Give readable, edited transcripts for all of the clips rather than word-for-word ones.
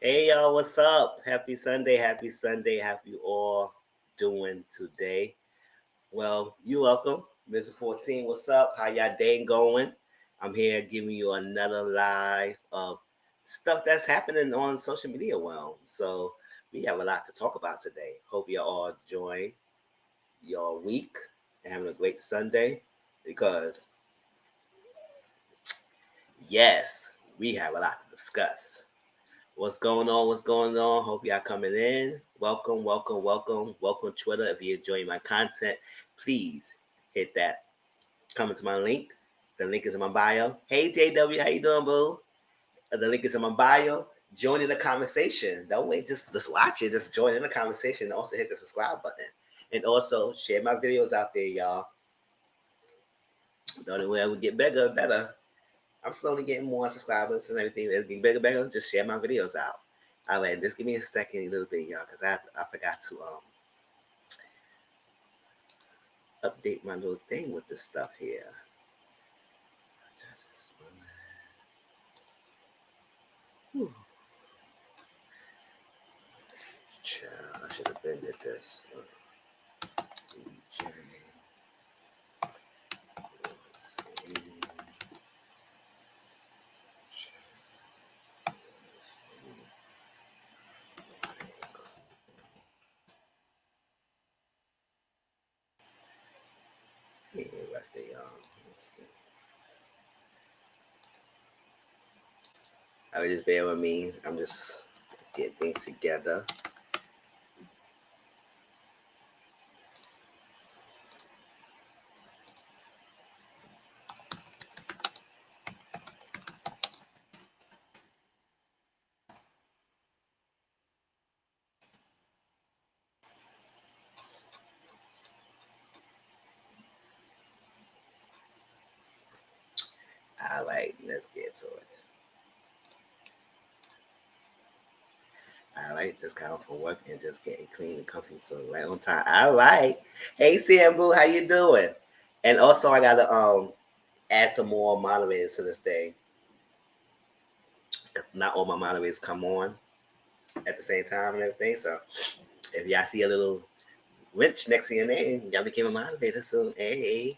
Hey y'all, what's up? Happy Sunday, happy Sunday. How you all doing today? Well, you welcome. Mr. 14, what's up? How y'all day going? I'm here giving you another live of stuff that's happening on social media realm. So we have a lot to talk about today. Hope you all enjoy your week and having a great Sunday because yes, we have a lot to discuss. What's going on? What's going on? Hope y'all coming in. Welcome, welcome, welcome. Welcome Twitter. If you're enjoying my content, please hit that. Come to my link. The link is in my bio. Hey JW, how you doing, boo? The link is in my bio. Join in the conversation. Don't wait, just watch it. Just join in the conversation. And also hit the subscribe button. And also share my videos out there, y'all. The only way I would get bigger, better. I'm slowly getting more subscribers and everything. It's getting bigger, bigger. Just share my videos out. All right, just give me a second, a little bit, y'all, because I forgot to update my little thing with this stuff here. Whew. Child, I should have been at this. Stevie J. Yeah, what's the let's see. I would just bear with me. I'm just getting things together. All right, let's get to it. All right, just got off from work and just getting clean and comfy, so right on time. All right. Hey Sam Boo, how you doing? And also I gotta add some more moderators to this thing. Cause not all my moderators come on at the same time and everything. So if y'all see a little wrench next to your name, y'all became a moderator soon. Hey.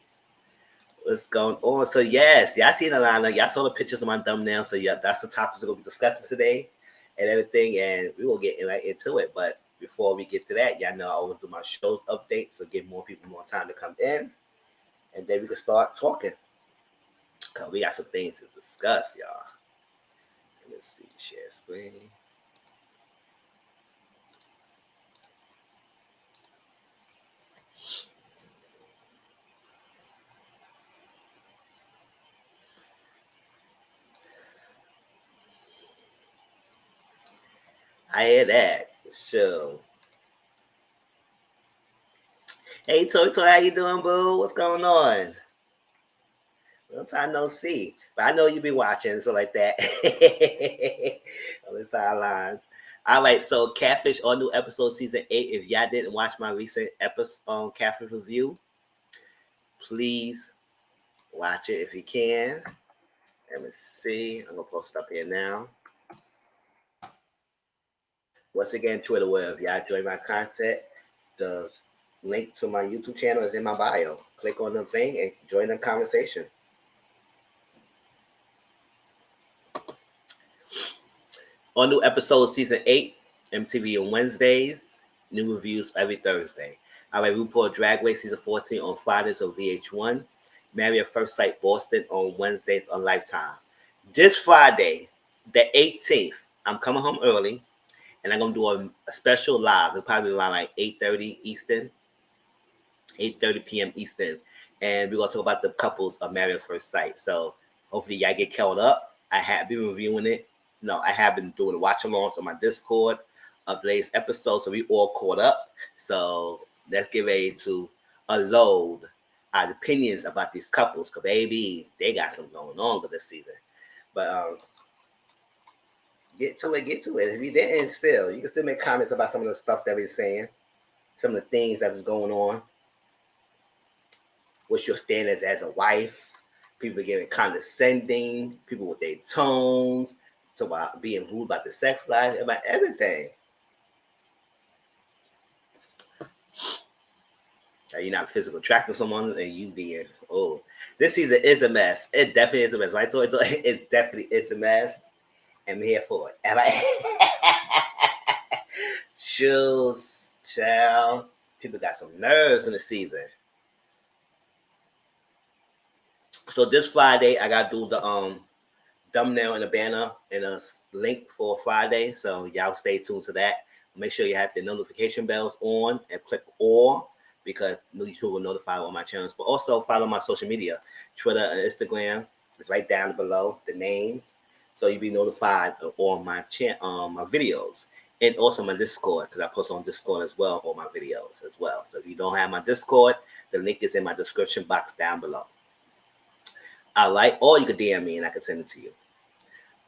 What's going on? So yes, y'all seen a lot of y'all saw the pictures of my thumbnail. So yeah, that's the topics we're gonna be discussing today and everything, and we will get right into it. But before we get to that, y'all know I always do my shows updates, so give more people more time to come in, and then we can start talking. Cause we got some things to discuss, y'all. Let's see, share screen. I hear that. Sure. Hey, Toy, how you doing, boo? What's going on? Long time no see. But I know you be watching, so like that. On the sidelines. All right, so Catfish on new episode season 8. If y'all didn't watch my recent episode Catfish review, please watch it if you can. Let me see. I'm gonna post up here now. Once again, Twitter where if y'all enjoy my content, the link to my YouTube channel is in my bio. Click on the thing and join the conversation. On new episode season 8, MTV on Wednesdays, new reviews every Thursday. All right, RuPaul Drag Race season 14 on Fridays on VH1. Marry at First Sight Boston on Wednesdays on Lifetime. This Friday, the 18th, I'm coming home early and I'm gonna do a special live. It'll probably be around like 8:30 Eastern, 8:30 p.m. Eastern, and we're gonna talk about the couples of Married at First Sight. So hopefully y'all get caught up. I have been reviewing it. No, I have been doing watch alongs on my Discord of the latest episode, so we all caught up. So let's get ready to unload our opinions about these couples, cause baby, they got something going on with this season. But get to it, get to it. If you didn't, still, you can still make comments about some of the stuff that we're saying, some of the things that was going on. What's your standards as a wife? People getting condescending, people with their tones, So about being rude about the sex life, about everything. You're not physically attracted to someone, and you being this season is a mess. It definitely is a mess. Right? So it definitely is a mess. I'm here for it. Chills, child. People got some nerves in the season. So this Friday, I gotta do the thumbnail and a banner and a link for Friday. So y'all stay tuned to that. Make sure you have the notification bells on and click all, because YouTube will notify all my channels. But also follow my social media, Twitter and Instagram. It's right down below the names, so you'll be notified of all my my videos, and also my Discord, because I post on Discord as well, all my videos as well. So if you don't have my Discord, the link is in my description box down below. All right, or you can DM me and I can send it to you.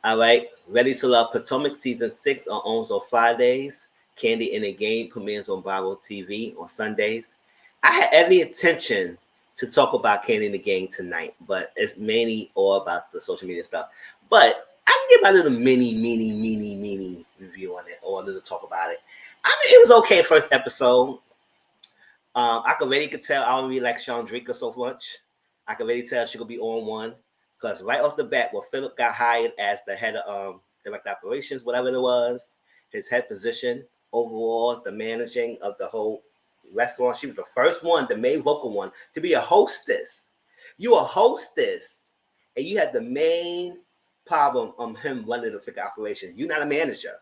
All right, Ready to Love Potomac Season 6 on Fridays. Candy in the Game premieres on Bravo TV on Sundays. I had every intention to talk about Candy in the Game tonight, but it's mainly all about the social media stuff. But I can give my little mini review on it, or a little talk about it. I mean, it was okay first episode. I could tell I don't really like Chandrika so much. I could really tell she could be on one, because right off the bat, when Philip got hired as the head of direct operations, whatever it was, his head position overall, the managing of the whole restaurant, she was the first one, the main vocal one, to be a hostess. You a hostess, and you had the main problem on him running the freaking operation. You're not a manager.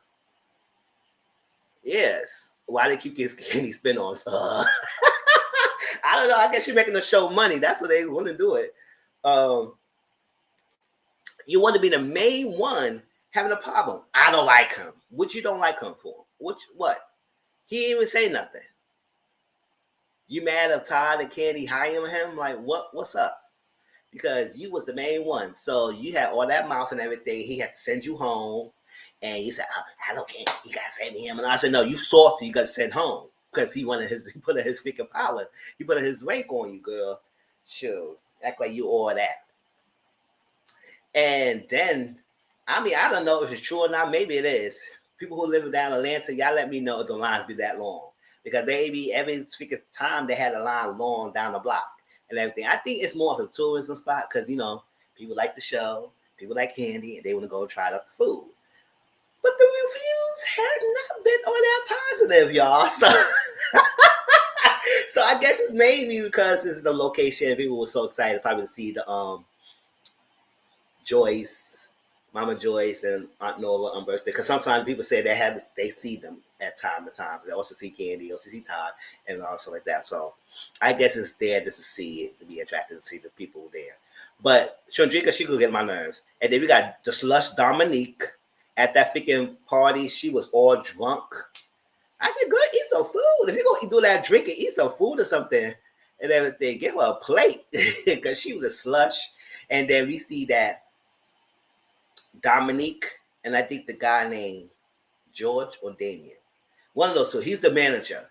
Yes. Why they keep getting spin-offs? I don't know. I guess you're making the show money. That's what they want to do it. You want to be the main one having a problem. I don't like him. What you don't like him for? What? He didn't even say nothing. You mad at Todd and Candy hiring him? Like, what's up? Because you was the main one. So you had all that mouth and everything. He had to send you home. And he said, I don't care. You got to send me him. And I said, no, you salty. You got to send home. Because he put his freaking power. He put his rank on you, girl. Sure. Act like you all that. And then, I mean, I don't know if it's true or not. Maybe it is. People who live down Atlanta, y'all let me know if the lines be that long. Because maybe every freaking time they had a line long down the block and everything. I think it's more of a tourism spot because, people like the show, people like Candy, and they want to go try out the food. But the reviews had not been all that positive, y'all. So I guess it's maybe because it's the location. People were so excited probably to see the Joyce, Mama Joyce, and Aunt Nora on birthday. Because sometimes people say they see them at time to time. They also see Candy, also see Todd, and also like that. So I guess it's there just to see it, to be attracted to see the people there. But Chandrika, she could get my nerves. And then we got the slush Dominique. At that freaking party, she was all drunk. I said, "Good, eat some food. If you're going to do that drinking, eat some food or something and everything. Give her a plate," because she was a slush. And then we see that Dominique, and I think the guy named George or Damien, one of those two, he's the manager.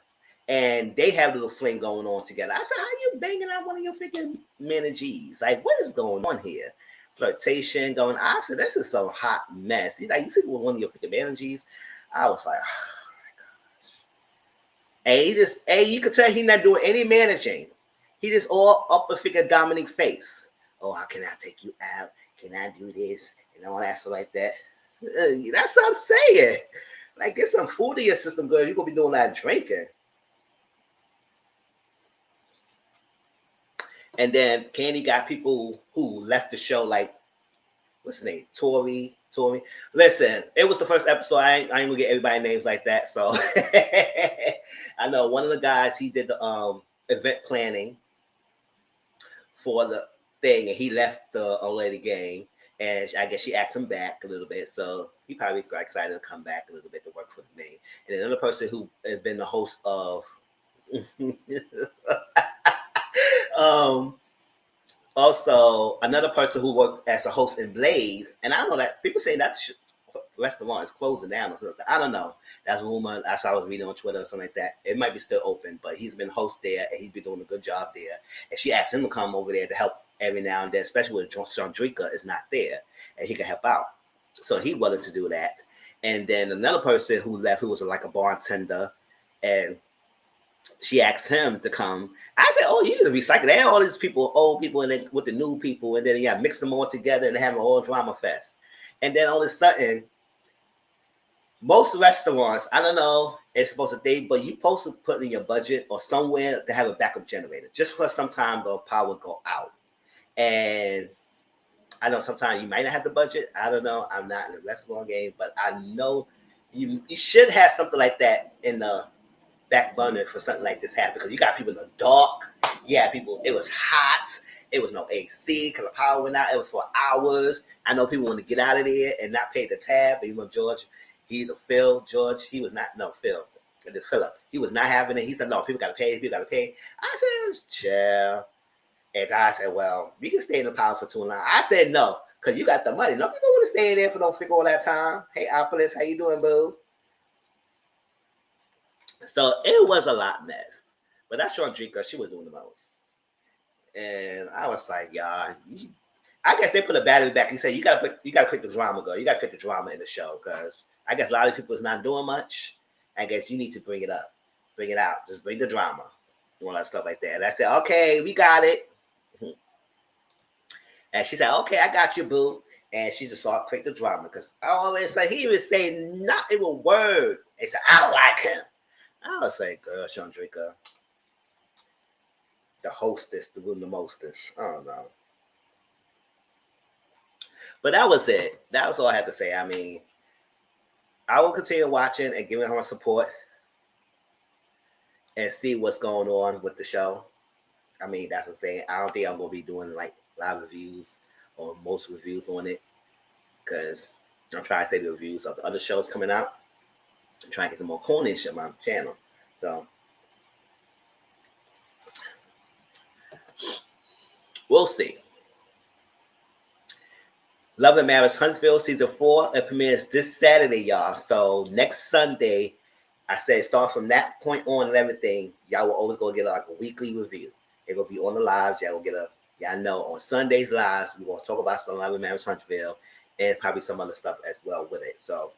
And they have a little fling going on together. I said, how you banging out one of your freaking managees? Like, what is going on here? Flirtation going on. I said, this is some hot mess. Like, you see with one of your freaking managees? I was like, oh my gosh. And you could tell he's not doing any managing. He just all up a freaking Dominique face. Oh, how can I take you out? Can I do this? And all that stuff like that. That's what I'm saying. Like, get some food in your system, girl. You're going to be doing that drinking. And then Candy got people who left the show, like, what's his name? Tori. Listen, it was the first episode. I ain't gonna get everybody's names like that. So I know one of the guys, he did the event planning for the thing, and he left the old lady gang. And I guess she asked him back a little bit. So he probably got excited to come back a little bit to work for the name. And then another person who has been the host of also another person who worked as a host in Blaze, and I don't know that people say that restaurant is closing down or something. I don't know. That's a rumor. That's how I was reading on Twitter or something like that. It might be still open, but he's been host there and he's been doing a good job there. And she asked him to come over there to help every now and then, especially when Chandrika is not there, and he can help out. So he wanted to do that. And then another person who left, who was like a bartender, and she asked him to come. I said, "Oh, you just recycle that. All these people, old people, and then with the new people, and then mix them all together and have an all drama fest." And then all of a sudden, most restaurants, I don't know, it's supposed to think, but you supposed to put in your budget or somewhere to have a backup generator, just for sometimes the power go out. And I know sometimes you might not have the budget. I don't know. I'm not in the restaurant game, but I know you should have something like that in the back burner for something like this happen, because you got people in the dark. Yeah, people. It was hot. It was no AC because the power went out. It was for hours. I know people want to get out of there and not pay the tab. But George, George, he was not. No, Phil. Philip. He was not having it. He said, "No, people got to pay. People got to pay." I said, "Chill." And I said, "Well, we can stay in the power for too long." I said, "No, because you got the money. No people want to stay in there for no figure all that time." Hey, Alphalis, how you doing, boo? So it was a lot mess. But that Chandrika, she was doing the most. And I was like, "Y'all, I guess they put a battery back." He said, you gotta quit the drama, girl. You gotta quit the drama in the show, because I guess a lot of people is not doing much. I guess you need to bring it up. Bring it out. Just bring the drama. All that stuff like that. And I said, "Okay, we got it." And she said, "Okay, I got you, boo." And she just started quit the drama, because I always say he was saying not even a word. They said, "I don't like him." I would say, "Girl, Chandrika, the hostess, the room, the mostest." I don't know. But that was it. That was all I had to say. I mean, I will continue watching and giving her my support and see what's going on with the show. I mean, that's what I'm saying. I don't think I'm going to be doing like live reviews or most reviews on it, because I'm trying to say the reviews of the other shows coming out. I'm trying to get some more Cornish on my channel. So we'll see. Love and Marriage Huntsville season 4. It premieres this Saturday, y'all. So next Sunday, I said start from that point on and everything. Y'all will always go get like a weekly review. It will be on the lives. Y'all will get y'all know on Sunday's lives, we're going to talk about some Love and Marriage Huntsville and probably some other stuff as well with it. So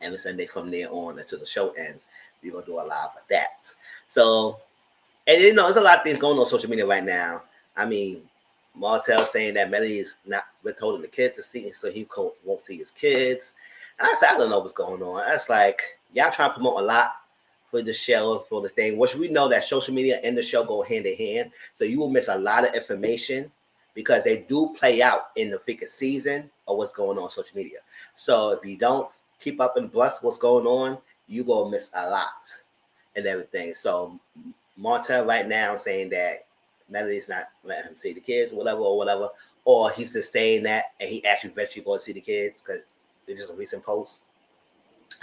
every Sunday from there on until the show ends, we're going to do a live of that. So, and there's a lot of things going on social media right now. I mean, Martell saying that Melody is not withholding the kids to see, so he won't see his kids. And I said, I don't know what's going on. That's like, y'all trying to promote a lot for the show, for the thing, which we know that social media and the show go hand in hand. So you will miss a lot of information, because they do play out in the freaking season of what's going on social media. So if you don't keep up and bless what's going on, you will miss a lot and everything. So Martell right now saying that Melody's not letting him see the kids, whatever, or he's just saying that and he actually eventually going to see the kids because it's just a recent post.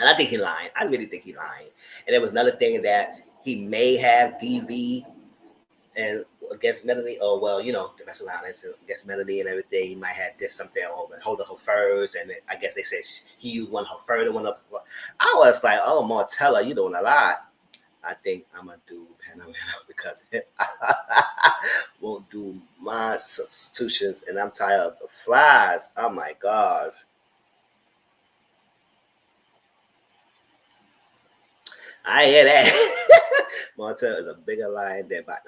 And I think he's lying. I really think he's lying. And there was another thing that he may have DV and against Melody, or well, the mess around against Melody and everything. He might have did something over holding her furs, and I guess they said he used one of her fur to one of. I was like, "Oh, Martella, you doing a lot." I think I'm gonna do Panamera because I won't do my substitutions, and I'm tired of the flies. Oh my god. I hear that. Martell is a bigger lion than by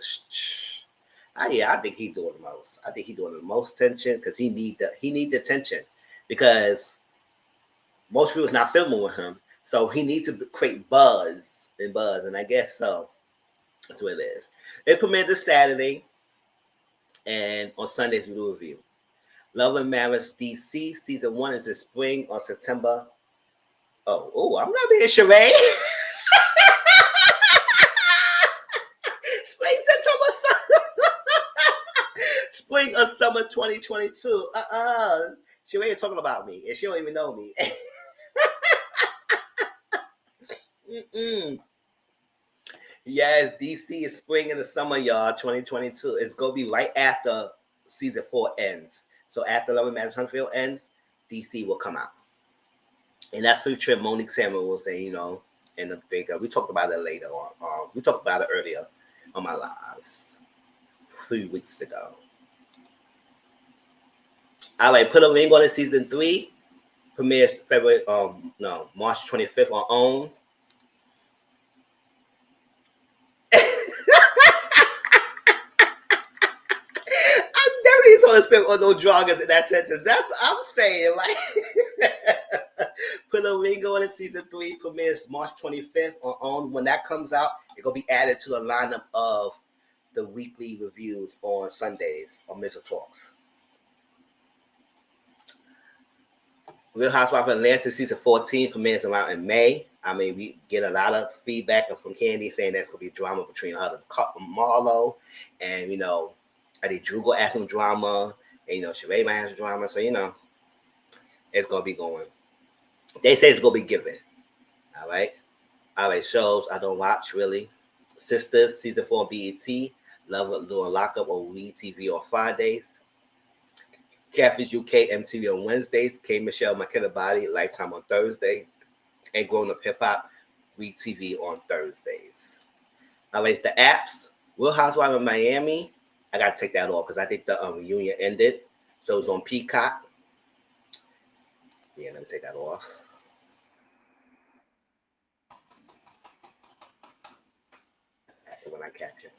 I think he's doing the most. I think he's doing the most tension because he need the tension, because most people's not filming with him, so he needs to create buzz, and I guess so. That's what it is. It premiered this Saturday, and on Sundays we do a review. Love and Marriage DC season 1 is in spring on September. Oh, I'm not being charade. Spring or summer 2022. She ain't talking about me, and she don't even know me. Yes, DC is spring and the summer, y'all. 2022. It's gonna be right after season 4 ends. So after Love and Marriage Huntsville ends, DC will come out, and that's featuring Monique Samuels, and and the thing. We talked about it later on. We talked about it earlier on my lives 3 weeks ago. All right, put a ring on it, season 3. premieres March 25th on OWN. I never even saw to spit on no druggers in that sentence. That's what I'm saying. Like, Flamingo in season 3 premieres March 25th on OWN. When that comes out, it's gonna be added to the lineup of the weekly reviews on Sundays on Mizzle Talks. Real Housewives of Atlanta season 14 premieres around in May. I mean, we get a lot of feedback from Candy saying there's gonna be drama between her and Marlo, and I think Drew gonna add some drama, and Sheree might have some drama, so it's gonna be going. They say it's gonna be given. All right. Shows I don't watch really. Sisters season 4 on BET. Love doing Lockup on WeTV on Fridays. Catfish UK MTV on Wednesdays. K Michelle McKenna Body Lifetime on Thursdays. And Grown Up Hip Hop WeTV on Thursdays. All right, the apps. Real Housewives of Miami. I gotta take that off because I think the reunion ended. So it's on Peacock. Yeah, let me take that off. When I catch it.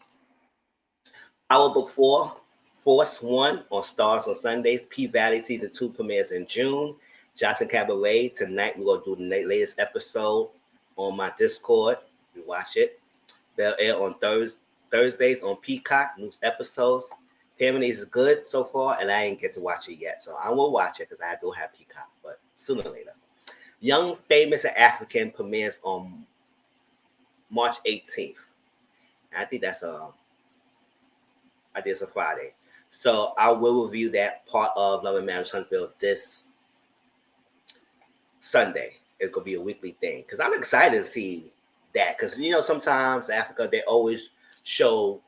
Our Book 4, Force 1 on Stars on Sundays. P-Valley Season 2 premieres in June. Johnson Cabaret. Tonight we're going to do the latest episode on my Discord. You watch it. They'll air on Thursdays on Peacock. New episodes. Apparently is good so far, and I ain't get to watch it yet. So I will watch it because I do have Peacock, but sooner or later. Young, Famous, and African premieres on March 18th. I think that's a Friday. So I will review that part of Love and Marriage Huntsville this Sunday. It's going to be a weekly thing. Because I'm excited to see that. Because, sometimes Africa, they always show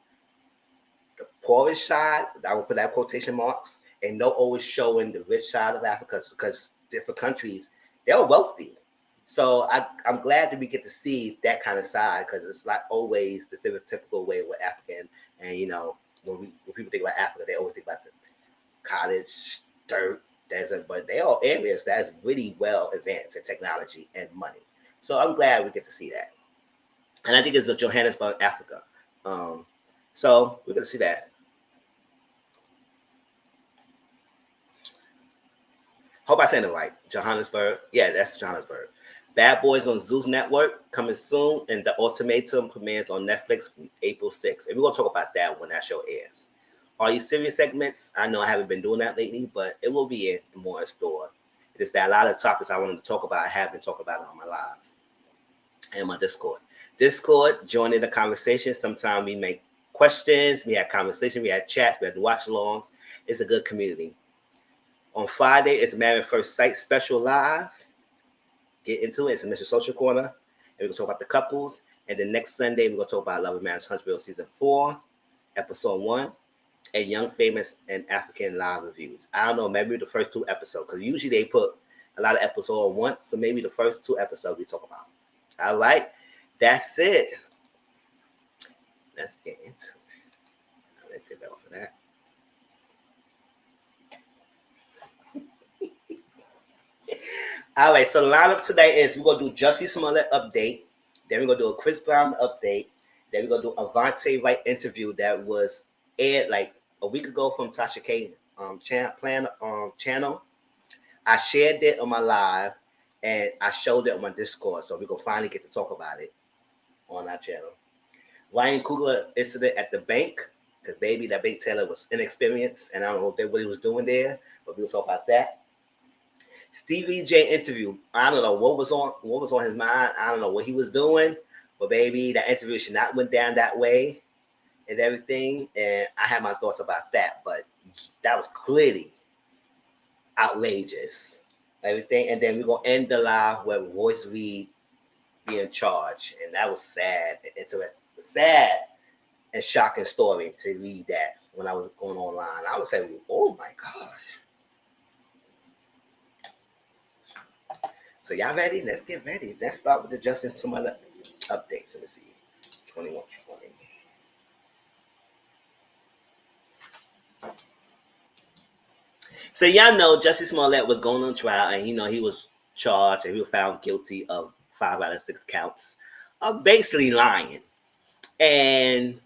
the poorest side. I will put that quotation marks. And they're always showing the rich side of Africa. Because different countries, they're wealthy. So I'm glad that we get to see that kind of side. Because it's not always the stereotypical way with African. And, when people think about Africa, they always think about the cottage, dirt, desert, but they are areas that's really well advanced in technology and money. So I'm glad we get to see that. And I think it's the Johannesburg, Africa. So we're going to see that. Hope I said it right. Johannesburg. Yeah, that's Johannesburg. Bad Boys on Zeus Network coming soon, and The Ultimatum premieres on Netflix April 6th. And we're going to talk about that when that show airs. Are you serious segments? I know I haven't been doing that lately, but it will be more in store. It is that a lot of topics I wanted to talk about, I have been talking about it on my lives and my Discord. Join in the conversation. Sometimes we make questions, we have conversation, we have chats, we have watch-alongs. It's a good community. On Friday, it's Married First Sight special live. Get into it. It's a Mr. Social Corner. And we're going to talk about the couples. And then next Sunday, we're going to talk about Love and Marriage Huntsville Season 4, Episode 1, and Young, Famous, and African live reviews. I don't know, maybe the first 2 episodes, because usually they put a lot of episodes once, so maybe the first 2 episodes we talk about. All right? That's it. Let's get into it. Let's get that off of that. All right, so the lineup today is we're going to do Jussie Smollett update. Then we're going to do a Chris Brown update. Then we're going to do Avonte Wright interview that was aired like a week ago from Tasha K's channel. I shared it on my live, and I showed it on my Discord, so we're going to finally get to talk about it on our channel. Ryan Coogler incident at the bank, because baby, that bank teller was inexperienced, and I don't know what he was doing there, but we'll talk about that. Stevie J Interview. I don't know what was on his mind. I don't know what he was doing, but baby, that interview should not went down that way and everything. And I have my thoughts about that, but that was clearly outrageous. Everything, and then we're gonna end the live with Royce Reed being charged, and that was sad. It's a sad and shocking story to read that when I was going online. I was saying, "Oh my gosh." So y'all ready? Let's get ready. Let's start with the Jussie Smollett updates. Let's see. 21-20. So y'all know Jussie Smollett was going on trial, and he was charged and he was found guilty of 5 out of 6 counts of basically lying. And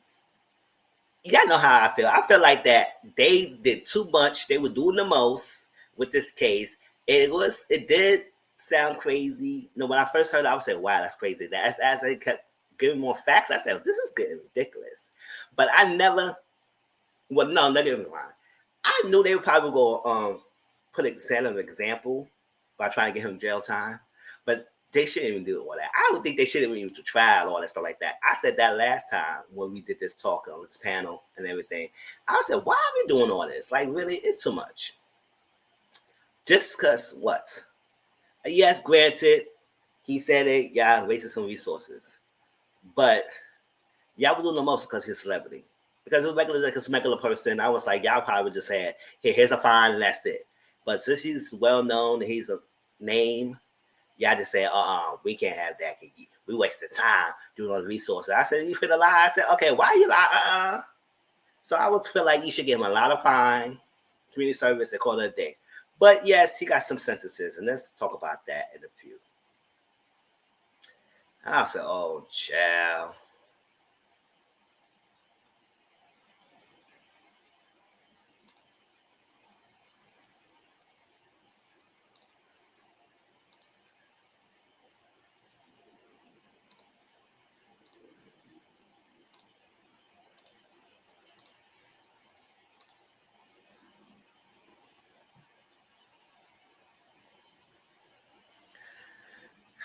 y'all know how I feel. I feel like that they did too much. They were doing the most with this case. It did sound crazy. When I first heard it, I was saying, wow, that's crazy. As they kept giving more facts, I said, this is getting ridiculous. But I never, well, no, not even lying. I knew they would probably go put an example by trying to get him jail time. But they shouldn't even do all that. I don't think they shouldn't even to trial, all that stuff like that. I said that last time when we did this talk on this panel and everything. I said, why are we doing all this? Like, really, it's too much. Just because what? Yes, granted, he said it, y'all wasted some resources. But y'all were doing the most because he's a celebrity. Because it's like a regular person, I was like, y'all probably just had, here's a fine and that's it. But since he's well known and he's a name, y'all just say, we can't have that. We wasted time doing all the resources. I said, you finna lie? I said, okay, why you lie? So I would feel like you should give him a lot of fine, community service, and call it a day. But yes, he got some sentences, and let's talk about that in a few. And I said, oh, child.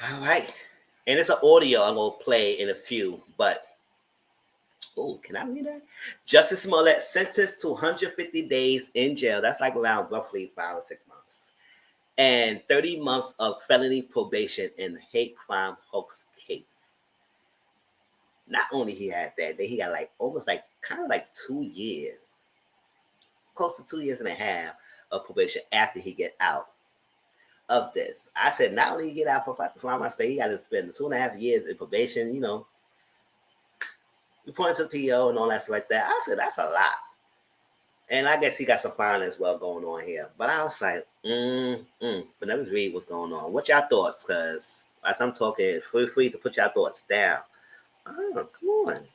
All right. And it's an audio I'm going to play in a few, but, can I read that? Jussie Smollett sentenced to 150 days in jail. That's like around roughly 5 or 6 months. And 30 months of felony probation in hate crime hoax case. Not only he had that, he got almost kind of 2 years, close to 2 years and a half of probation after he get out of this. I said, not only he get out for 5 months, he got to spend 2.5 years in probation, reporting to the PO and all that stuff like that. I said, that's a lot. And I guess he got some fine as well going on here. But I was like, But let me read what's going on. What y'all thoughts? Because as I'm talking, feel free to put y'all thoughts down. Oh, come on.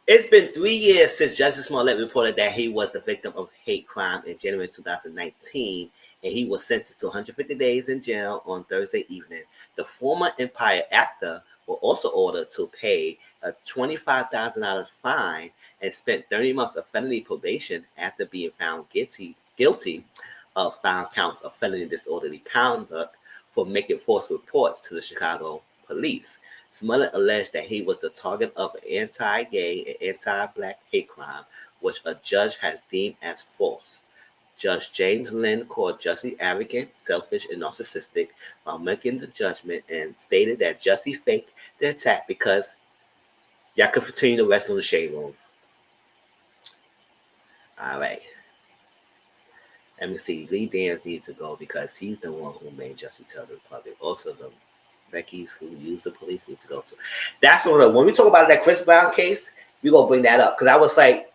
It's been 3 years since Jussie Smollett reported that he was the victim of hate crime in January 2019, and he was sentenced to 150 days in jail on Thursday evening. The former Empire actor was also ordered to pay a $25,000 fine and spent 30 months of felony probation after being found guilty of 5 counts of felony disorderly conduct for making false reports to the Chicago police. Smollett alleged that he was the target of an anti-gay and anti-black hate crime, which a judge has deemed as false. Judge James Lynn called Jussie arrogant, selfish, and narcissistic while making the judgment and stated that Jussie faked the attack because y'all could continue the rest on the shade room. All right. Let me see. Lee Daniels needs to go because he's the one who made Jussie tell the public. Also, the Becky's who use the police need to go to. That's what when we talk about that Chris Brown case, we're gonna bring that up because I was like,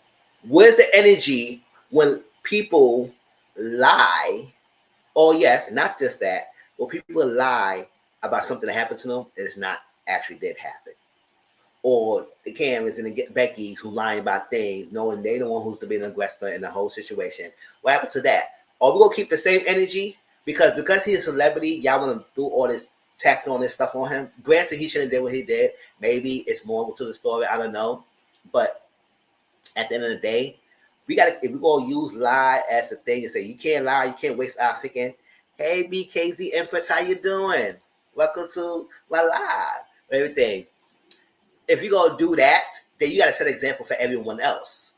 where's the energy when people lie? Oh yes, not just that, but people lie about something that happened to them and it's not actually did happen. Or the Camerons and the Becky's who lying about things, knowing they the one who's the aggressor in the whole situation. What happened to that? Are we gonna keep the same energy because he's a celebrity? Y'all want to do all this tacked on this stuff on him. Granted, he shouldn't have did what he did. Maybe it's more to the story. I don't know. But at the end of the day, if we're gonna use lie as a thing and say you can't lie, you can't waste our thinking. Hey, BKZ Empress, how you doing? Welcome to my live. Everything. If you're gonna do that, then you gotta set an example for everyone else.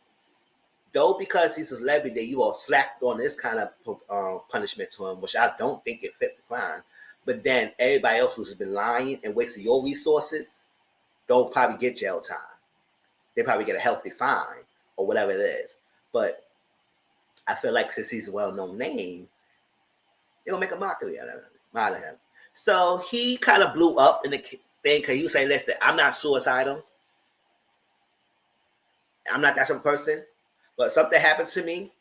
Though because he's a celebrity, you all slapped on this kind of punishment to him, which I don't think it fit the crime. But then everybody else who's been lying and wasting your resources don't probably get jail time. They probably get a healthy fine or whatever it is. But I feel like since he's a well-known name, they're going to make a mockery out of him. So he kind of blew up in the thing because he was saying, listen, I'm not suicidal. I'm not that sort of person, but something happens to me,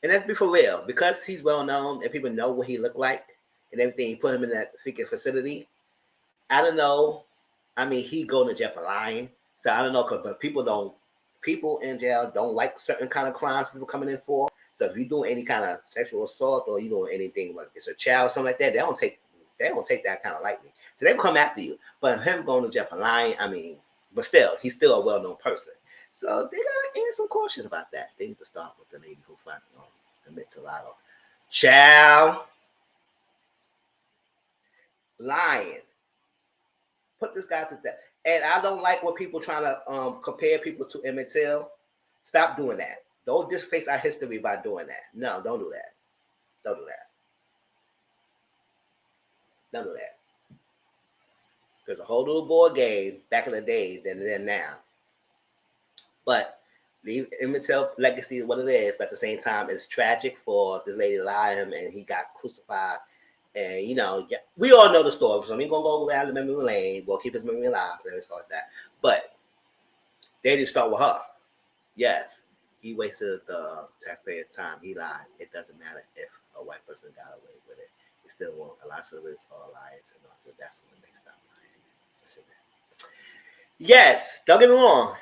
and let's be for real, because he's well known and people know what he looked like and everything. He put him in that freaking facility. I don't know. I mean, he going to jail for lying, so I don't know. But people in jail don't like certain kind of crimes people coming in for. So if you're doing any kind of sexual assault or you doing anything like it's a child or something like that, they don't take that kind of lightly. So they come after you. But him going to jail for lying, I mean, but still, he's still a well known person. So they gotta add some caution about that. They need to start with the lady who finally admit to lie. Child lying. Put this guy to death. And I don't like when people trying to compare people to Emmett Till. Stop doing that. Don't disface our history by doing that. No, don't do that. Don't do that. Don't do that. Because a whole little board game back in the day than now. But the Emmett Till legacy is what it is. But at the same time, it's tragic for this lady to lie to him and he got crucified. And you know, we all know the story. So I'm gonna go down the memory lane. We'll keep his memory alive. Let me start that. But they didn't start with her. Yes, he wasted the taxpayer time. He lied. It doesn't matter if a white person got away with it. He still won't. A lot of us are liars, and also that's when they stop lying. Yes, don't get me wrong.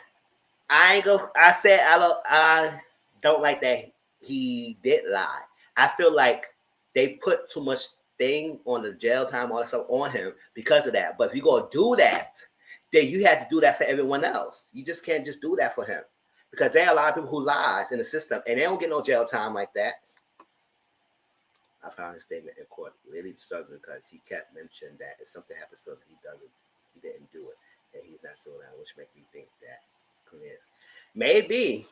I ain't go. I said I don't like that he did lie. I feel like they put too much thing on the jail time, all that stuff on him because of that. But if you go do that, then you have to do that for everyone else. You just can't just do that for him because there are a lot of people who lies in the system and they don't get no jail time like that. I found his statement in court really disturbing because he kept mentioning that if something happens to him, he didn't do it, and he's not doing that, which makes me think that is maybe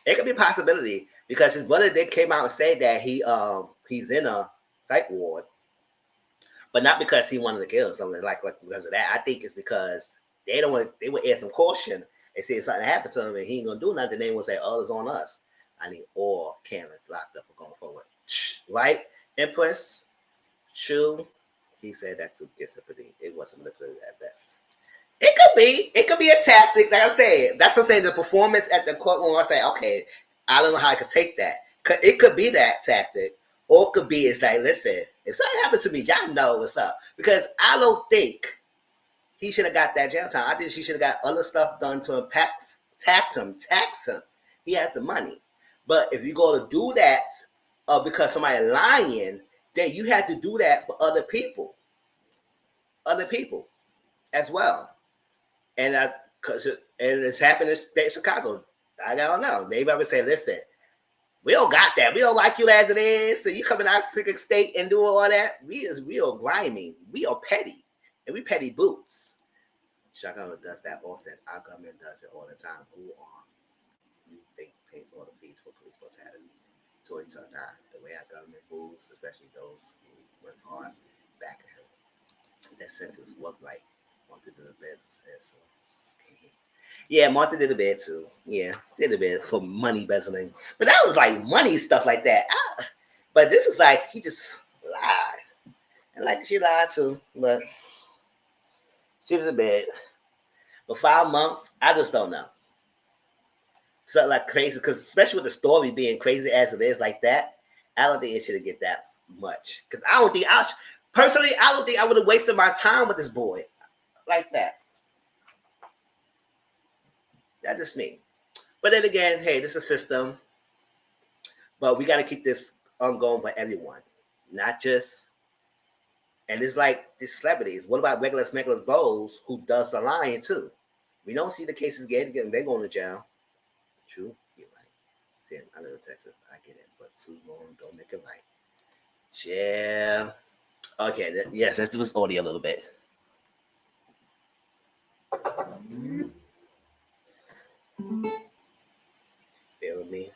it could be a possibility because his brother did came out and say that he's in a psych ward, but not because he wanted to kill someone like because of that. I think it's because they don't want they would add some caution and see if something happens to him and he ain't gonna do nothing. They will say, "Oh, it's on us." I need all Karens locked up for going forward, right? Empress, true. He said that to get sympathy. It wasn't manipulated at best. It could be. It could be a tactic. Like I said, that's what I'm saying. The performance at the courtroom, I say, okay, I don't know how I could take that. It could be that tactic. Or it could be, it's like, listen, if something happened to me, y'all know what's up. Because I don't think he should have got that jail time. I think she should have got other stuff done to him, tax him. He has the money. But if you go to do that because somebody lying, then you have to do that for other people as well. And it's happened in state Chicago. I don't know. Maybe I would say, listen, we don't got that. We don't like you as it is. So you coming out of freaking state and doing all that. We is real grimy. We are petty. And we petty boots. Chicago does that often. Our government does it all the time. Who you think pays all the fees for police brutality? So it's not the way our government moves, especially those who went hard back at him. That sentence was like wanted to the bed. So yeah, Martha did a bit too. Yeah, did a bit for money embezzling. But that was like money stuff like that. But this is like he just lied. And like she lied too, but she did a bit. But 5 months, I just don't know. Something like crazy, because especially with the story being crazy as it is like that, I don't think it should get that much. Because I don't think personally, I don't think I would have wasted my time with this boy like that. That's just me. But then again, hey, this is a system. But we got to keep this ongoing for everyone, not just. And it's like these celebrities. What about regular those who does the lying too? We don't see the cases getting they're going to jail. True, you're right. See, I live in Texas. I get it, but too long don't make it right. Jail. Okay, yes, let's do this audio a little bit. Bear with me.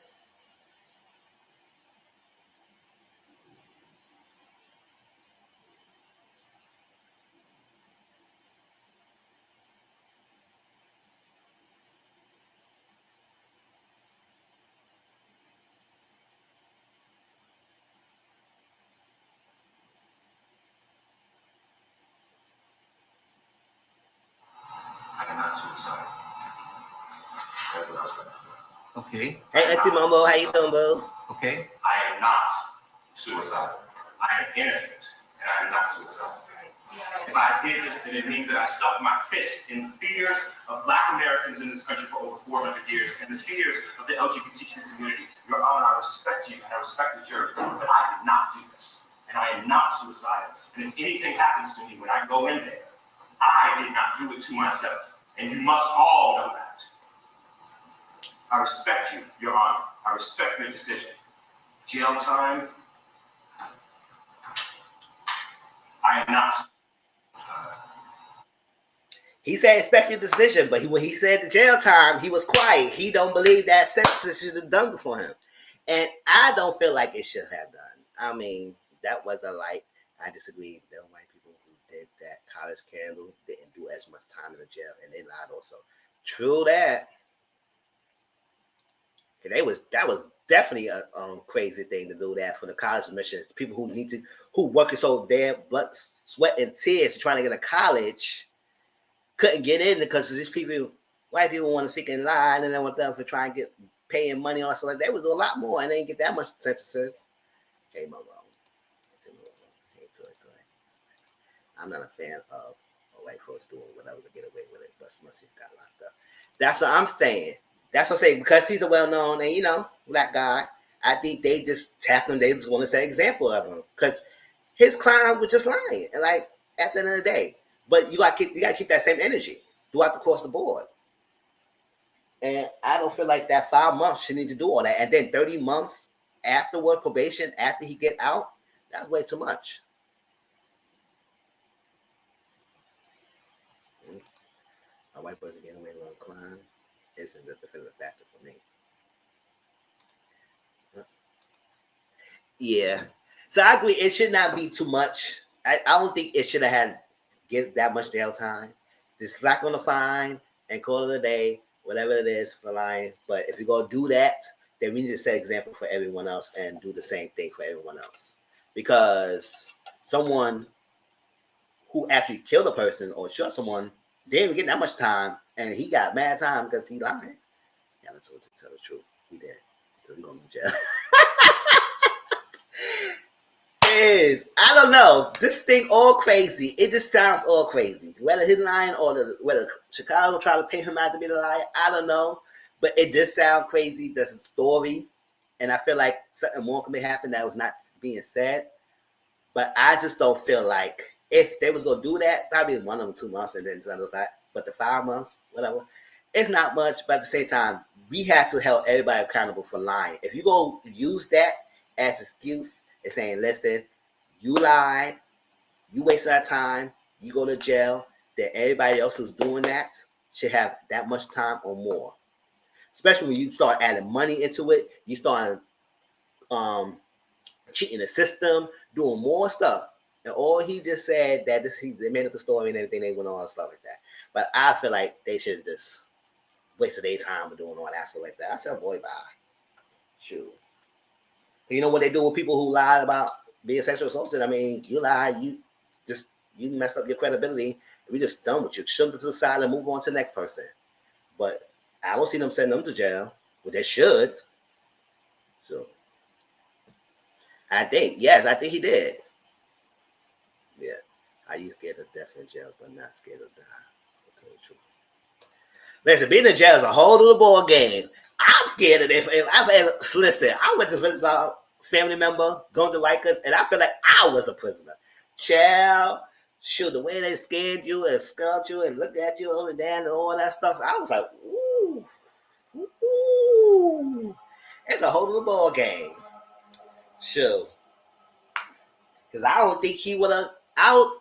I cannot suicide. That's what I was going to say. Okay. Hey, Auntie Momo, how you doing, boo? Okay. I am not suicidal. I am innocent, and I am not suicidal. If I did this, then it means that I stuck my fist in the fears of Black Americans in this country for over 400 years and the fears of the LGBTQ community. Your Honor, I respect you and I respect the jury, but I did not do this. And I am not suicidal. And if anything happens to me when I go in there, I did not do it to myself. And you must all know that. I respect you, Your Honor. I respect your decision. Jail time, I am not. He said expect your decision, but when he said the jail time, he was quiet. He don't believe that sentence should have done before him. And I don't feel like it should have done. I mean, that wasn't like, I disagree. There were white people who did that. College Candle didn't do as much time in the jail, and they lied also. True that. And that was definitely a crazy thing to do that for the college admissions. People who working so damn blood, sweat, and tears trying to get a college couldn't get in because these people, white people, want to freaking lie and then want them for trying to get paying money on something like that. There was a lot more, and they didn't get that much sentences. Hey, Momo. Hey, Toy. I'm not a fan of white folks doing whatever to get away with it, but must have got locked up. That's what I'm saying. That's what I'm saying. Because he's a well-known and black guy, I think they just tapped him. They just want to set an example of him because his crime was just lying. And like at the end of the day, but you got to keep that same energy throughout the course of the board. And I don't feel like that 5 months should need to do all that. And then 30 months afterward, probation, after he get out, that's way too much. A white person getting away with a crime isn't the definitive factor for me. Yeah. So I agree. It should not be too much. I don't think it should have get that much jail time. Just slap on the fine and call it a day, whatever it is for lying. But if you're going to do that, then we need to set an example for everyone else and do the same thing for everyone else. Because someone who actually killed a person or shot someone, they didn't get that much time, and he got mad time because he lied. Yeah, let's tell the truth. He did. So he's going to jail. I don't know. This thing all crazy. It just sounds all crazy. Whether he's lying or whether Chicago try to pay him out to be the liar, I don't know. But it just sounds crazy. There's a story. And I feel like something more could happen that was not being said. But I just don't feel like if they was going to do that, probably 1 or 2 months and then something like that. But the 5 months, whatever, it's not much. But at the same time, we have to hold everybody accountable for lying. If you go use that as an excuse, it's saying, listen, you lied, you wasted our time, you go to jail, that everybody else who's doing that should have that much time or more. Especially when you start adding money into it, you start cheating the system, doing more stuff. And all he just said that they made up the story and everything, they went on and stuff like that. But I feel like they should have just wasted their time with doing all that stuff like that. I said, boy, bye. Shoot. You know what they do with people who lied about being sexual assaulted? I mean, you lied, you messed up your credibility. We just done with you. Shove them to the side and move on to the next person. But I don't see them sending them to jail. Well, they should. So I think he did. Yeah. Are you scared of death in jail, but not scared of dying? I'll tell you the truth. Listen, being in jail is a whole little ball game. I'm scared of it. Listen, I went to visit my family member going to Rikers, and I feel like I was a prisoner. Child, shoot, the way they scared you and scuffed you and looked at you over and down and all that stuff, I was like, ooh. It's a whole little ball game. Sure. Because I don't think he would have,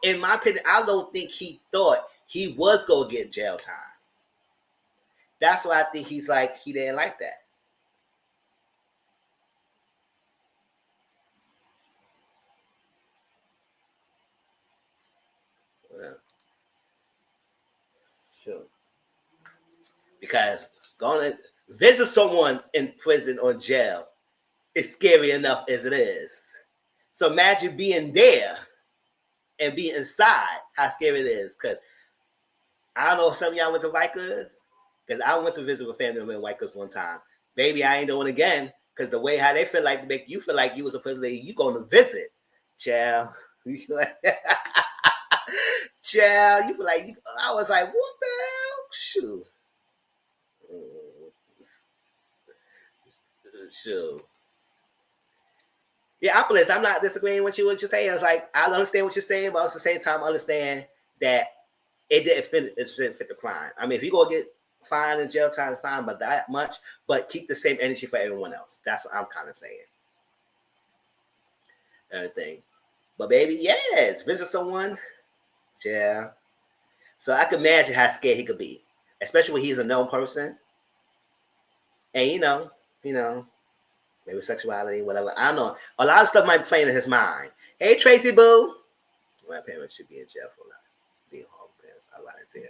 in my opinion, I don't think he thought he was going to get jail time. That's why I think he didn't like that. Well, sure. Because going to visit someone in prison or jail is scary enough as it is. So imagine being there and being inside, how scary it is. Because I don't know if some of y'all went to Rikers. Because I went to visit a family member in White Coast one time. Baby, I ain't doing it again. Because the way how they feel like to make you feel like you was a person that you going to visit. Child. Child, you feel like you, I was like, what the hell? Shoot. Shoot. Yeah, I'm not disagreeing with you what you're saying. It's like I understand what you're saying, but at the same time, I understand that it didn't fit the crime. I mean, if you go get fined in jail time, fine, but that much, but keep the same energy for everyone else. That's what I'm kind of saying. Everything. But baby, yes, visit someone. Yeah. So I can imagine how scared he could be, especially when he's a known person. And maybe sexuality, whatever. I don't know. A lot of stuff might be playing in his mind. Hey, Tracy Boo. My parents should be in jail for being horrible parents. I lied to you.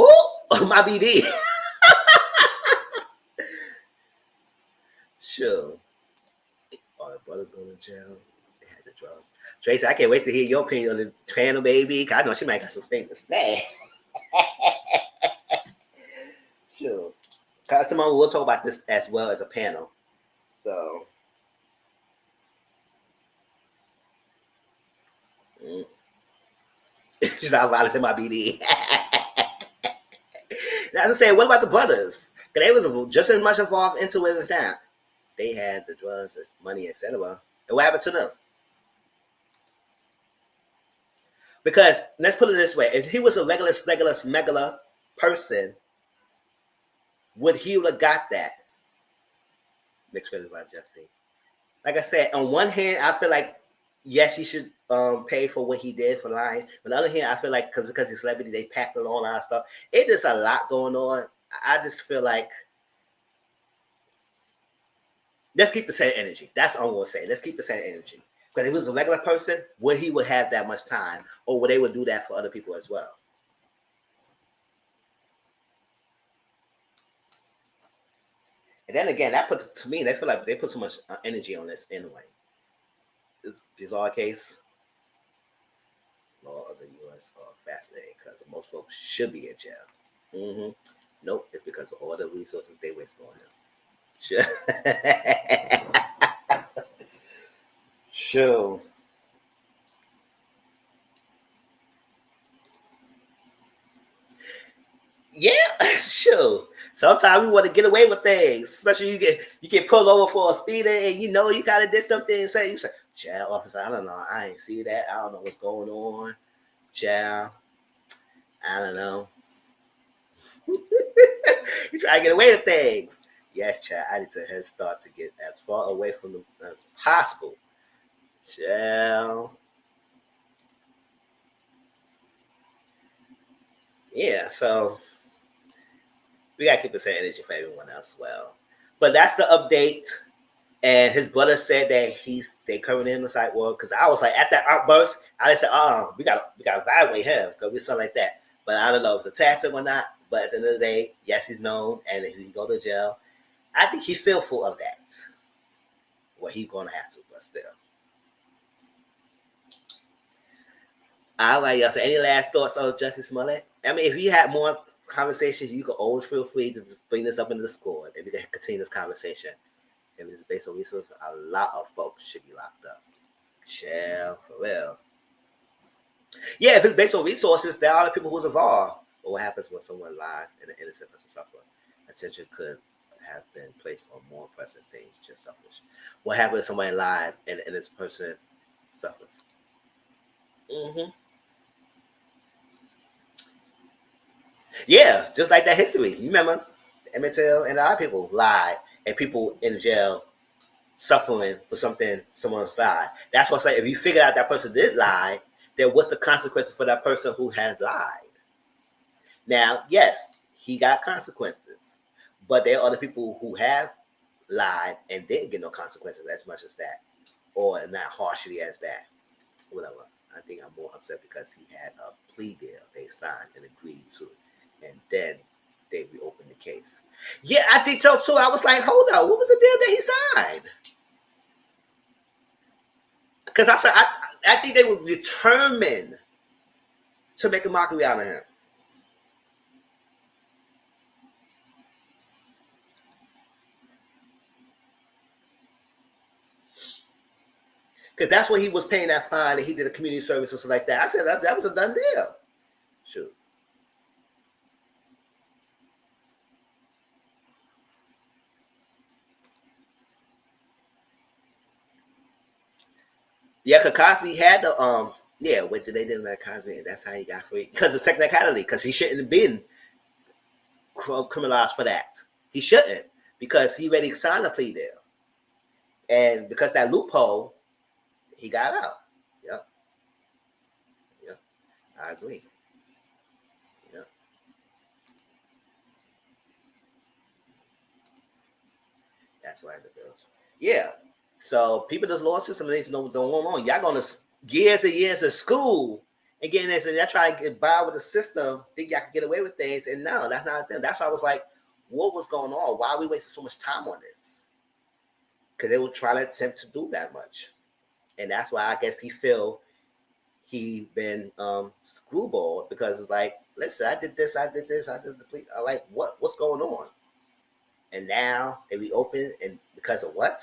Oh, my BD. Sure. All the brothers going to jail. They had the drugs. Tracy, I can't wait to hear your opinion on the panel, baby. I know she might got some things to say. Sure. Tomorrow we'll talk about this as well as a panel. So. She's not violent in my BD. As I say, what about the brothers? Because they was just as much involved into it as that. They had the drugs, money, etc. And what happened to them? Because let's put it this way: if he was a regular smuggler person, would he have got that? Mixed feelings about Jussie. Like I said, on one hand, I feel like yes, he should pay for what he did for lying. On the other hand, I feel like because he's a celebrity, they packed it all out of stuff. It is a lot going on. I just feel like let's keep the same energy. That's all I'm gonna say. Let's keep the same energy. Because if he was a regular person, would he would have that much time, or would they would do that for other people as well? And then again, that put to me, they feel like they put so much energy on this anyway. This bizarre case, law of the U.S. are fascinating because most folks should be in jail. Mm-hmm. Nope, it's because of all the resources they waste on him. Sure. Sure. Yeah, sure. Sometimes we want to get away with things, especially you get pulled over for a speeder, and you kind of did something and you say, "Child, officer, I don't know, I ain't see that, I don't know what's going on, child, I don't know." You try to get away with things. Yes, child, I need to head start to get as far away from them as possible, child. Yeah, so we gotta keep the same energy for everyone else. Well, but that's the update. And his brother said that they currently in the site world because I was like at that outburst, I just said, we gotta evaluate him because we something like that. But I don't know if it's a tactic or not. But at the end of the day, yes, he's known, and if he go to jail, I think he's fearful of that. Well, he's gonna have to, but still. All right, y'all. So, any last thoughts on Jussie Smollett? I mean, if you had more conversations, you could always feel free to just bring this up into the Discord, and we can continue this conversation. If it's based on resources, a lot of folks should be locked up. Shell, for real. Yeah, if it's based on resources, there are other people who's involved. But what happens when someone lies and an innocent person suffers? Attention could have been placed on more pressing things, just selfish. What happens if somebody lied and an innocent person suffers? Mm-hmm. Yeah, just like that history. You remember Emmett Till and a lot of people lied and people in jail suffering for something someone's lied. That's why I say if you figure out that person did lie, then what's the consequences for that person who has lied? Now, yes, he got consequences, but there are other people who have lied and didn't get no consequences as much as that, or not harshly as that. Whatever. I think I'm more upset because he had a plea deal they signed and agreed to, and then they reopened the case. Yeah, I think so too. I was like, hold on, what was the deal that he signed? Because I think they were determined to make a mockery out of him. Because that's what he was paying that fine, and he did a community service or something like that. I said that was a done deal. Shoot. Yeah, because Cosby had the what did they do that Cosby, and that's how he got free because of technicality. Because he shouldn't have been criminalized for that. He shouldn't because he already signed a plea deal, and because that loophole, he got out. Yep. Yep. I agree. Yep. That's why the bills. Yeah. So people, this law system needs to know what's going on. Y'all going to years and years of school and getting this, and y'all trying to get by with the system, think y'all can get away with things, and no, that's not them. That's why I was like, what was going on? Why are we wasting so much time on this? Because they were trying to attempt to do that much, and that's why I guess he feel he been screwballed because it's like, listen, I did this, I did the plea. I like what's going on, and now they reopen, and because of what?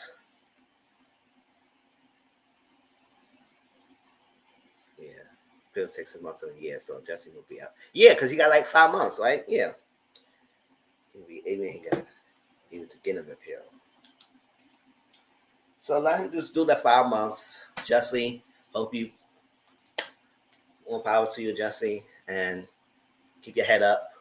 Yeah, Bill takes 6 months of the year, so Jussie will be out. Yeah, because he got like 5 months, right? Yeah, he was getting an appeal. So let him just do the 5 months. Jussie, hope you more power to you, Jussie, and keep your head up.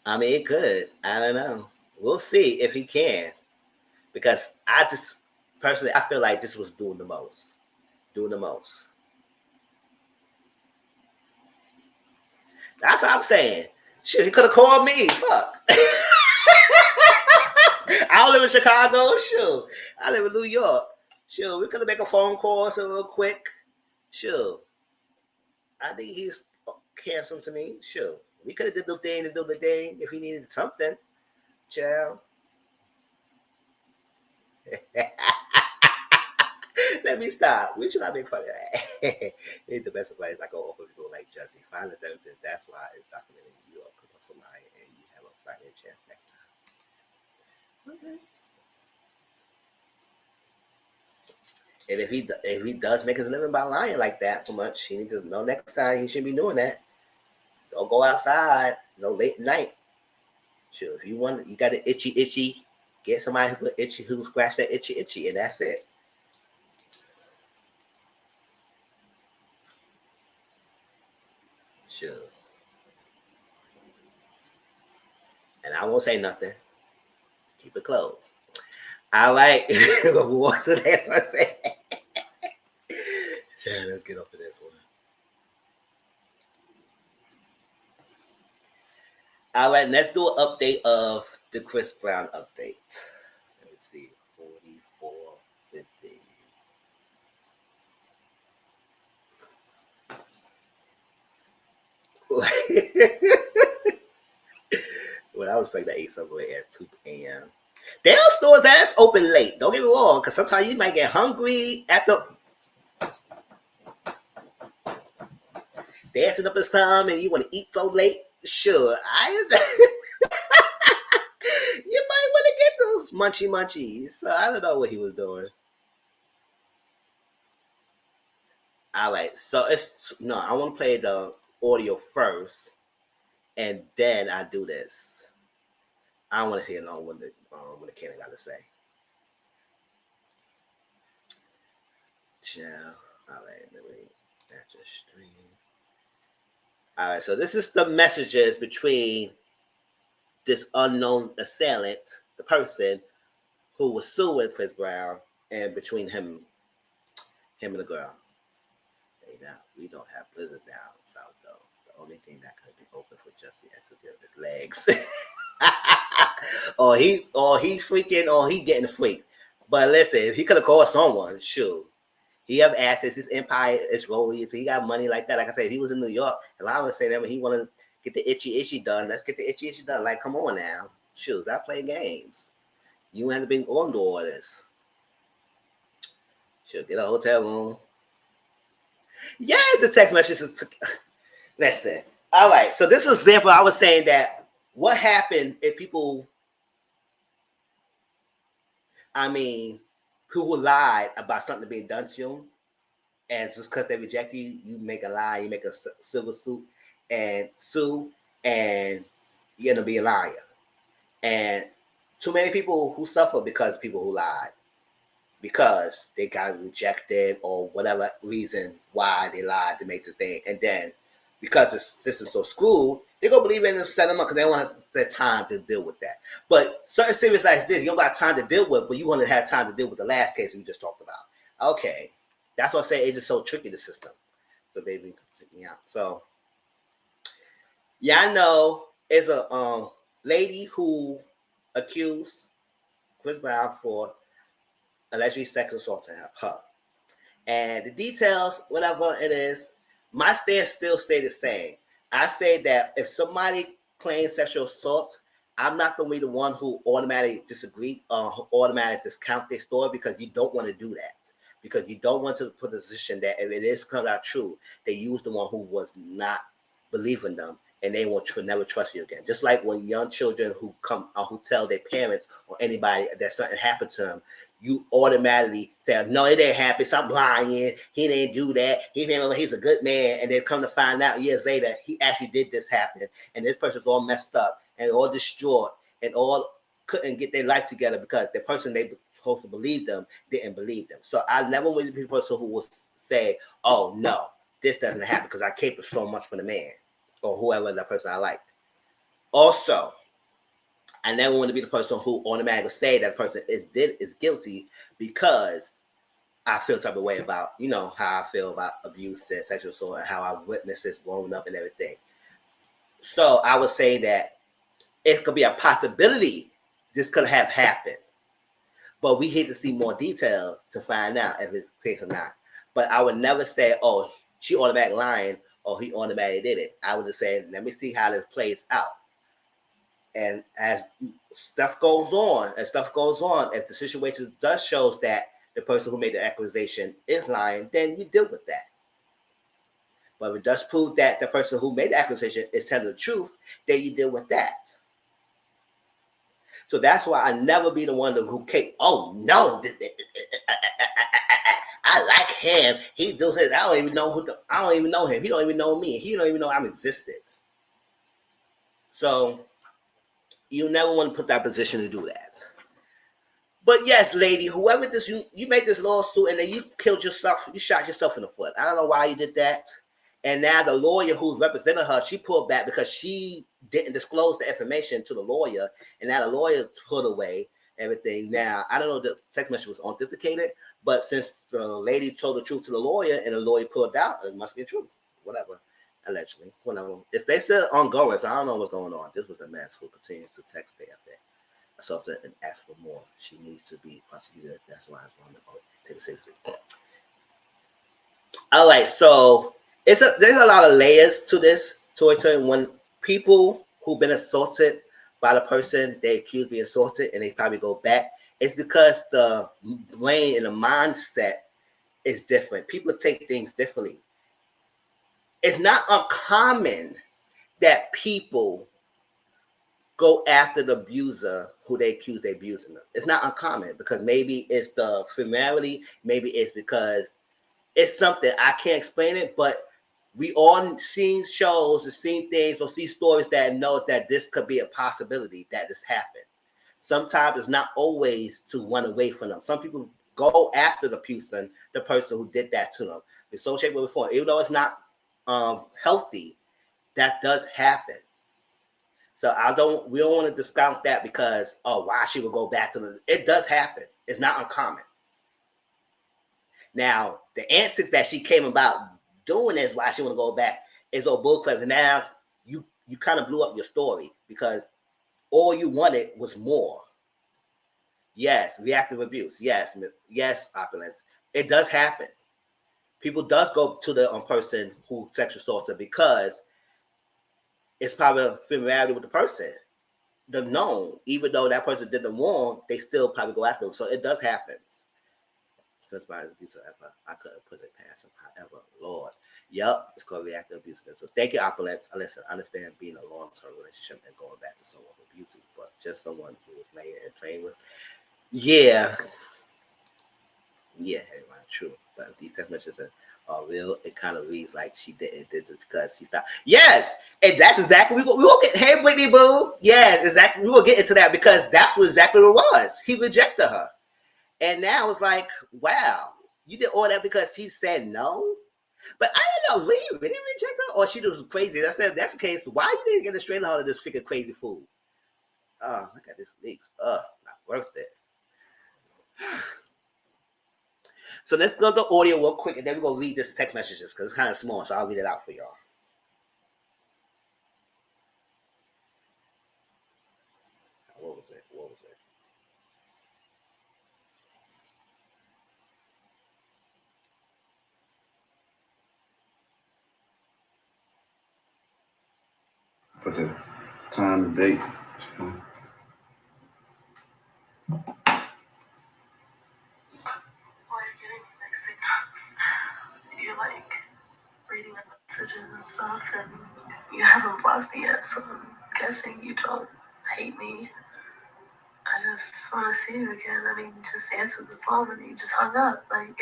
I mean, it could. I don't know. We'll see if he can, because I just personally I feel like this was doing the most. That's what I'm saying. Shit, he could have called me. Fuck. I don't live in Chicago. Sure. I live in New York. Sure. We could have made a phone call so real quick. Sure. I think he's canceled to me. Sure. We could have did the thing and do the thing if he needed something. Child. Let me stop. We should not make fun of that. It's the best advice I go offer people like Jussie. Find a therapist. That's why it's documented you are a somebody and you have a fighting chance next time. Okay. And if he does make his living by lying like that so much, he needs to know next time he shouldn't be doing that. Don't go outside. No late night. Sure. If you want, you got an itchy. Get somebody who scratch that itchy, and that's it. Sure. And I won't say nothing. Keep it closed. I like what's the next one say? Chad, let's get up to this one. All right, let's do an update of the Chris Brown update. Let me see, 4450. When I was pregnant, I ate Subway at 2 a.m. There are stores that's open late. Don't get me wrong, because sometimes you might get hungry at the dancing up this time and you want to eat so late. Sure, you might want to get those munchies. So I don't know what he was doing. All right, so I want to play the audio first, and then I do this. I want to see what the Kenny got to say. Chill. All right, let me match a stream. All right, so this is the messages between this unknown assailant, the person who was suing Chris Brown, and between him and the girl. Hey, now we don't have Blizzard down south though. The only thing that could be open for Jussie and to build his legs. or he getting freaked. But listen, he could have called someone. Shoot. He have assets. His empire is rolling. So he got money like that. Like I said, if he was in New York, and I would say that when he want to get the itchy done, let's get the itchy done. Like, come on now. Shoot, I play games. You had to be on to all this. Should get a hotel room. Yeah, it's a text message. Listen. All right. So this is an example. I was saying that what happened if people I mean, who lied about something being done to them, and just because they reject you, you make a lie, you make a civil suit and sue, and you're gonna be a liar. And too many people who suffer because of people who lied, because they got rejected or whatever reason why they lied to make the thing, and then because the system's so screwed, they gonna believe in the settlement because they want their time to deal with that. But certain series like this, you don't got time to deal with, but you want to have time to deal with the last case we just talked about. Okay, that's what I say. It's just so tricky, the system. So baby, continue out. So yeah, I know it's a lady who accused Chris Brown for allegedly sexual assaulting her. And the details, whatever it is, my stance still stay the same. I say that if somebody claims sexual assault, I'm not going to be the one who automatically disagree or automatically discount their story, because you don't want to do that. Because you don't want to put the position that if it is come out true, they use the one who was not believing them, and they will never trust you again. Just like when young children who come who tell their parents or anybody that something happened to them, you automatically say, no, it didn't happen. Stop lying. He didn't do that. He's a good man. And then come to find out years later, he actually did this happen. And this person's all messed up and all distraught and all couldn't get their life together because the person they supposed to believe them didn't believe them. So I never want to be the person who will say, oh, no, this doesn't happen because I capered so much for the man or whoever the person I liked. Also, I never want to be the person who automatically say that person is guilty because I feel type of way about, how I feel about abuse and sexual assault and how I've witnessed this growing up and everything. So I would say that it could be a possibility this could have happened, but we need to see more details to find out if it's the case or not. But I would never say, oh, she automatically lying or he automatically did it. I would just say, let me see how this plays out. And as stuff goes on, if the situation does shows that the person who made the accusation is lying, then you deal with that. But if it does prove that the person who made the accusation is telling the truth, then you deal with that. So that's why I never be the one who came, oh no, I like him. He does it. I don't even know him. He don't even know me. He don't even know I'm existed. So you never want to put that position to do that. But yes, lady, whoever this you made this lawsuit and then you killed yourself, you shot yourself in the foot. I don't know why you did that. And now the lawyer who's representing her, she pulled back because she didn't disclose the information to the lawyer, and now the lawyer put away everything. Now I don't know if the text message was authenticated, but since the lady told the truth to the lawyer and the lawyer pulled out, it must be true. Whatever. Allegedly. Whatever. If they still ongoing, so I don't know what's going on. This was a mess who continues to text the assaulted and ask for more. She needs to be prosecuted. That's why I was going to take it seriously. All right, so there's a lot of layers to this. When people who've been assaulted by the person they accuse being assaulted and they probably go back, it's because the brain and the mindset is different. People take things differently. It's not uncommon that people go after the abuser who they accuse they abusing them. It's not uncommon because maybe it's the familiarity, maybe it's because it's something I can't explain it, but we all seen shows and seen things or see stories that know that this could be a possibility that this happened. Sometimes it's not always to run away from them. Some people go after the person who did that to them. Associate with before, even though it's not healthy, that does happen. So we don't want to discount that because, why she would go back to them. It does happen. It's not uncommon. Now, the antics that she came about doing is why she want to go back is all bullcrap. And now you kind of blew up your story because all you wanted was more. Yes, reactive abuse. Yes, opulence. It does happen. People does go to the person who sexual assaulted because it's probably familiarity with the person. The known, even though that person did the wrong, they still probably go after them. So it does happen. That's why abuse ever. I couldn't put it past him. However, Lord. Yep, it's called reactive abuse. So thank you, opulence. Listen, I understand being a long-term relationship and going back to someone who abuses, but just someone who is laying and playing with. Yeah. Yeah, true. But if these text messages are real, it kind of reads like she did it because she stopped. Yes, and that's exactly we will get. Hey, Brittany Boo. Yes, exactly. We will get into that because that's what exactly what it was. He rejected her, and now it's like, wow, you did all that because he said no. But I don't know, really reject her, or she was crazy. That's the case. Why you didn't get a straight out of this freaking crazy fool? Oh, look at this leaks. Not worth it. So let's go to audio real quick, and then we're going to read this text messages because it's kind of small, so I'll read it out for y'all. What was it? Put the time and date. You're like reading the messages and stuff, and you haven't blocked me yet, so I'm guessing you don't hate me. I just want to see you again. I mean, just answer the phone and you just hung up. Like,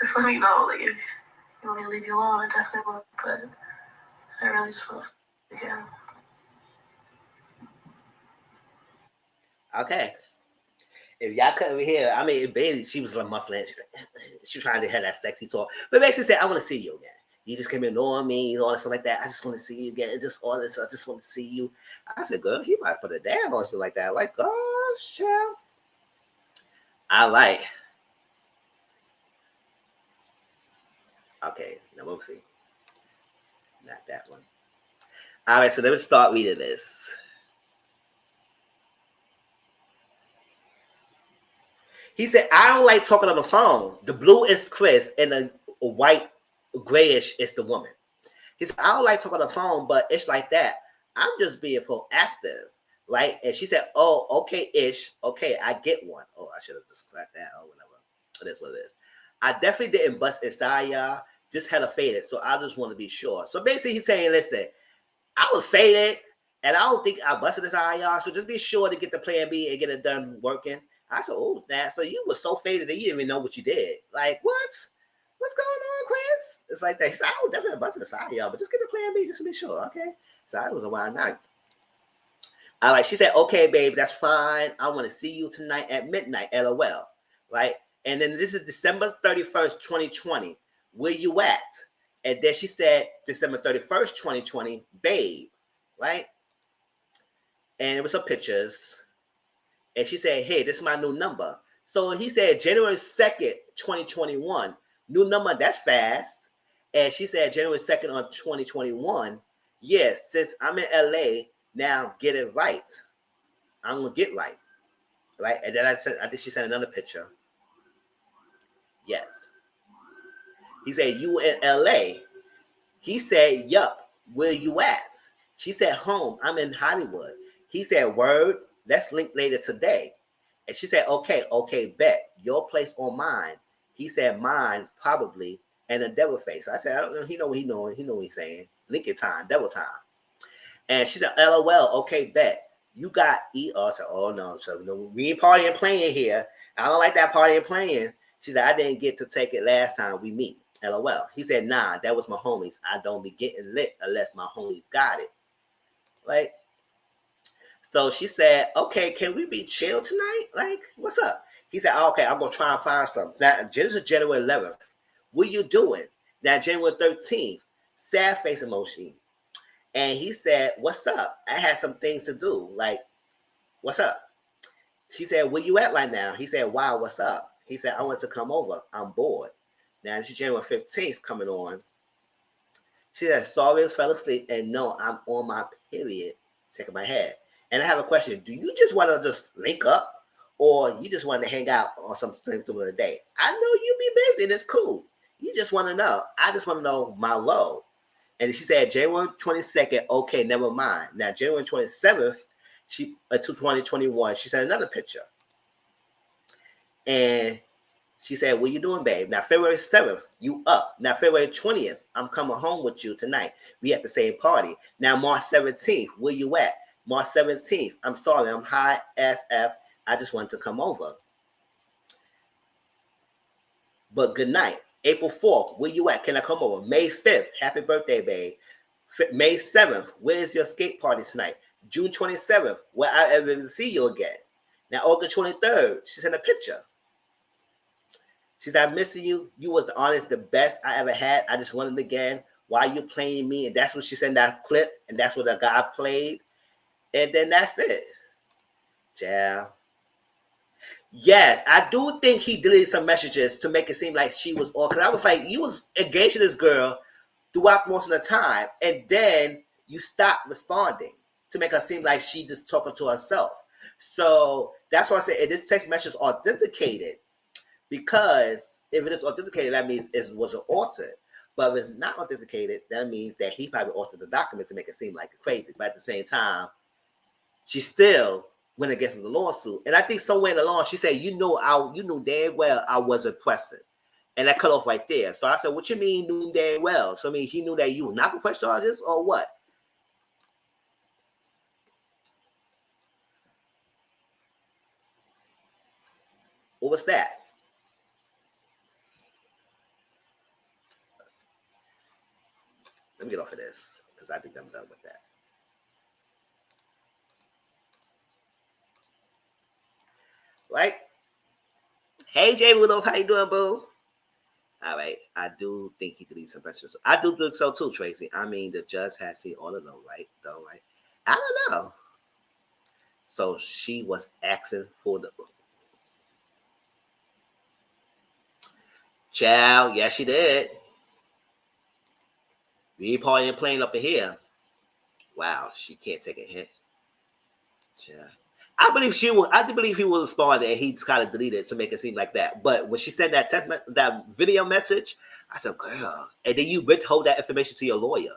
just let me know. Like, if you want me to leave you alone, I definitely will. But I really just want to again. Okay. If y'all couldn't hear, I mean, basically, she was like muffling. She's like, she trying to have that sexy talk, but basically said, "I want to see you again. You just came ignoring me, all that stuff like that. I just want to see you again. Just all this. I just want to see you." I said, "Girl, he might put a damn on you like that." Like, gosh, child. I like. Okay, now we'll see. Not that one. All right, so let me start reading this. He said, "I don't like talking on the phone. The blue is Chris and the white grayish is the woman." He said, "I don't like talking on the phone, but it's like that. I'm just being proactive, right?" And she said, "Oh, okay-ish. Okay, I get one." Oh, I should have just cracked that or whatever. It is what it is. "I definitely didn't bust inside y'all. Just had a faded, so I just want to be sure." So basically he's saying, listen, I was faded, and I don't think I busted inside y'all, so just be sure to get the plan B and get it done working. I said, "Oh, nah, so you were so faded that you didn't even know what you did. Like, what? What's going on, Chris?" It's like that. He said, "I would definitely bust inside y'all, but just get the plan B just to be sure, okay?" So I was a wild night. All right, she said, "Okay, babe, that's fine. I want to see you tonight at midnight, LOL." Right? And then this is December 31st, 2020. "Where you at?" And then she said, December 31st, 2020, babe. Right? And it was some pictures. And she said, "Hey, this is my new number." So he said, January 2nd, 2021. New number, that's fast. And she said, January 2nd on 2021. "Yes, since I'm in LA, now get it right. I'm going to get right." Right? And then I think she sent another picture. Yes. He said, "You in LA?" He said, "Yup. Where you at?" She said, "Home. I'm in Hollywood." He said, "Word. Let's link later today." And she said, okay, bet. Your place or mine?" He said, "Mine, probably." And a devil face. I said, he know what he's saying. Lincoln time, devil time. And she said, "LOL, okay, bet. You got eat." I said, "Oh no, so no, we ain't partying playing here. I don't like that partying playing." She said, "I didn't get to take it last time we meet. LOL. He said, "Nah, that was my homies. I don't be getting lit unless my homies got it." Like, so she said, "Okay, can we be chill tonight? Like, what's up?" He said, "Okay, I'm gonna try and find something." Now, this is January 11th. "What you doing?" Now, January 13th, sad face emoji. And he said, "What's up? I had some things to do. Like, what's up?" She said, "Where you at right now?" He said, "Wow, what's up?" He said, "I want to come over. I'm bored." Now, this is January 15th coming on. She said, "Sorry, I fell asleep. And no, I'm on my period. Shaking my head. And I have a question. Do you just want to just link up? Or you just want to hang out on something through the day? I know you be busy and it's cool. You just want to know. I just want to know my low." And she said, January 22nd, okay, never mind. Now, January 27th, she 2021, she sent another picture. And she said, "What you doing, babe?" Now, February 7th, you up. Now, February 20th, I'm coming home with you tonight. We at the same party. Now, March 17th, where you at? March 17th, I'm sorry, I'm high as F. I just wanted to come over. but good night. April 4th, where you at? Can I come over? May 5th, happy birthday, babe. May 7th, where's your skate party tonight? June 27th, will I ever see you again? Now, August 23rd, she sent a picture. She said, I'm missing you. You was the honest, the best I ever had. I just wanted again. Why you playing me? And that's what she sent that clip, and that's what the guy played. And then that's it. Yeah. Yes, I do think he deleted some messages to make it seem like she was all, because I was like, you was engaged to this girl throughout most of the time, and then you stopped responding to make her seem like she just talking to herself. So that's why I said this text message is authenticated, because if it is authenticated, that means it wasn't altered. But if it's not authenticated, that means that he probably altered the document to make it seem like it's crazy. But at the same time, she still went against the lawsuit. And I think somewhere in the law, she said, you knew damn well I wasn't pressing. And that cut off right there. So I said, what you mean knew damn well? So I mean, he knew that you was not going to press charges or what? What was that? Let me get off of this, because I think I'm done with that. Right? Hey, Jay Rudolph, how you doing, boo? All right. I do think he deleted some pictures. I do think so, too, Tracy. I mean, the judge has seen all of them, right? Though, right? I don't know. So she was asking for the book. Child, yes, she did. We partying playing up in here. Wow, she can't take a hit. Yeah. I believe he will respond and he kind of deleted it to make it seem like that. But when she sent that video message, I said, girl, and then you withhold that information to your lawyer.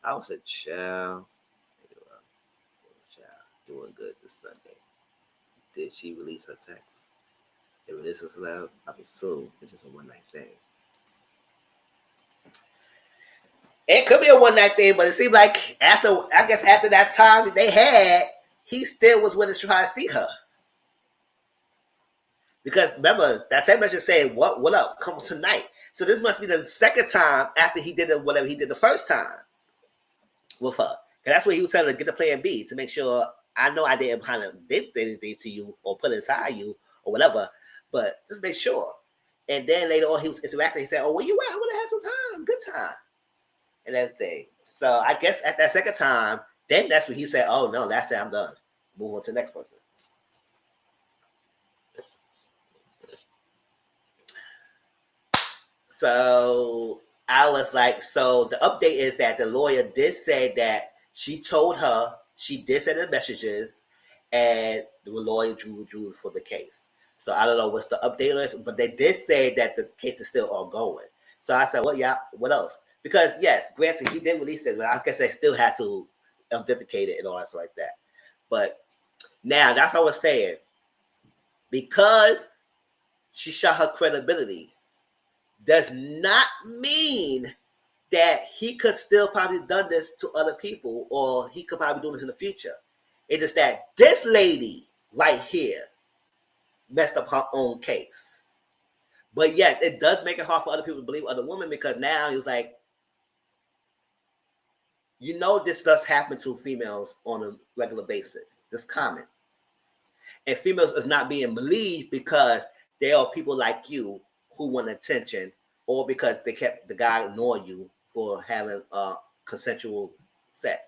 I was like, child, doing good this Sunday. Did she release her text? If it is allowed, I assume it's just a one-night thing. It could be a one-night thing, but it seemed like after that time that they had, he still was willing to try to see her. Because remember, that text message saying, what up? Come tonight. So this must be the second time after he did whatever he did the first time with her. Because that's what he was telling her to get the plan B to make sure, I know I didn't kind of did anything to you or put inside you or whatever, but just make sure. And then later on, he was interacting. He said, oh, where you at? I want to have some time. Good time. And everything. So I guess at that second time, then that's when he said, oh, no, that's it. I'm done. Move on to the next person. So I was like, so the update is that the lawyer did say that she told her, she did send the messages, and the lawyer drew for the case. So I don't know what's the update on this, but they did say that the case is still ongoing. So I said, well, yeah, what else? Because yes, granted, he did release it, but I guess they still had to authenticate it and all that stuff like that. But now that's what I was saying. Because she shot her credibility, does not mean that he could still probably done this to other people, or he could probably do this in the future. It is that this lady right here messed up her own case. But yes, it does make it hard for other people to believe other women, because now he's like, you know, this does happen to females on a regular basis. This common. And females is not being believed because there are people like you who want attention, or because they kept the guy ignore you for having consensual sex.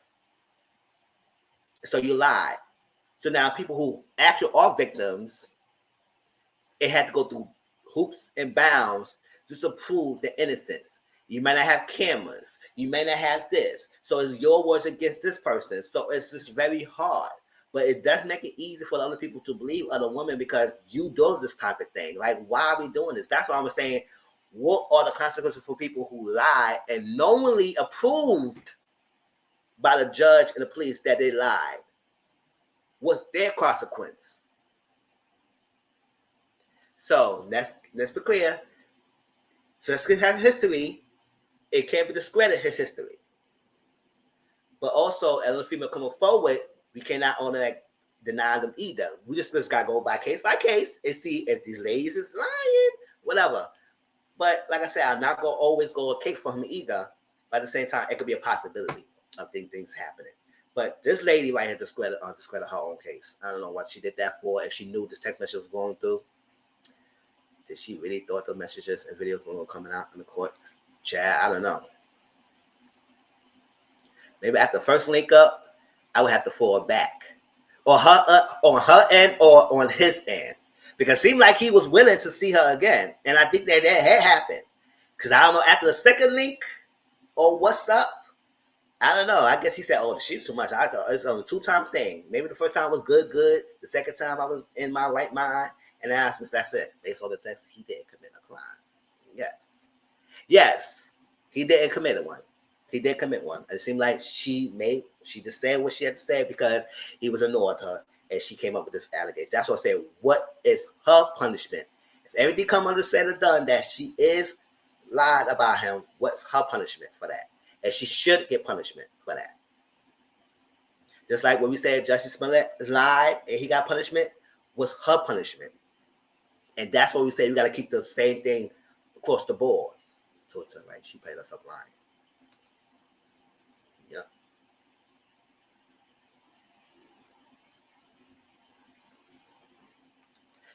So you lied. So now people who actually are victims, it had to go through hoops and bounds just to prove their innocence. You might not have cameras. You may not have this. So it's your words against this person. So it's just very hard. But it does make it easy for other people to believe other women, because you do this type of thing. Like, why are we doing this? That's why I was saying, what are the consequences for people who lie and knowingly approved by the judge and the police that they lied? What's their consequence? So let's be clear. Jussie has history. It can't be discredited his history. But also, as a female coming forward, we cannot only deny them either. We just gotta go by case and see if these ladies is lying, whatever. But like I said, I'm not gonna always go a cake for him either. But at the same time, it could be a possibility of things happening. But this lady right here discredit her own case. I don't know what she did that for. If she knew this text message was going through, did she really thought the messages and videos were coming out in the court? Chad, I don't know. Maybe at the first link up, I would have to fall back, or on her end or on his end, because it seemed like he was willing to see her again, and I think that had happened. Because I don't know, after the second link or what's up, I don't know. I guess he said, "Oh, she's too much." I thought it's a 2-time thing. Maybe the first time was good. The second time I was in my right mind, and now since that's it, based on the text, he didn't commit a crime. Yes, he didn't commit one. He did commit one. It seemed like she just said what she had to say because he was annoyed her, and she came up with this allegation. That's what I said. What is her punishment? If everything come under said and done that she is lied about him, what's her punishment for that? And she should get punishment for that. Just like when we said Jussie Smollett lied and he got punishment, what's her punishment? And that's what we say. We got to keep the same thing across the board. So it's right. She played us up lying. Yeah.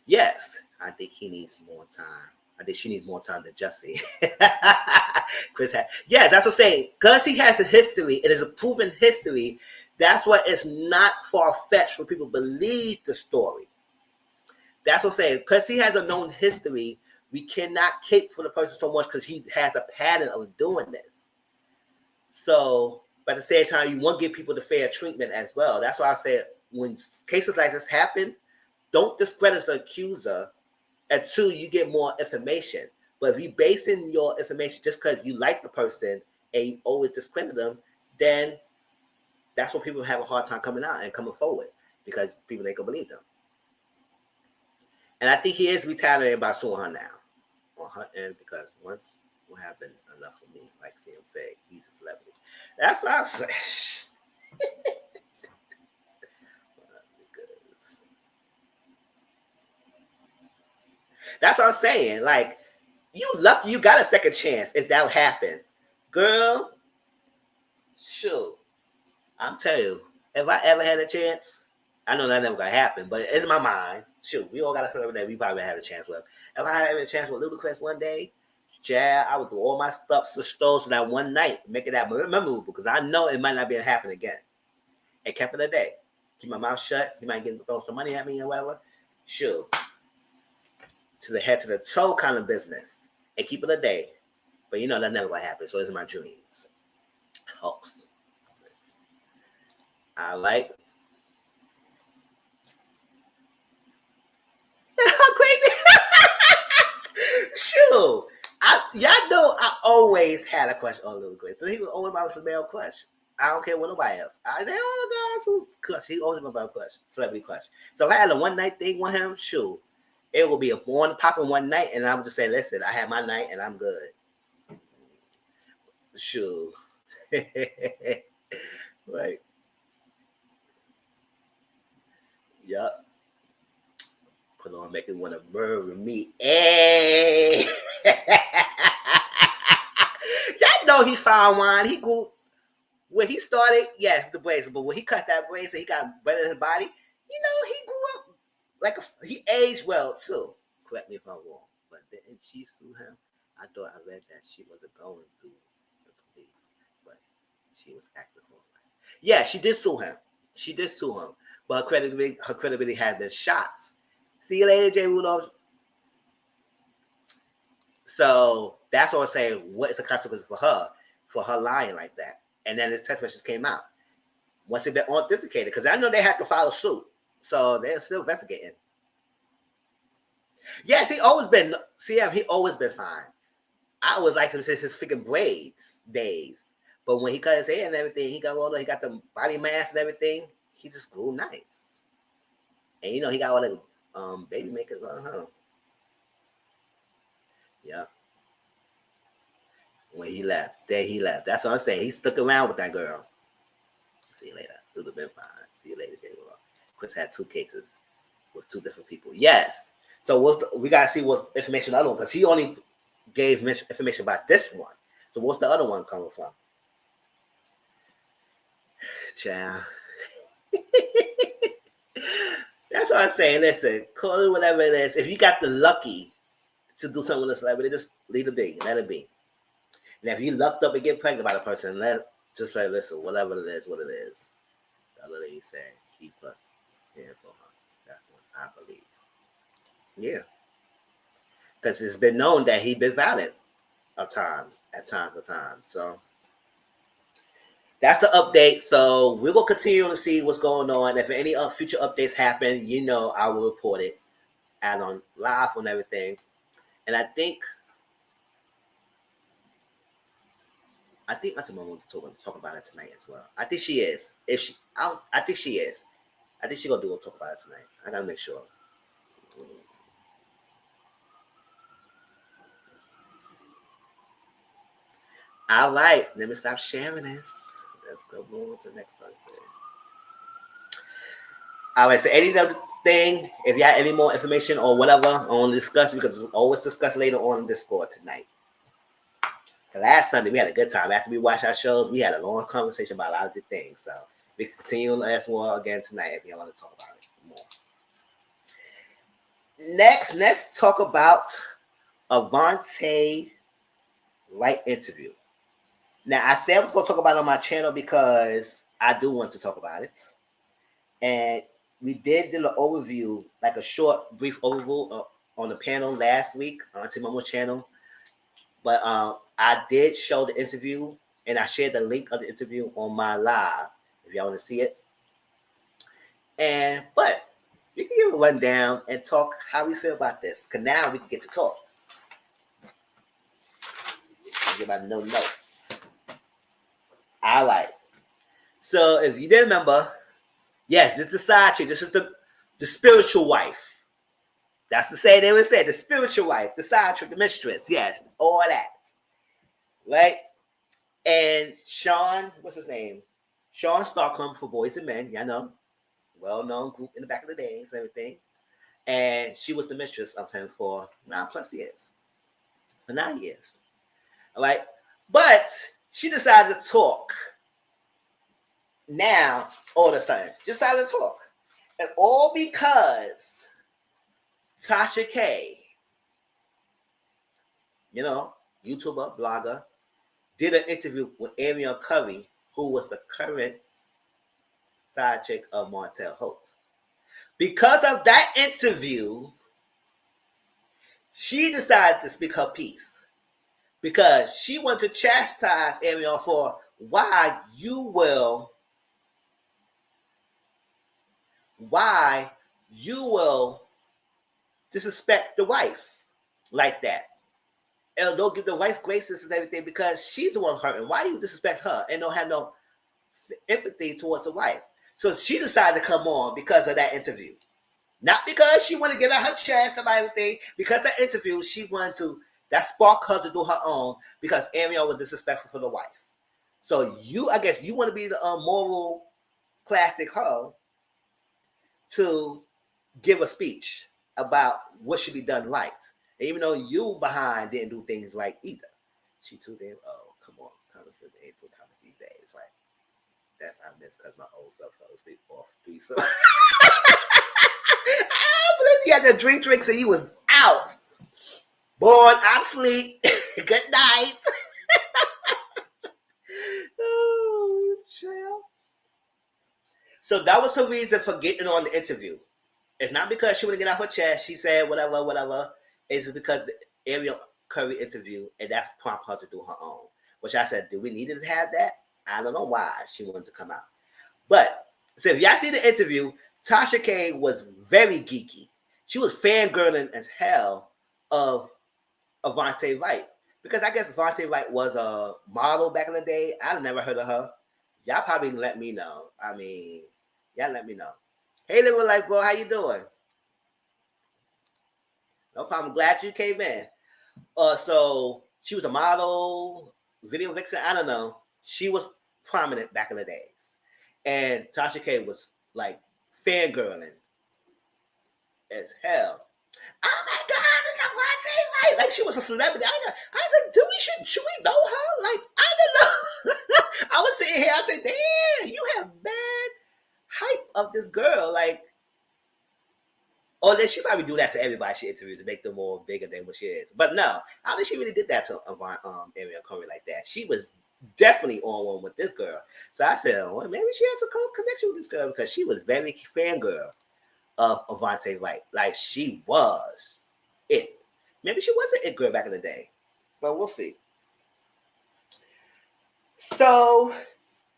Yes, I think he needs more time. I think she needs more time than Jussie. Chris had. Yes, that's what I'm saying. Because he has a history, it is a proven history. That's why it's not far-fetched for people to believe the story. That's what I'm saying. Because he has a known history, we cannot cape for the person so much because he has a pattern of doing this. So, but at the same time, you want to give people the fair treatment as well. That's why I said when cases like this happen, don't discredit the accuser until you get more information. But if you're basing your information just because you like the person and you always discredit them, then that's when people have a hard time coming out and coming forward because people ain't gonna believe them. And I think he is retaliating by suing her now on her end because once what happened enough for me, like CM said, he's a celebrity. That's what I say. That's what I'm saying. Like, you lucky you got a second chance if that happened. Girl, shoot. I'm telling you, if I ever had a chance, I know that never gonna happen, but it's in my mind. Shoot, we all got a celebrity that we probably had a chance with. If I had a chance with Ludacris one day, Chad, I would do all my stuff to stores for that one night, make it that memorable because I know it might not be able to happen again. And kept it a day. Keep my mouth shut. He might get throw some money at me or whatever. Shoot. To the head to the toe kind of business and keep it a day. But you know that's never gonna happen. So it's my dreams. Hopes. I like. How crazy. Shoot. Y'all know I always had a crush on Lil Grace. So he was always my male crush. I don't care what nobody else. They all guys who crush. He always my crush, celebrity crush. So if I had a one night thing with him, shoot. It will be a born popping one night, and I would just say, listen, I had my night and I'm good. Sure. Right. Yup. Put on, make it want to murder me. Hey. Y'all know he found wine. He grew, when he started, yes, the braids, but when he cut that braids and he got better in his body, you know, he grew up. Like he aged well too. Correct me if I'm wrong, but didn't she sue him? I thought I read that she wasn't going through the police, but she was asking for it. Yeah, she did sue him. She did sue him, but her credibility had been shot. See you later, Jay Rudolph. So that's what I'm saying. What is the consequence for her lying like that? And then his text messages came out once it been authenticated, because I know they have to file a suit. So they're still investigating. Yes, he always been CM. He always been fine. I always liked him since his freaking braids days. But when he cut his hair and everything, he got older. He got the body mass and everything. He just grew nice. And you know he got all the baby makers on him. Yeah. When he left, then he left. That's what I'm saying. He stuck around with that girl. See you later. It would have been fine. See you later, David. Chris had 2 cases with 2 different people. Yes. So we gotta see what information the other one, because he only gave information about this one. So what's the other one coming from? Child. That's what I'm saying. Listen, call it whatever it is. If you got the lucky to do something with a celebrity, just leave it be. Let it be. And if you lucked up and get pregnant by the person, just say, listen, whatever it is, what it is. The other lady said he put hands on her. That one, I believe. Yeah. Because it's been known that he been violent at times. So that's the update. So we will continue to see what's going on. If any future updates happen, I will report it out on live on everything. And I think Auntie Mama will talk about it tonight as well. I think she is. I think she is. I think she's gonna talk about it tonight. I gotta make sure. All right, let me stop sharing this. Let's go move to the next person. All right, so any other thing, if you have any more information or whatever on discuss, we can always discuss later on in Discord tonight. Last Sunday, we had a good time. After we watched our shows, we had a long conversation about a lot of the things. So we can continue as well again tonight if you want to talk about it more. Next, let's talk about Avonte Wright interview. Now, I said I was going to talk about it on my channel because I do want to talk about it. And we did an overview, like a short, brief overview on the panel last week on Auntie Momo's channel. But I did show the interview, and I shared the link of the interview on my live, if y'all want to see it. But we can give a rundown and talk how we feel about this, because now we can get to talk. I'll give my no notes. All right. So if you didn't remember, yes, this is the side chick. This is the spiritual wife. That's to say, they would say the spiritual wife, the side chick, the mistress. Yes, all that. Right? And Sean, what's his name? Sean Starcom for Boys and Men. Y'all know. Well-known group in the back of the days, everything. And she was the mistress of him for 9+ years. For 9 years. All right? But she decided to talk. Now, all of a sudden, just decided to talk. And all because Tasha K, YouTuber, blogger, did an interview with Ariel Curry, who was the current side chick of Martell Holt. Because of that interview, she decided to speak her piece. Because she wanted to chastise Ariel for why you will disrespect the wife like that. And don't give the wife graces and everything because she's the one hurting. Why you disrespect her and don't have no empathy towards the wife? So she decided to come on because of that interview. Not because she wanted to get out her chest about everything. Because that interview, she wanted to, that sparked her to do her own because Ariel was disrespectful for the wife. So I guess you want to be the moral classic hoe to give a speech about what should be done right. And even though you behind didn't do things right either. She too damn, come on. Conversations ain't too common these days, right? That's I miss because my old self fell asleep off threesome. He had to drink drinks and he was out. Born, I'm asleep. Good night. Oh, child. So that was her reason for getting on the interview. It's not because she wanted to get off her chest. She said whatever. It's just because the Ariel Curry interview, and that's prompted her to do her own. Which I said, do we need to have that? I don't know why she wanted to come out. But, so if y'all see the interview, Tasha K was very geeky. She was fangirling as hell of Avonte Wright. Because I guess Avonte Wright was a model back in the day. I've never heard of her. Y'all probably let me know. Y'all let me know. Hey, Living Life, bro, how you doing? No problem. Glad you came in. So she was a model, video vixen. I don't know. She was prominent back in the days. And Tasha K was like fangirling as hell. Oh my God, is Avonte Wright? Like she was a celebrity. I said, should we know her? Like, I don't know. I was sitting here, I said, damn, you have bad hype of this girl. Like, or then she probably do that to everybody she interviewed to make them more bigger than what she is. But no, I don't think she really did that to Ariel Curry like that. She was definitely on one with this girl. So I said, well, maybe she has a connection with this girl because she was very fangirl of Avonte Wright. Like she was it. Maybe she wasn't it girl back in the day, but we'll see. So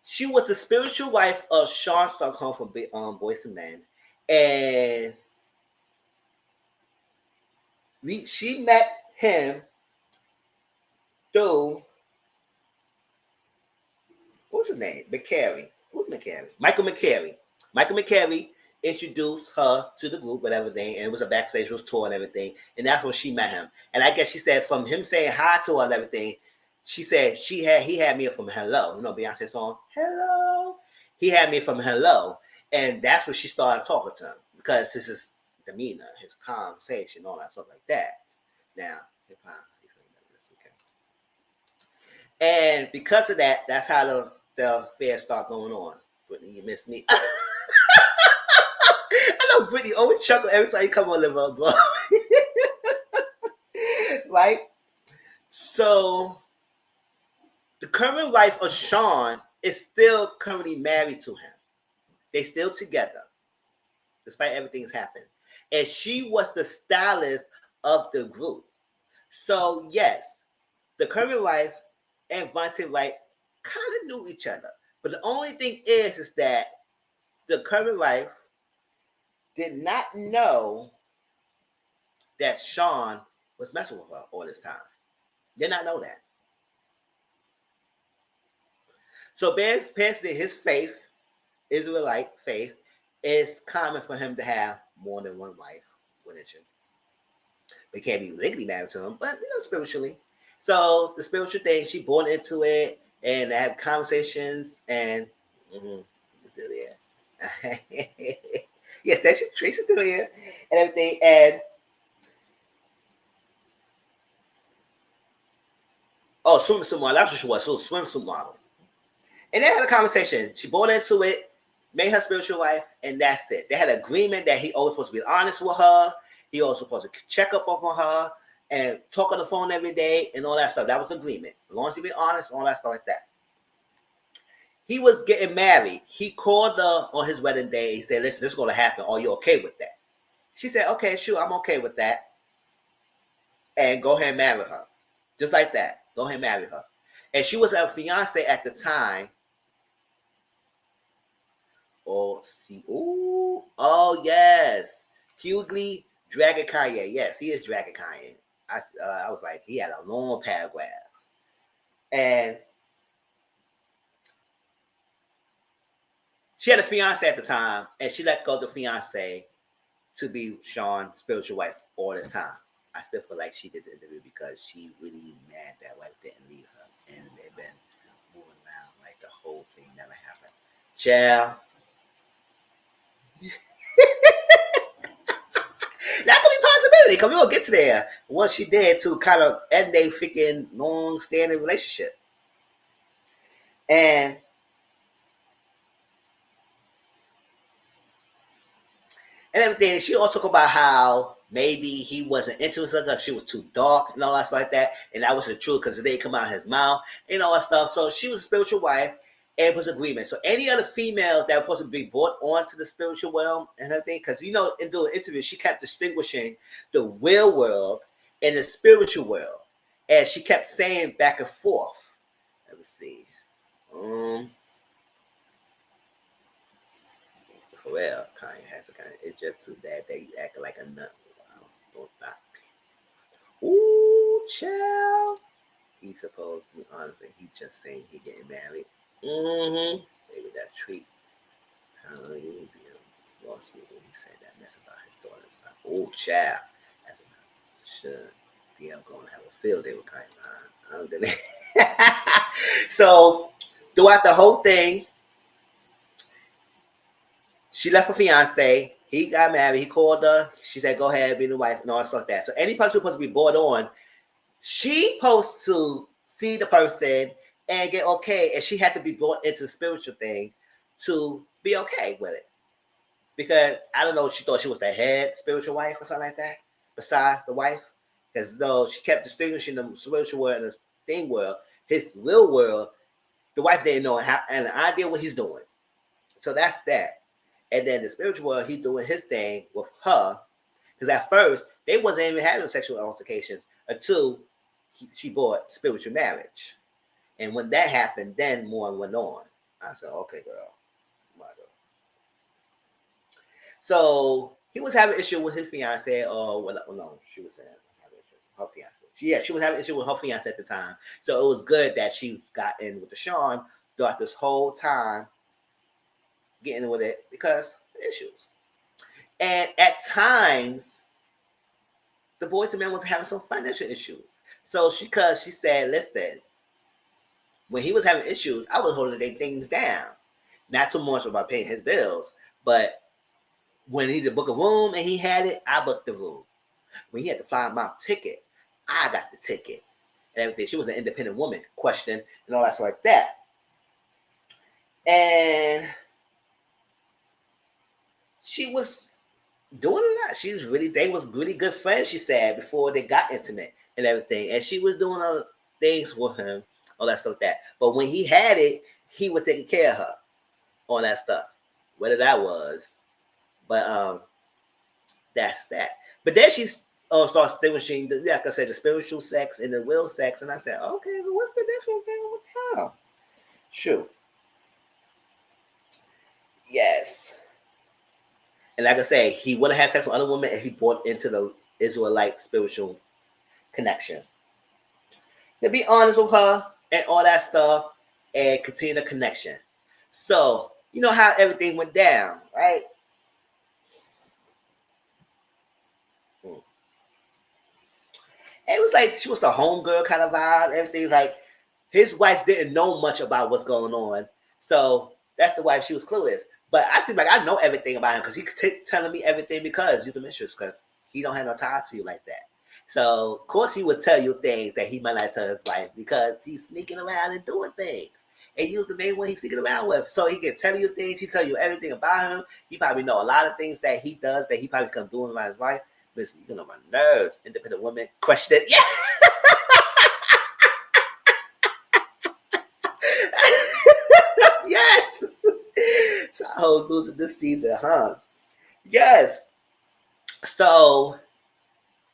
she was the spiritual wife of Sean Stockholm from Boyz II Men, and she met him through, what's his name? McCary. Who's McCary? Michael McCary. Michael McCary introduced her to the group, whatever thing, and it was a backstage tour and everything, and that's when she met him. And I guess she said from him saying hi to her and everything, she said he had me from Hello. You know Beyonce's song, Hello? He had me from Hello, and that's when she started talking to him because this is demeanor, his conversation, all that stuff like that. Now, hip hop, okay. And because of that, that's how the affair start going on. Brittany, you miss me. I know Brittany always chuckle every time you come on the bro. Right? So the current wife of Sean is still currently married to him. They still together, despite everything that's happened. And she was the stylist of the group. So yes, the current wife and Avonte Wright kind of knew each other. But the only thing is that the current wife did not know that Sean was messing with her all this time. Did not know that. So basically his faith, Israelite faith, is common for him to have more than one wife, wouldn't you? They can't be legally married to him, but spiritually. So the spiritual thing, she born into it, and they have conversations, and still there. Yes, that's Tracy's still here, and everything, and swimsuit model. That's what she was. So swimsuit model, and they had a conversation. She born into it, made her spiritual wife, and that's it. They had an agreement that he always supposed to be honest with her. He also supposed to check up on her and talk on the phone every day and all that stuff. That was the agreement. As long as he be honest, all that stuff like that. He was getting married. He called her on his wedding day. He said, listen, this is going to happen. Are you okay with that? She said, okay, sure, I'm okay with that. And go ahead and marry her. Just like that. Go ahead and marry her. And she was a fiance at the time. Oh, yes. Hughley dragging Kanye. Yes, he is dragging Kanye. I was like, he had a long paragraph. And she had a fiance at the time, and she let go the fiance to be Sean's spiritual wife all the time. I still feel like she did the interview because she really mad that wife didn't leave her, and they've been moving around like the whole thing never happened. Child. That could be a possibility because we'll get to there. What she did to kind of end a freaking long-standing relationship. And everything. She also talked about how maybe he wasn't into her because she was too dark and all that stuff like that. And that was the truth because it didn't come out of his mouth and all that stuff. So she was a spiritual wife. And it was agreement. So any other females that were supposed to be brought onto the spiritual realm and everything, because in doing interviews, she kept distinguishing the real world and the spiritual world. And she kept saying back and forth. Let me see. For real, Kanye has a kind of, it's just too bad that you acting like a nut. Don't stop. Ooh, child. He's supposed to be honest, and he just saying he getting married. Maybe that treat. How you be lost me when he said that mess about his daughter's son. Oh, child. As a matter, should DM go and have a field day with Kanye. So, throughout the whole thing, she left her fiance, He got married. He called her. She said, "Go ahead, be the wife," and all stuff like that. So any person who's supposed to be brought on, she supposed to see the person and get okay, and she had to be brought into the spiritual thing to be okay with it. Because I don't know, she thought she was the head spiritual wife or something like that, besides the wife. Because though she kept distinguishing the spiritual world and the thing world, his real world, the wife didn't know how and an idea what he's doing. So that's that. And then the spiritual world, he's doing his thing with her. Because at first, they wasn't even having sexual altercations until she bought spiritual marriage. And when that happened, then more went on. I said, okay, girl. My girl. So he was having issue with his fiance, or no, she was having issue with her fiance. She was having issue with her fiance at the time. So it was good that she got in with Deshaun throughout this whole time, getting with it because of issues. And at times, the boys and men was having some financial issues. So she said, listen, when he was having issues, I was holding their things down. Not too much about paying his bills, but when he needed to book a room and he had it, I booked the room. When he had to fly him out ticket, I got the ticket and everything. She was an independent woman, question, and all that stuff like that. And she was doing a lot. They was really good friends, she said, before they got intimate and everything. And she was doing other things for him, all that stuff like that. But when he had it, he was taking care of her, all that stuff. Whether that was. But that's that. But then she starts distinguishing, like I said, the spiritual sex and the real sex. And I said, okay, well, what's the difference then? What the hell? Shoot. Yes. And like I say, he would have had sex with other women if he brought into the Israelite spiritual connection. To be honest with her and all that stuff and continue the connection. So, you know how everything went down, right? It was like she was the homegirl kind of vibe. Everything like his wife didn't know much about what's going on. So that's the wife. She was clueless. But I seem like I know everything about him because he kept telling me everything because you're the mistress, because he don't have no tie to you like that. So of course he would tell you things that he might not tell his wife because he's sneaking around and doing things. And you're the main one he's sneaking around with. So he can tell you things. He tell you everything about him. He probably know a lot of things that he does that he probably comes doing about his wife. Listen, you know my nerves. Independent woman. Question. Yeah. Yes. So I hope losing this season, huh? Yes. So,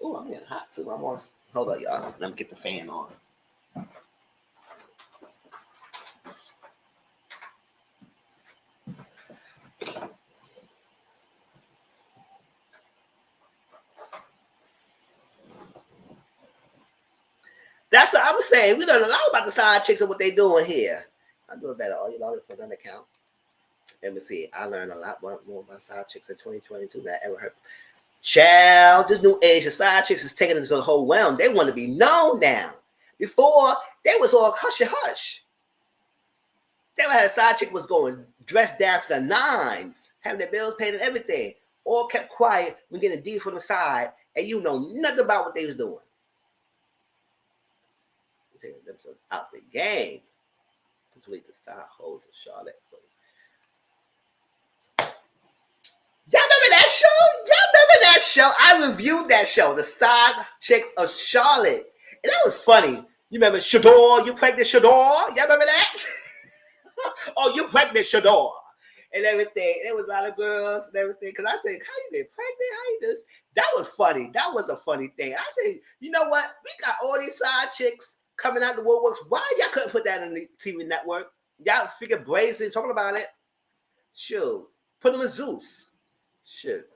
oh, I'm getting hot too. Hold on, y'all. Let me get the fan on. That's what I was saying. We learned a lot about the side chicks and what they doing here. I'm doing better. All you logged in for another account. Let me see. I learned a lot more about side chicks in 2022 than I ever heard. Child, this new age of side chicks is taking us to the whole realm. They want to be known now. Before, they was all hush. They had a side chick was going dressed down to the nines, having their bills paid and everything. All kept quiet when getting a D from the side, and you know nothing about what they was doing. Taking themselves out the game. Just wait the side hoes of Charlotte. Y'all remember that show? I reviewed that show, The Side Chicks of Charlotte. And that was funny. You remember Shador? You pregnant Shador? Y'all remember that? Oh, you pregnant Shador. And everything. And there was a lot of girls and everything. Because I said, how you get pregnant? How you this? That was funny. That was a funny thing. I said, you know what? We got all these side chicks coming out the woodworks. Why y'all couldn't put that in the TV network? Y'all figure brazen talking about it. Sure. Put them in Zeus. Shit.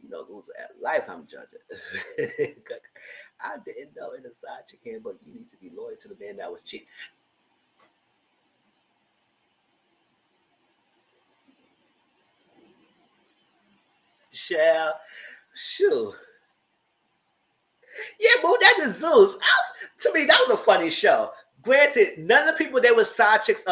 You know, those at life I'm judging. I didn't know in the side chick hand, but you need to be loyal to the man that was cheating. Shall, sure. Yeah, boo, that's the Zeus. To me, that was a funny show. Granted, none of the people they was side chicks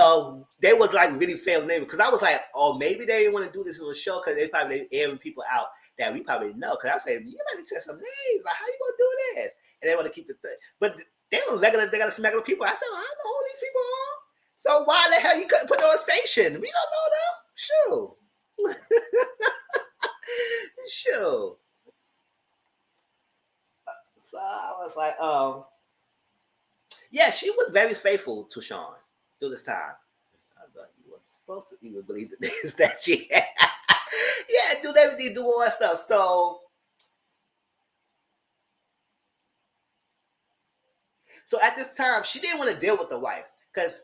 they was like really family because I was like, oh, maybe they didn't want to do this on a show because they probably airing people out that we probably know. Because I said, you gotta tell some names. Like, how you gonna do this? And they want to keep the thing. But they were regular, they got some regular people. I said, well, I don't know who these people are. So why the hell you couldn't put them on a station? We don't know them. Sure. Sure. So I was like, yeah, she was very faithful to Sean through this time. I thought you were supposed to even believe the things that she had. Yeah, do everything, do all that stuff. So at this time, she didn't want to deal with the wife because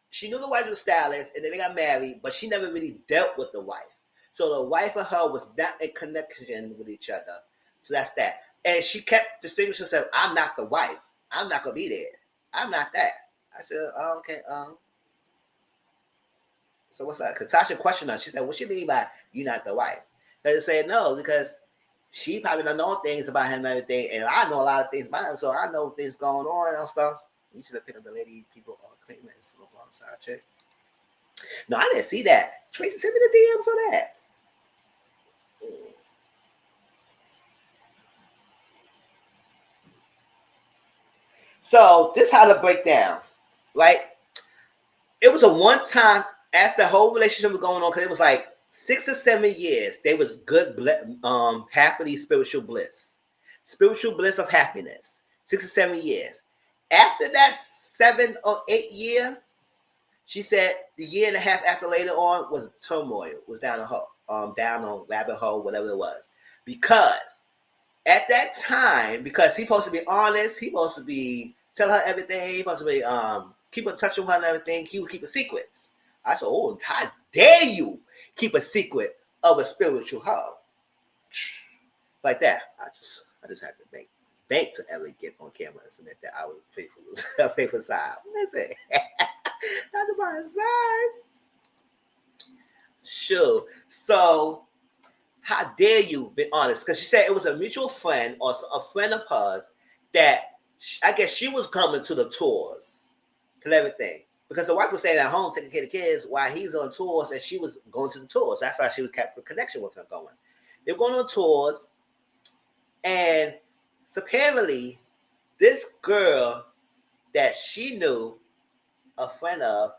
she knew the wife was a stylist and then they got married, but she never really dealt with the wife. So the wife and her was not in connection with each other. So that's that. And she kept distinguishing herself, I'm not the wife. I'm not going to be there. I'm not that. I said, oh, okay. So what's that? Because Tasha questioned her. She said, what you mean by you not the wife? They said, no, because she probably don't know things about him and everything. And I know a lot of things about him. So I know things going on and stuff. You should have picked up the lady people are claiming it's on side check. No, I didn't see that. Tracy sent me the DMs on that. So this how to break down, right? It was a one time as the whole relationship was going on because it was like 6 or 7 years. They was good, happily spiritual bliss of happiness. 6 or 7 years. After that 7 or 8 year, she said the year and a half after later on was turmoil, was down a hole, down a rabbit hole, whatever it was, because at that time, because he's supposed to be honest, he's supposed to be tell her everything, he's supposed to be keep in touch with her and everything, he would keep a secrets. I said, oh, how dare you keep a secret of a spiritual hoe? Like that. I just had to bank to ever get on camera and submit that I was a faithful side. Listen, not about his size. Sure. So how dare you be honest? Because she said it was a mutual friend or a friend of hers that I guess she was coming to the tours and everything. Because the wife was staying at home taking care of the kids while he's on tours and she was going to the tours. That's why she was kept the connection with him going. They were going on tours and apparently this girl that she knew, a friend of,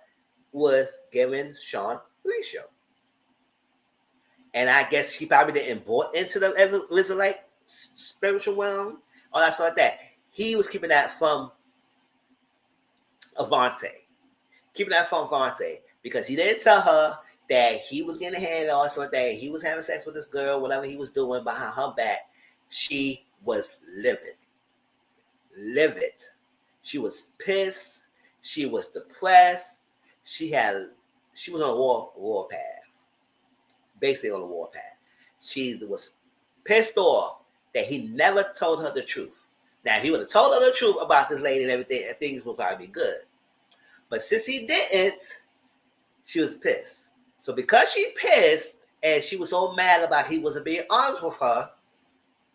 was giving Sean fellatio. And I guess he probably didn't bought into the Israelite spiritual realm or that sort of that. He was keeping that from Avonte. Because he didn't tell her that he was getting a hand or something, that he was having sex with this girl, whatever he was doing behind her back. She was livid. She was pissed. She was depressed. She was on a war path. Basically on a war path. She was pissed off that he never told her the truth. Now, if he would have told her the truth about this lady and everything, things would probably be good. But since he didn't, she was pissed. So because she pissed and she was so mad about he wasn't being honest with her,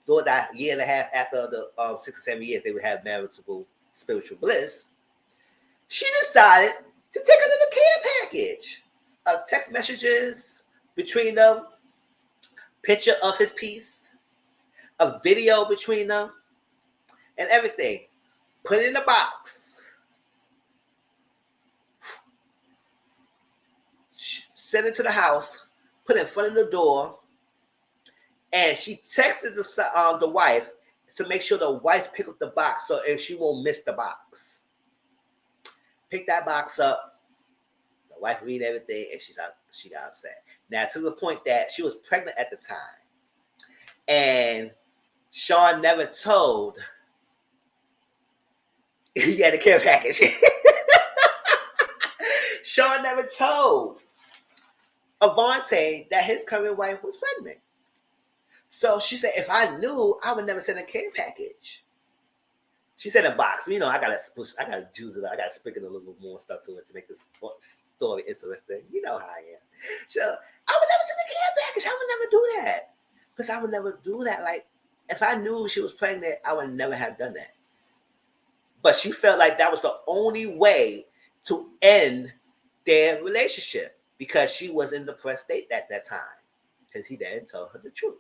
during that year and a half after the 6 or 7 years they would have marital spiritual bliss, she decided to take another care package of text messages between them, picture of his piece, a video between them, and everything. Put it in a box. Send it to the house, put it in front of the door, and she texted the wife to make sure the wife pick up the box so if she won't miss the box. Pick that box up. The wife read everything and she got upset. Now to the point that she was pregnant at the time. And Sean never told he had a care package. Sean never told Avonte that his current wife was pregnant. So she said, if I knew, I would never send a care package. She said a box. You know, I gotta juice it up. I gotta sprinkle a little more stuff to it to make this story interesting. You know how I am. So I would never send a care package. I would never do that. Because I would never do that. Like, if I knew she was pregnant, I would never have done that. But she felt like that was the only way to end their relationship because she was in the depressed state at that time because he didn't tell her the truth.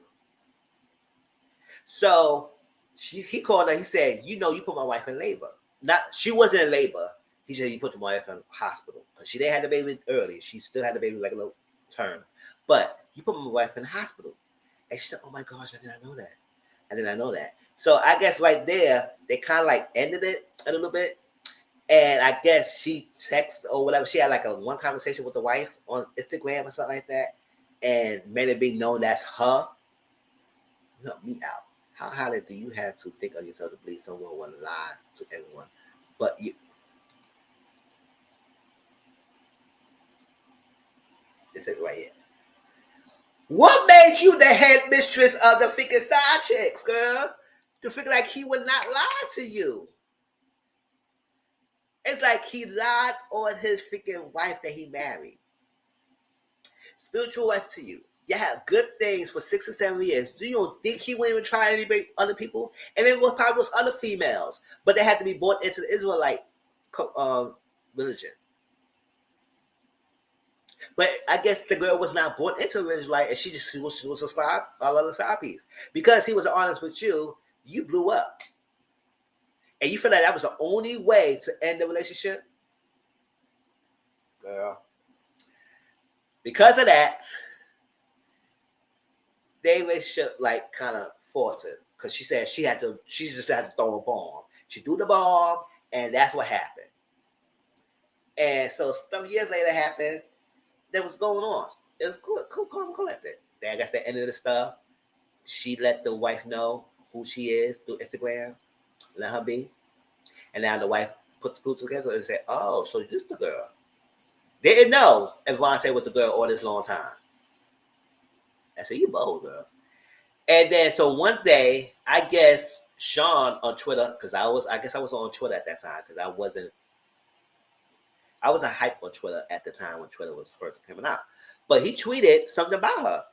So he called her. He said, "You know, you put my wife in labor. Not she wasn't in labor. He said you put my wife in hospital because she didn't have the baby early. She still had the baby regular term, but you put my wife in the hospital." And she said, "Oh my gosh, I did not know that. I did not know that." So I guess right there they kind of like ended it a little bit. And I guess she texted or whatever. She had like a one conversation with the wife on Instagram or something like that, and made it be known that's her. Help me out. How highly do you have to think of yourself to believe someone will lie to everyone but you? This is right here. What made you the head mistress of the freaking side chicks, girl? To figure like he would not lie to you. It's like he lied on his freaking wife that he married. Spiritual wife to you. You have good things for 6 or 7 years. Do you don't think he wouldn't even try any other people? And then what probably was other females, but they had to be born into the Israelite religion. But I guess the girl was not born into Israelite, and she was a side piece. Because he was honest with you, you blew up, and you feel like that was the only way to end the relationship, girl. Because of that, their relationship like kind of faltered because she said she just had to throw a bomb. She threw the bomb, and that's what happened. And so some years later happened. That was going on. It was cool, calm, collected. Then I guess the end of the stuff, she let the wife know who she is through Instagram, let her be, and now the wife put the two together and said, "Oh, so this the girl." They didn't know Avonte was the girl all this long time. I said, "You bold, girl." And then so one day, I guess Sean on Twitter, because I guess I was on Twitter at that time because I wasn't hype on Twitter at the time when Twitter was first coming out. But he tweeted something about her.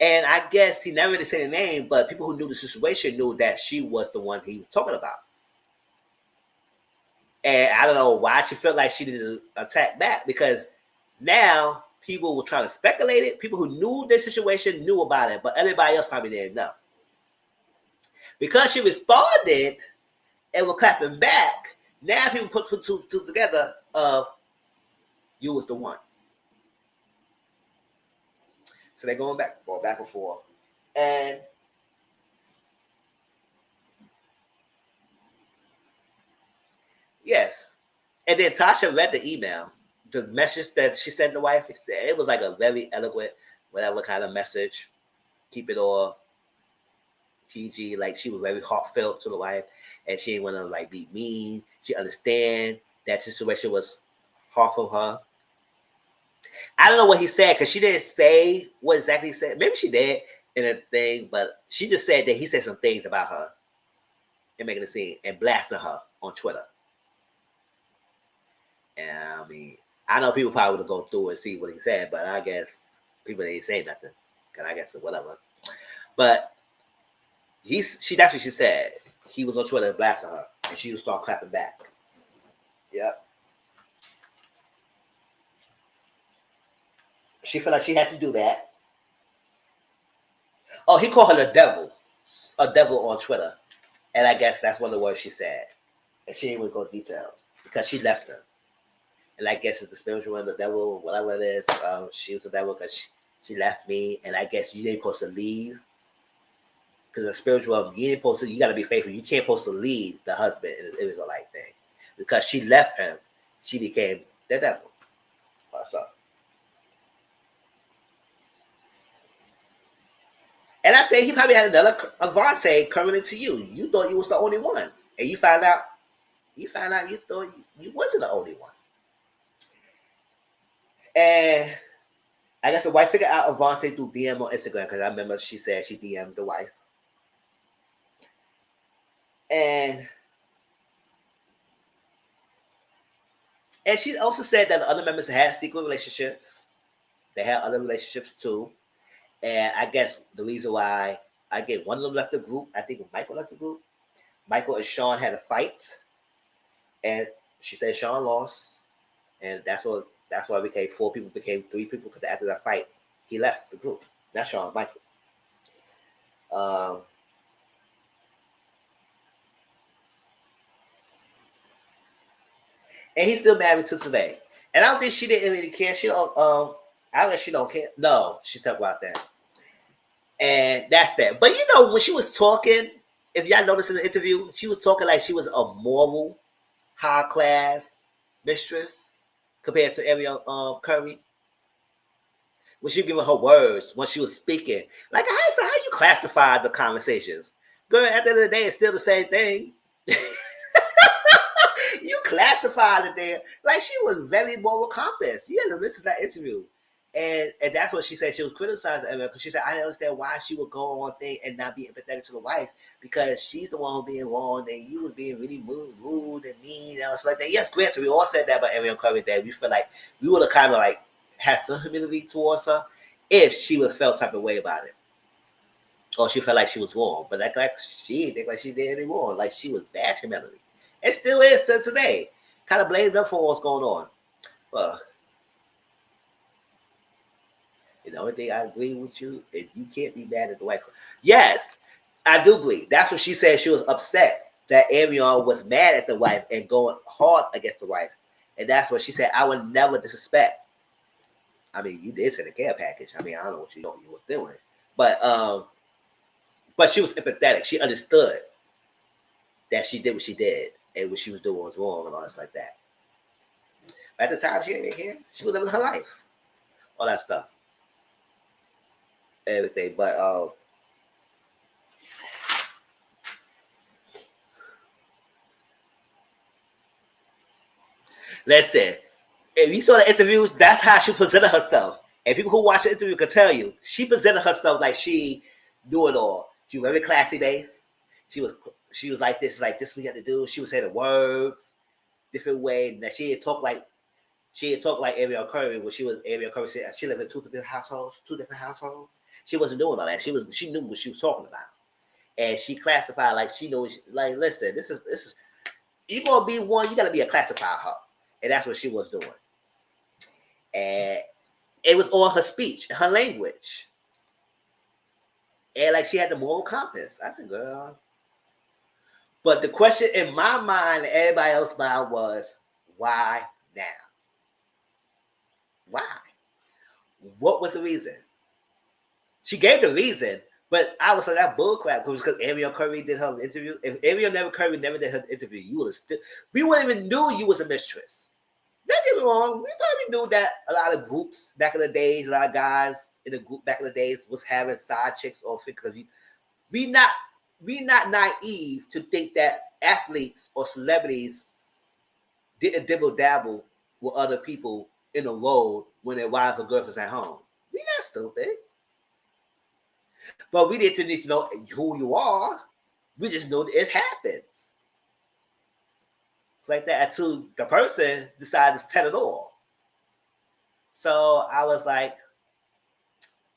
And I guess he never really said a name, but people who knew the situation knew that she was the one he was talking about. And I don't know why she felt like she didn't attack back because now people were trying to speculate it. People who knew the situation knew about it, but everybody else probably didn't know. Because she responded and were clapping back, now people put two together of you was the one. So they're going back and forth. And yes. And then Tasha read the email, the message that she sent the wife. It was like a very eloquent, whatever kind of message. Keep it all PG. Like she was very heartfelt to the wife, and she didn't want to like be mean. She understand that situation was hard for her. I don't know what he said because she didn't say what exactly he said. Maybe she did in a thing, but she just said that he said some things about her and making a scene and blasting her on Twitter. And I mean, I know people probably would go through and see what he said, but I guess people didn't say nothing because I guess whatever. But that's what she said. He was on Twitter and blasting her, and she would start clapping back. Yep. She felt like she had to do that. Oh, he called her a devil on Twitter, and I guess that's one of the words she said. And she didn't even go details because she left him. And I guess it's the spiritual one, the devil, whatever it is. She was a devil because she left me, and I guess you ain't supposed to leave. Because the spiritual, you ain't supposed to. You got to be faithful. You can't supposed to leave the husband. It was a like thing because she left him. She became the devil. What's up? And I say he probably had another Avonte coming into you. You thought you was the only one, and you found out you thought you wasn't the only one. And I guess the wife figured out Avonte through DM on Instagram because I remember she said she DM'd the wife. And she also said that the other members had secret relationships. They had other relationships too. And I guess the reason why I get one of them left the group, I think Michael left the group. Michael and Sean had a fight. And she said Sean lost, and that's why we became 4 people, became 3 people, because after that fight, he left the group. That's Shawn Michaels. And he's still married to today. And I don't think she didn't really care. She don't. I guess she don't care. No, she talked about that. And that's that. But you know, when she was talking, if y'all noticed in the interview, she was talking like she was a moral, high class mistress compared to Ariel Curry. When she was giving her words, when she was speaking, like how you classify the conversations? Girl, at the end of the day, it's still the same thing. You classified it there. Like she was very moral compass. You had to listen to that interview. And that's what she said. She was criticizing Ariel because she said, I didn't understand why she would go on thing and not be empathetic to the wife, because she's the one who being wrong and you was being really rude and mean and stuff like that. Yes, granted, we all said that about Ariel Curry, that we feel like we would have kind of like had some humility towards her if she would have felt type of way about it. Or she felt like she was wrong. But like she didn't think like she did anymore. Like she was bashing Melody. It still is to today. Kind of blamed her for what's going on. Well, the only thing I agree with you is you can't be mad at the wife. Yes, I do agree. That's what she said. She was upset that Ariel was mad at the wife and going hard against the wife. And that's what she said. I would never disrespect. I mean, you did send a care package. I mean, I don't know what you were doing. But she was empathetic. She understood that she did what she did and what she was doing was wrong and all this like that. But at the time, she didn't care. She was living her life. All that stuff. Everything. But listen, if you saw the interviews, that's how she presented herself. And people who watch the interview can tell you, she presented herself like she knew it all. She was very classy based. She was like this we got to do. She would say the words different way. That she had talked like Ariel Curry, when Ariel Curry said she lived in 2 different households. She wasn't doing all that. She knew what she was talking about. And she classified like she knew, like, listen, this is you're gonna be one, you gotta be a classified hoe. And that's what she was doing. And it was all her speech, her language. And like she had the moral compass. I said, girl. But the question in my mind and everybody else's mind was, why now? Why? What was the reason? She gave the reason, but I was like, that bullcrap, because Ariel Curry did her interview. If Ariel Curry never did her interview, you would have still, we wouldn't even knew you was a mistress. Don't get me wrong, we probably knew that a lot of groups back in the days, a lot of guys in the group back in the days was having side chicks or because we not naive to think that athletes or celebrities didn't dibble dabble with other people in the road when their wives or girlfriends at home. We not stupid. But we didn't need to know who you are. We just know that it happens. It's like that until the person decides to tell it all. So I was like,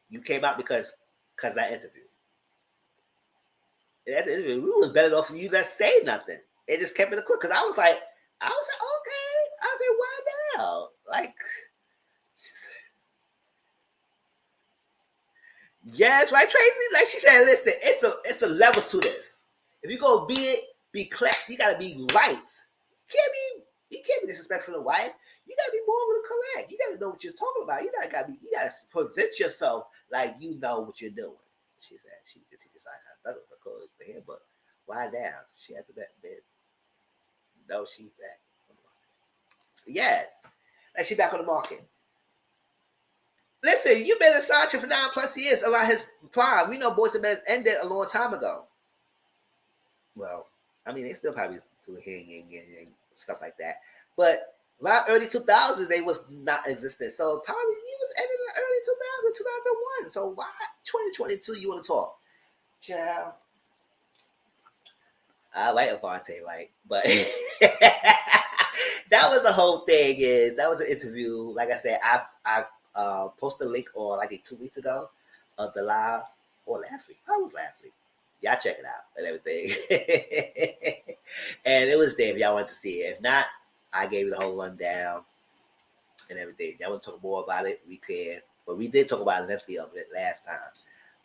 you came out because of that interview. And at the interview, we was better off for you not say nothing. It just kept it quick. Because I was like, okay. I said, why now? Like, yes, right, Tracy? Like she said, listen, it's a level to this. If you're gonna be clapped, you gotta be right. You can't be disrespectful to the wife. You gotta be morally correct. You gotta know what you're talking about. You gotta present yourself like you know what you're doing. She said she decided her brothers are cool for him, but why now? She had to that bed. No, she's back. Yes. Like she back on the market. Listen, you've been in Sacha for 9+ years around his prime. We know Boys and Men ended a long time ago. Well, I mean, they still probably do hanging and stuff like that. But around early 2000s, they was not existent. So probably he was ended in early 2000, 2001. So why 2022 you want to talk? Child. I like Avonte, right? But that was the whole thing. That was an interview. Like I said, I posted a link on, I think 2 weeks ago of the live, or last week. Probably was last week. Y'all check it out and everything. And it was there if y'all want to see it. If not, I gave you the whole rundown and everything. If y'all want to talk more about it, we can. But we did talk about lengthy of it last time.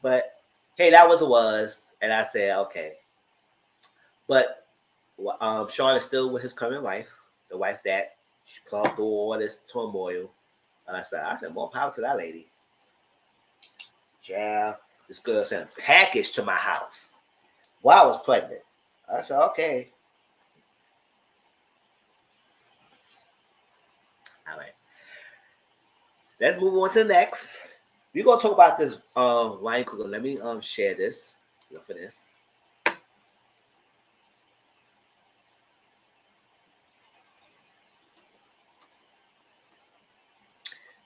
But hey, that was what it was. And I said, okay. But Sean is still with his current wife, the wife that she plugged through all this turmoil. And I said, more power to that lady. Yeah, this girl sent a package to my house while I was pregnant. I said, okay. All right. Let's move on to the next. We're gonna talk about this Ryan Coogler. Let me share this. Look for this.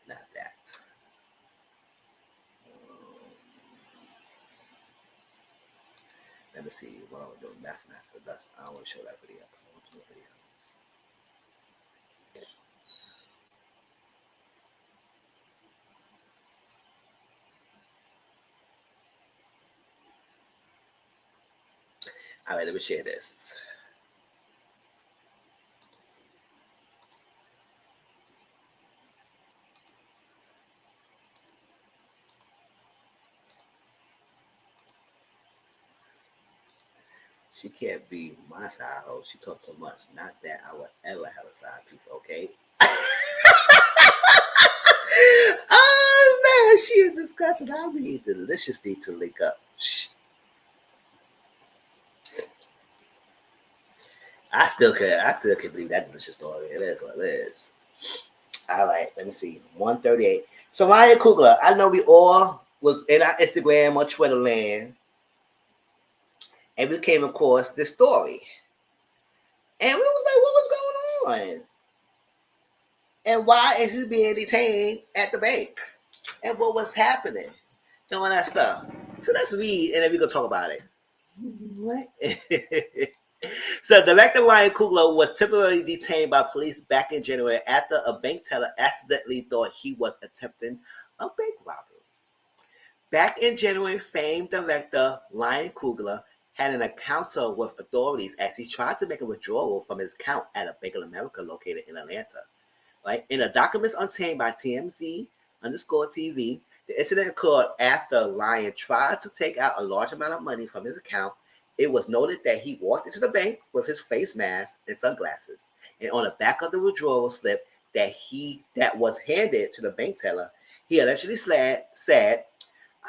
Not that. Let me see what I'm doing. That's not. That's I don't want to show that video because I want to do a video. All right, let me share this. She can't be my side hoe. She talks so much. Not that I would ever have a side piece, okay? Oh man, she is disgusting. I'll be delicious need to link up. I still can't believe that delicious story. It is what it is. All right, let me see. 138. So Ryan Coogler, I know we all was in our Instagram or Twitter land, and we came across this story. And we was like, what was going on? And why is he being detained at the bank? And what was happening? And all that stuff. So let's read and then we can talk about it. What? So Director Ryan Coogler was temporarily detained by police back in January after a bank teller accidentally thought he was attempting a bank robbery. Back in January, famed director Ryan Coogler had an encounter with authorities as he tried to make a withdrawal from his account at a Bank of America located in Atlanta. Right? In the documents obtained by TMZ_TV, the incident occurred after Ryan tried to take out a large amount of money from his account. It was noted that he walked into the bank with his face mask and sunglasses. And on the back of the withdrawal slip that was handed to the bank teller, he allegedly said,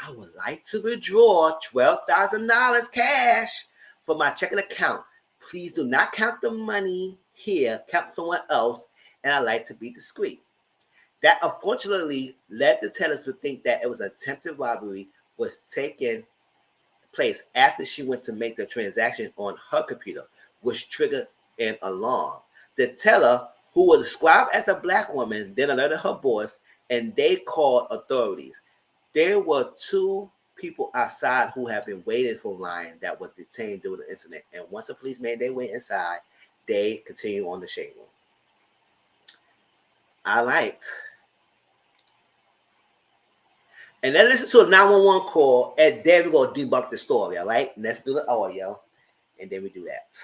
I would like to withdraw $12,000 cash from my checking account. Please do not count the money here. Count someone else, and I'd like to be discreet. That unfortunately led the tellers to think that it was an attempted robbery was taking place after she went to make the transaction on her computer, which triggered an alarm. The teller, who was described as a black woman, then alerted her boss, and they called authorities. There were two people outside who had been waiting for Ryan that was detained during the incident. And once the police made their way inside, they continued on the shade room. All right. And then listen to a 911 call, and then we're going to debunk the story, all right? Let's do the audio, and then we do that.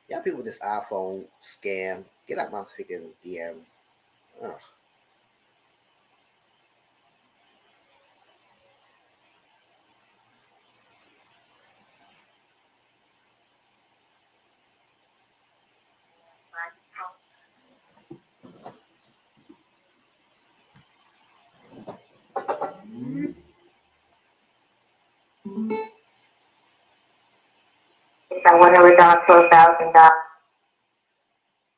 Y'all people with this iPhone scam, get out my freaking DMs. Ugh. I want to withdraw $12,000.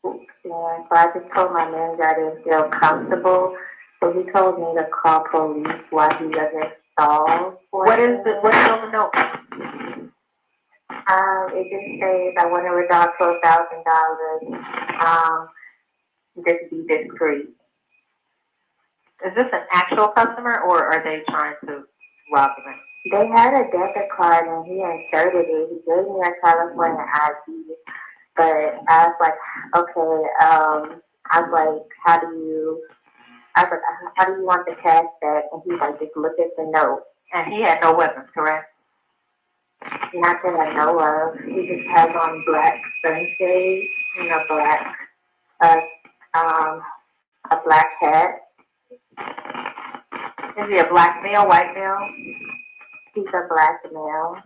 And so I just told my manager I didn't feel comfortable. So he told me to call police while he doesn't stall. What's on the note? It just says I want to withdraw $12,000. Just be discreet. Is this an actual customer or are they trying to rob him? They had a debit card and he inserted it. He gave me a California ID. But I was like, okay, how do you, I was like, how do you want the cash back? And he's like, just look at the note. And he had no weapons, correct? Not that I know of. He just has on black sunshades and a black hat. Is he a black male, white male? He's a black male.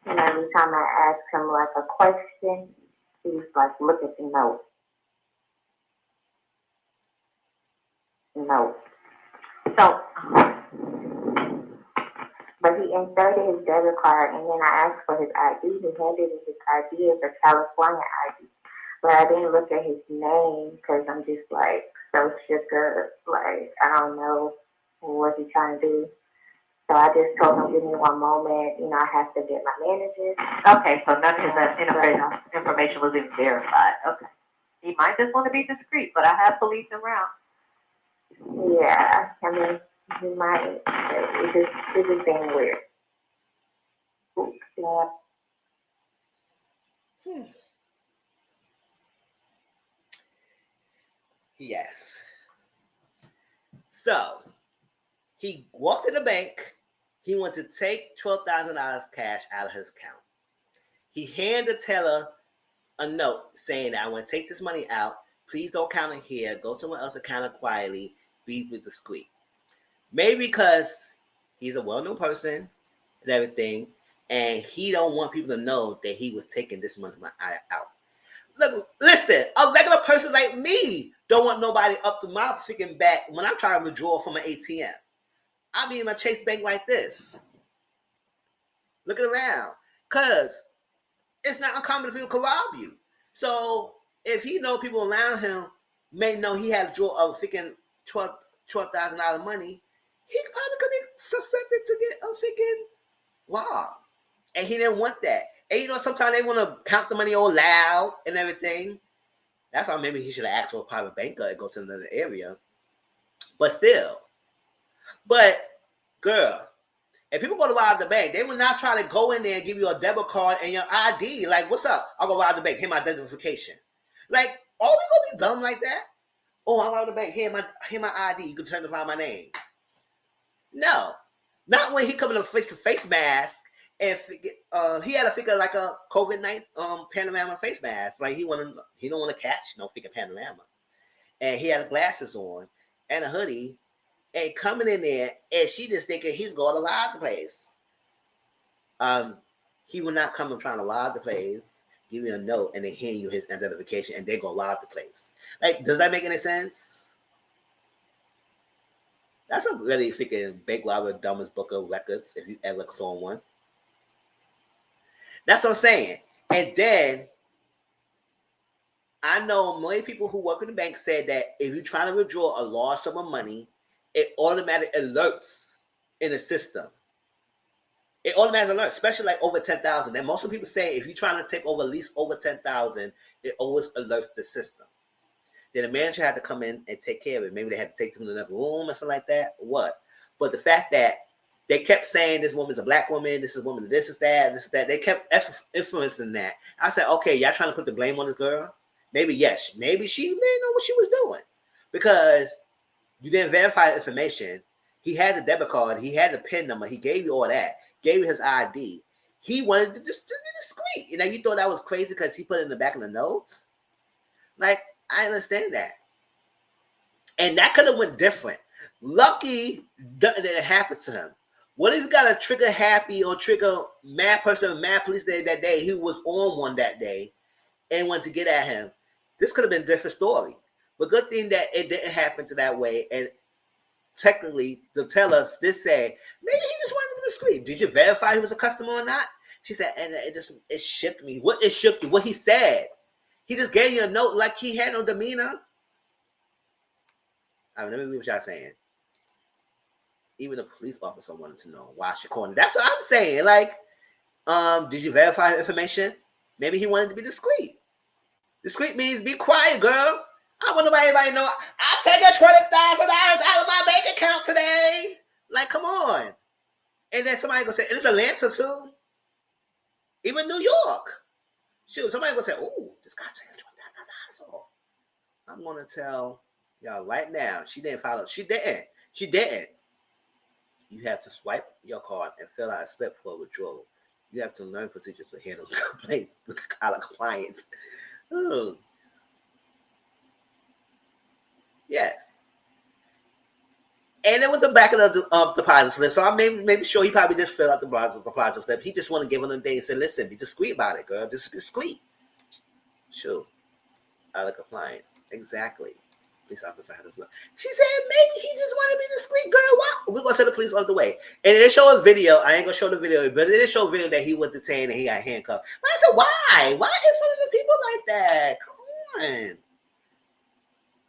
And every time I ask him like a question, he's like, look at the note. No. So, but he inserted his debit card, and then I asked for his ID. He handed me his ID as a California ID. But I didn't look at his name because I'm just like so shook up. Like, I don't know what he's trying to do. So I just told him, give me one moment. You know, I have to get my manager. Okay, so none of his information was even verified. Okay. He might just want to be discreet, but I have police around. Yeah, I mean, he might. It's just being weird. Oops, yeah. Yes. So he walked to the bank. He wanted to take $12,000 cash out of his account. He handed the teller a note saying that I want to take this money out. Please don't count it here. Go somewhere else and count it quietly. Be discreet. Maybe because he's a well-known person and everything, and he don't want people to know that he was taking this money out. Look, listen, a regular person like me don't want nobody up to my freaking back when I'm trying to withdraw from an ATM. I'll be in my Chase Bank like this, looking around, because it's not uncommon for people to rob you. So if he know people around him may know he had to draw a freaking $12,000 money, he probably could be susceptible to get a freaking robbed. And he didn't want that. And you know, sometimes they want to count the money all loud and everything. That's why maybe he should have asked for a private banker and go to another area. But still. But, girl, if people go to rob the bank, they will not try to go in there and give you a debit card and your ID. Like, what's up? I'll go rob the bank. Here's my identification. Like, are we going to be dumb like that? Oh, I'll rob the bank. Here's my ID. You can turn to find my name. No. Not when he come in a face-to-face mask and he had to figure like a COVID-19 panorama face mask. Like he don't want to catch no freaking panorama. And he had glasses on and a hoodie and coming in there and she just thinking he's going to rob the place. He will not come and trying to rob the place, give you a note and then hand you his identification and they go rob the place. Like, does that make any sense? That's a really freaking big robber, dumbest book of records if you ever saw one. That's what I'm saying. And then I know many people who work in the bank said that if you're trying to withdraw a large sum of money, it automatically alerts in the system. It automatically alerts, especially like over 10,000. And most of the people say if you're trying to take over at least over 10,000, it always alerts the system. Then the manager had to come in and take care of it. Maybe they had to take them to another room or something like that. What? But the fact that they kept saying this woman's a black woman, this is a woman, this is that, this is that. They kept influencing that. I said, okay, y'all trying to put the blame on this girl? Maybe yes. Maybe she didn't know what she was doing because you didn't verify the information. He had the debit card. He had the PIN number. He gave you all that. Gave you his ID. He wanted to just be discreet. You know, you thought that was crazy because he put it in the back of the notes? Like, I understand that. And that could have went different. Lucky that it happened to him. What if you got a trigger happy or trigger mad person, mad police day that day? He was on one that day and wanted to get at him. This could have been a different story. But good thing that it didn't happen to that way. And technically, the teller did say, maybe he just wanted to be discreet. Did you verify he was a customer or not? She said, and it shook me. What it shook you? What he said. He just gave you a note like he had no demeanor. I mean, let me read what y'all saying. Even the police officer wanted to know why she called him. That's what I'm saying. Like, did you verify her information? Maybe he wanted to be discreet. Discreet means be quiet, girl. I want everybody to know I'm taking $20,000 out of my bank account today. Like, come on. And then somebody gonna say, and it's Atlanta too. Even New York. Shoot, somebody gonna say, "Oh, this guy taking $20,000 off." I'm gonna tell Y'all, right now, she didn't follow. She didn't. She didn't. You have to swipe your card and fill out a slip for withdrawal. You have to learn procedures to handle complaints out of compliance. Oh. Yes. And it was the back of the deposit slip. So I'm maybe sure he probably just filled out the deposit slip. He just want to give him a day and say, listen, be discreet about it, girl. Just discreet. Sure. Out of compliance. Exactly. Police officer had a look. She said maybe he just want to be discreet, girl. What? We're gonna send the police on the way. And they show a video. I ain't gonna show the video, but it did show a video that he was detained and he got handcuffed. But I said, why? Why in front of the people like that? Come on.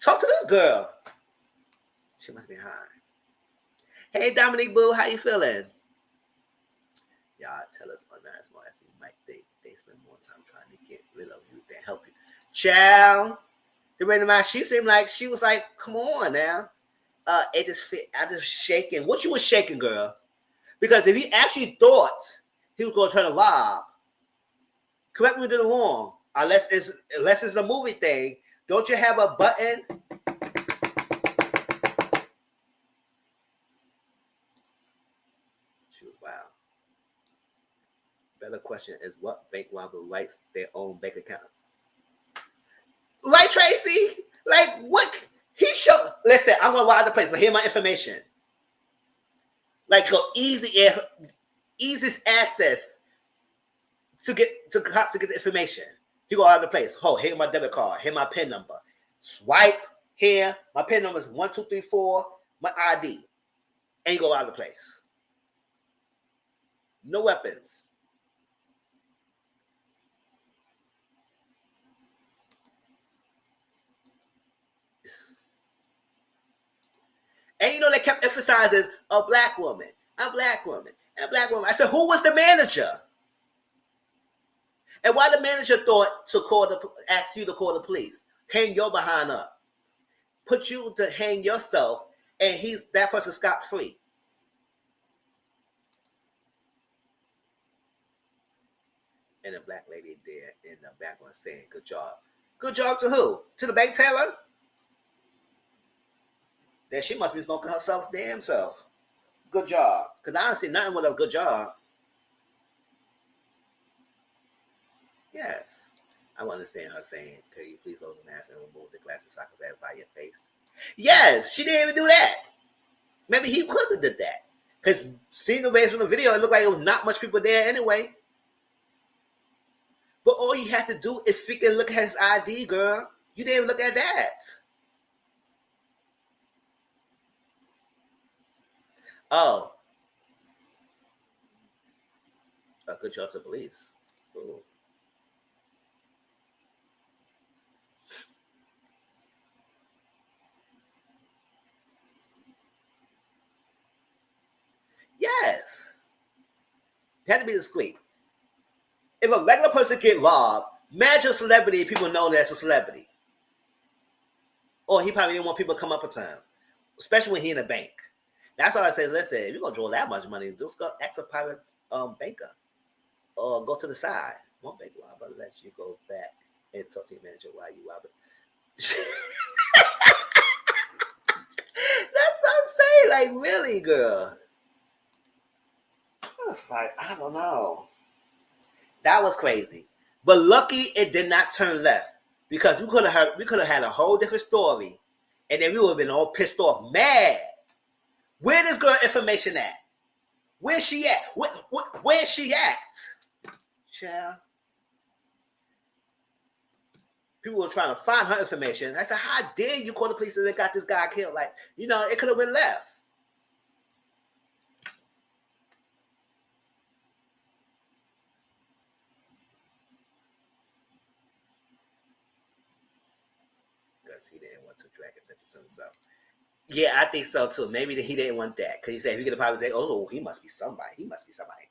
Talk to this girl. She must be high. Hey Dominique Boo, how you feeling? Y'all tell us on that as well as you might think they spend more time trying to get rid of you than help you. Child. The way she seemed like she was like, come on now. It just fit. I just shaking. What you was shaking, girl? Because if he actually thought he was gonna try to rob, correct me if I'm wrong. Unless it's the movie thing, don't you have a button? She was wild. Better question is what bank robber writes their own bank account? Right, Tracy? Like, what? He showed. Listen, I'm going to rob the place, but here's my information. Like, go easiest access to get to cops to get the information. You go out of the place. Oh, here's my debit card. Here's my PIN number. Swipe here. My PIN number is 1234. My ID. And you go out of the place. No weapons. And you know, they kept emphasizing a black woman, a black woman, a black woman. I said, who was the manager? And why the manager thought to ask you to call the police? Hang your behind up. Put you to hang yourself, and that person scot-free. And a black lady there in the background saying, good job. Good job to who? To the bank teller? Then she must be smoking herself damn self. Good job. Because I don't see nothing with a good job. Yes. I want to understand her saying, could you please lower the mask and remove the glasses so I can verify your face? Yes, she didn't even do that. Maybe he could have did that. Because seeing the based on the video, it looked like it was not much people there anyway. But all you had to do is freaking look at his ID, girl. You didn't even look at that. Oh. A good job to police. Ooh. Yes. It had to be discreet. If a regular person get robbed, imagine a celebrity, people know that's a celebrity. Or he probably didn't want people to come up to him, especially when he in a bank. That's why I say, listen, if you're going to draw that much money, just go ask a private banker. Or go to the side. One bank robber let you go back and talk to your manager while you rob it. That's what I'm saying. Like, really, girl. It's like, I don't know. That was crazy. But lucky it did not turn left. Because we could have had a whole different story. And then we would have been all pissed off, mad. Where this girl information at? Where's she at? Where's she at? Child. People were trying to find her information. I said, how dare you call the police and they got this guy killed? Like, you know, it could have been left. Because he didn't want to drag attention to himself. Yeah, I think so too. Maybe he didn't want that. Because he said, if you get a private say, oh, he must be somebody. He must be somebody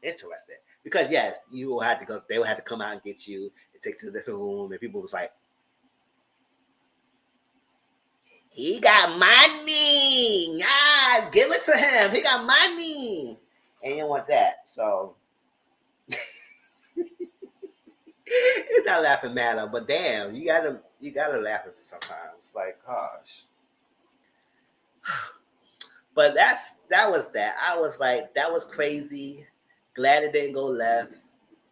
interested. Because yes, you will have to go, they will have to come out and get you and take to a different room. And people was like, he got money. Guys, give it to him. He got money. And you don't want that. So it's not laughing matter, but damn, you gotta laugh at sometimes. Like, gosh. But that was that. I was like, that was crazy. Glad it didn't go left.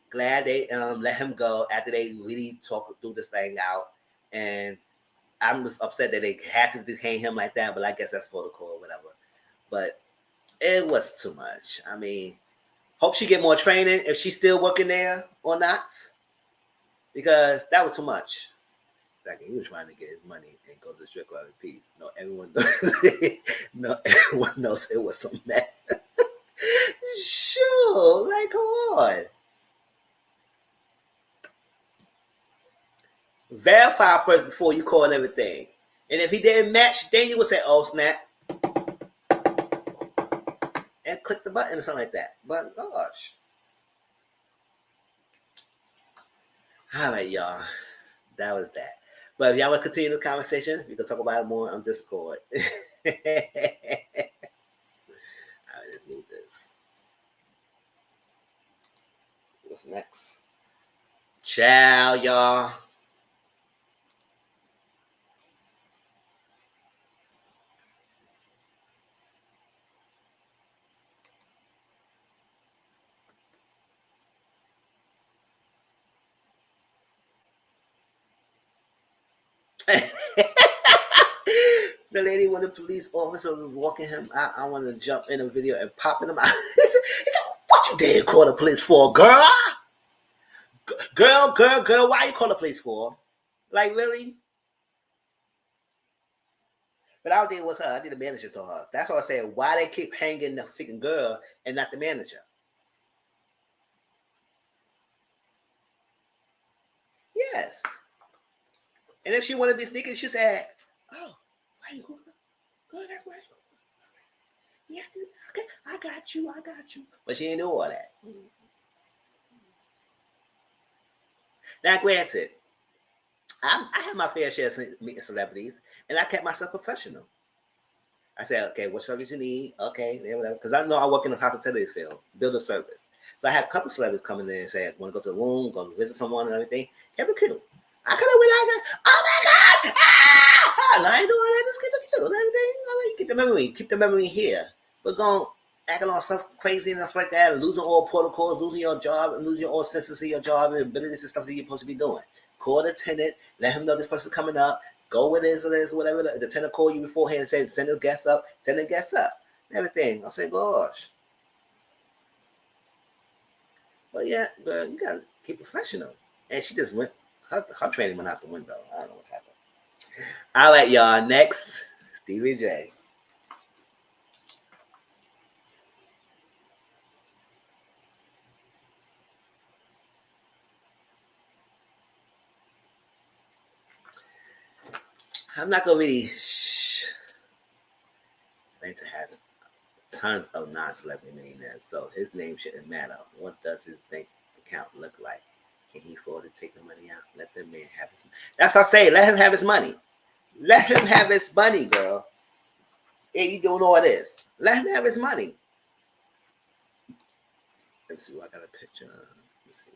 Glad they let him go after they really through this thing out. And I'm just upset that they had to detain him like that, but I guess that's protocol or whatever. But it was too much. I mean, hope she get more training if she's still working there or not, because that was too much. Like he was trying to get his money and go to strip club in peace. No, everyone knows it was some mess. Sure, like come on. Verify first before you call everything. And if he didn't match, then you would say, oh snap. And click the button or something like that. But gosh. All right, y'all. That was that. But if y'all want to continue the conversation, we can talk about it more on Discord. All right, let's move this. What's next? Ciao, y'all. The lady when the police officer was walking him out, I want to jump in a video and popping him out. He said, what you did call the police for, girl? Girl, why you call the police for? Like, really? But I did was her. I did the manager to her. That's why I said, why they keep hanging the freaking girl and not the manager? Yes. And if she wanted to be sneaky, she said, oh, why you Coogler? Girl, that's why you yeah, okay, I got you. But she didn't do all that. Now, granted, I have my fair share of meeting celebrities, and I kept myself professional. I said, okay, what service you need? Okay, whatever. Because I know I work in the hospitality field, build a service. So I had a couple of celebrities come in there and say, want to go to the room, go visit someone and everything. Kept it cute. I could have went out and oh my gosh! Ah! No, I ain't doing that. Just keep it cute and everything. I mean, keep the memory here. But going acting all stuff crazy and stuff like that, losing all protocols, losing your job, and losing all senses of your job and abilities and stuff that you're supposed to be doing. Call the tenant, let him know this person's coming up, go with this or this, whatever. The tenant call you beforehand and say, send the guests up, everything. I say, gosh. But yeah, girl, you gotta keep professional. And she just went, her training went out the window. I don't know what happened. All right, y'all. Next, Stevie J. I'm not gonna really. Atlanta has tons of non-celebrity millionaires, so his name shouldn't matter. What does his bank account look like? Can he afford to take the money out? Let the man have his money. That's what I say. Let him have his money. Let him have his money, girl. Yeah, you doing all this. Let him have his money. Let's see. I got a picture. Let's see.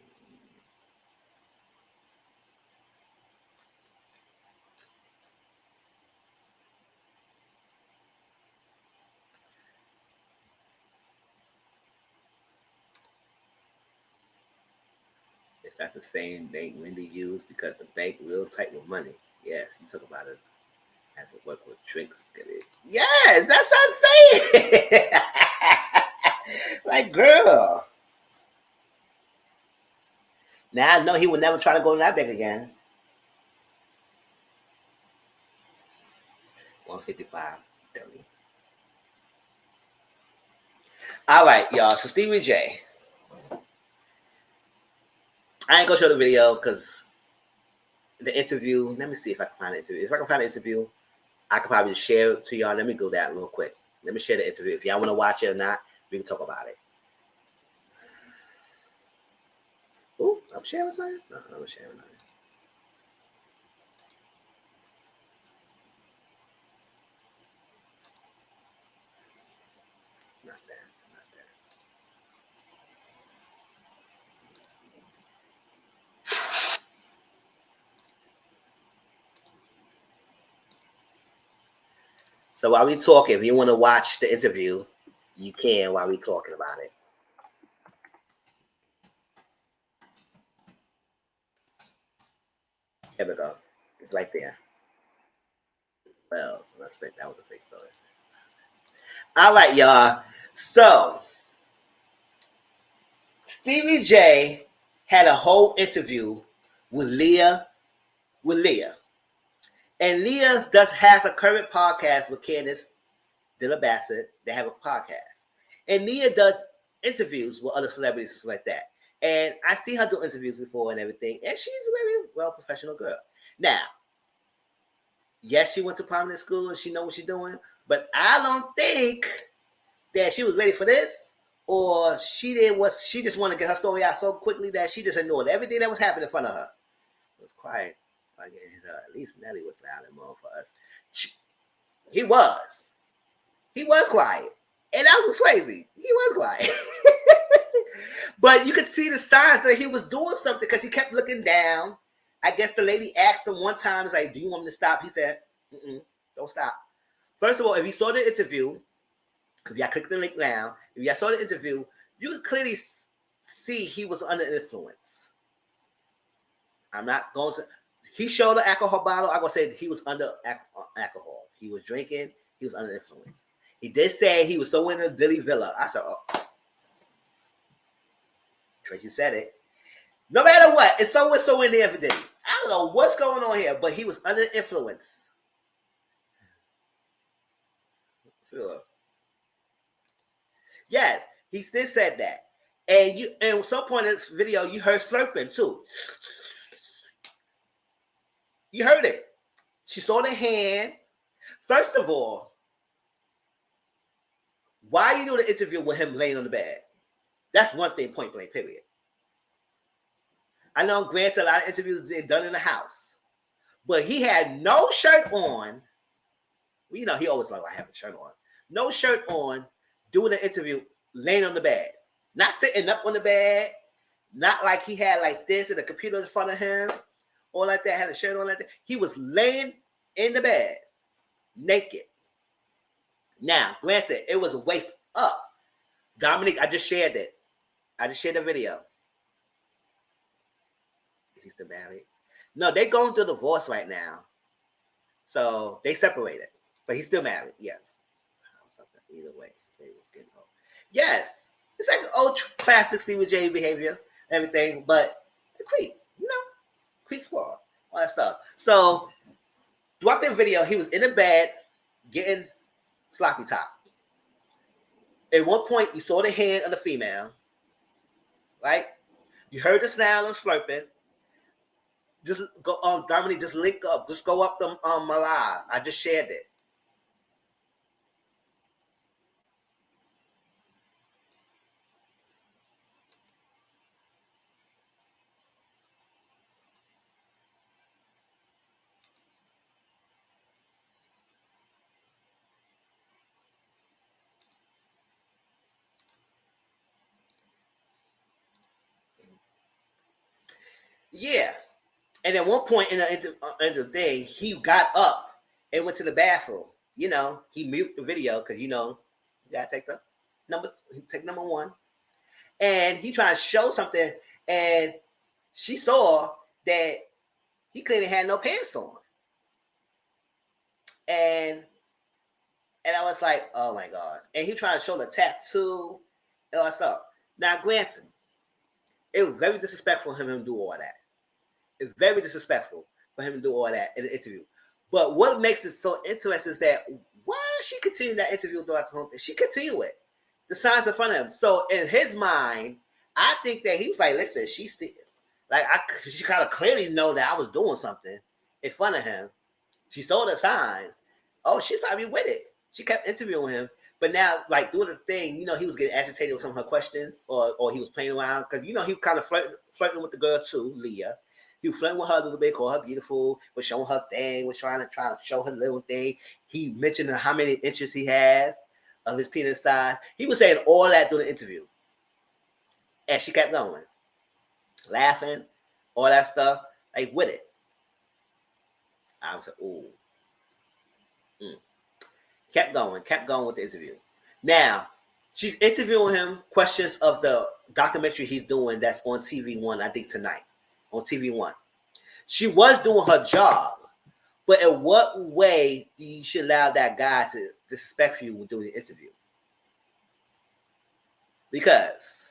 Is that the same bank Wendy used? Because the bank real tight with money. Yes, you talk about it. Have to work with tricks. Yes, that's what I'm saying. Like, girl. Now I know he would never try to go to that bank again. 155. Dirty. All right, y'all. So Stevie J. I ain't gonna show the video because the interview. Let me see if I can find the interview. If I can find the interview, I could probably share it to y'all. Let me go that real quick. Let me share the interview. If y'all want to watch it or not, we can talk about it. Ooh, I'm sharing something? No, I'm sharing nothing. Not that. So while we talking, if you want to watch the interview, you can while we talking about it. Here we go. It's right there. Well, so that's it. That was a fake story. All right, y'all. So Stevie J had a whole interview with Leah. And Leah has a current podcast with Candace Dilla Bassett. They have a podcast. And Leah does interviews with other celebrities and stuff like that. And I see her do interviews before and everything. And she's a very well professional girl. Now, yes, she went to prominent school and she knows what she's doing. But I don't think that she was ready for this. Or she just wanted to get her story out so quickly that she just ignored everything that was happening in front of her. It was quiet. At least Nelly was loud and more for us. He was quiet. And that was crazy. He was quiet. But you could see the signs that he was doing something because he kept looking down. I guess the lady asked him one time, like, do you want me to stop? He said, don't stop. First of all, if you saw the interview, if y'all click the link now, if y'all saw the interview, you could clearly see he was under influence. I'm not going to... He showed the alcohol bottle. I'm going to say he was under alcohol. He was drinking. He was under influence. He did say he was so into Dilly Villa. I said, oh. Tracy said it. No matter what, it's so in there for Diddy. I don't know what's going on here, but he was under influence. Sure. Yes, he did said that. And at some point in this video, you heard slurping too. You heard it. She saw the hand. First of all, why are you doing an interview with him laying on the bed? That's one thing, point blank, period. I know, granted, a lot of interviews they're done in the house, but he had no shirt on. Well, you know, he always like, I have a shirt on. No shirt on, doing an interview, laying on the bed. Not sitting up on the bed, not like he had like this and the computer in front of him, or like that, had a shirt on like that. He was laying in the bed, naked. Now, granted, it was waist up. Dominic, I just shared it. I just shared the video. Is he still married? No, they're going through a divorce right now. So they separated. But he's still married, yes. Either way, they was getting old. Yes. It's like old classic Stevie J behavior, everything, but the creep, you know, creep squad, all that stuff. So throughout the video, he was in the bed getting sloppy top. At one point, you saw the hand of the female, right? You heard the snarl and slurping. Just go Dominique, just link up. Just go up the my live. I just shared it. Yeah. And at one point in the day, he got up and went to the bathroom. You know, he muted the video because, you know, you got to take number one. And he tried to show something, and she saw that he clearly had no pants on. And I was like, oh my gosh. And he tried to show the tattoo and all that stuff. Now, granted, it was very disrespectful for him to do all that. It's very disrespectful for him to do all that in an interview. But what makes it so interesting is that why she continued that interview throughout the whole thing? She continued it. The signs in front of him. So in his mind, I think that he was like, listen, she kind of clearly know that I was doing something in front of him. She saw the signs. Oh, she's probably with it. She kept interviewing him. But now, like, doing the thing, you know, he was getting agitated with some of her questions, or he was playing around. Because, you know, he was kind of flirting with the girl, too, Leah. He was flirting with her a little bit, called her beautiful, was showing her thing, was trying to show her little thing. He mentioned how many inches he has of his penis size. He was saying all that during the interview. And she kept going. Laughing, all that stuff, like with it. I was like, ooh. kept going with the interview. Now, she's interviewing him questions of the documentary he's doing that's on TV One, I think tonight, on TV One. She was doing her job, but in what way do you should allow that guy to disrespect you when doing the interview? Because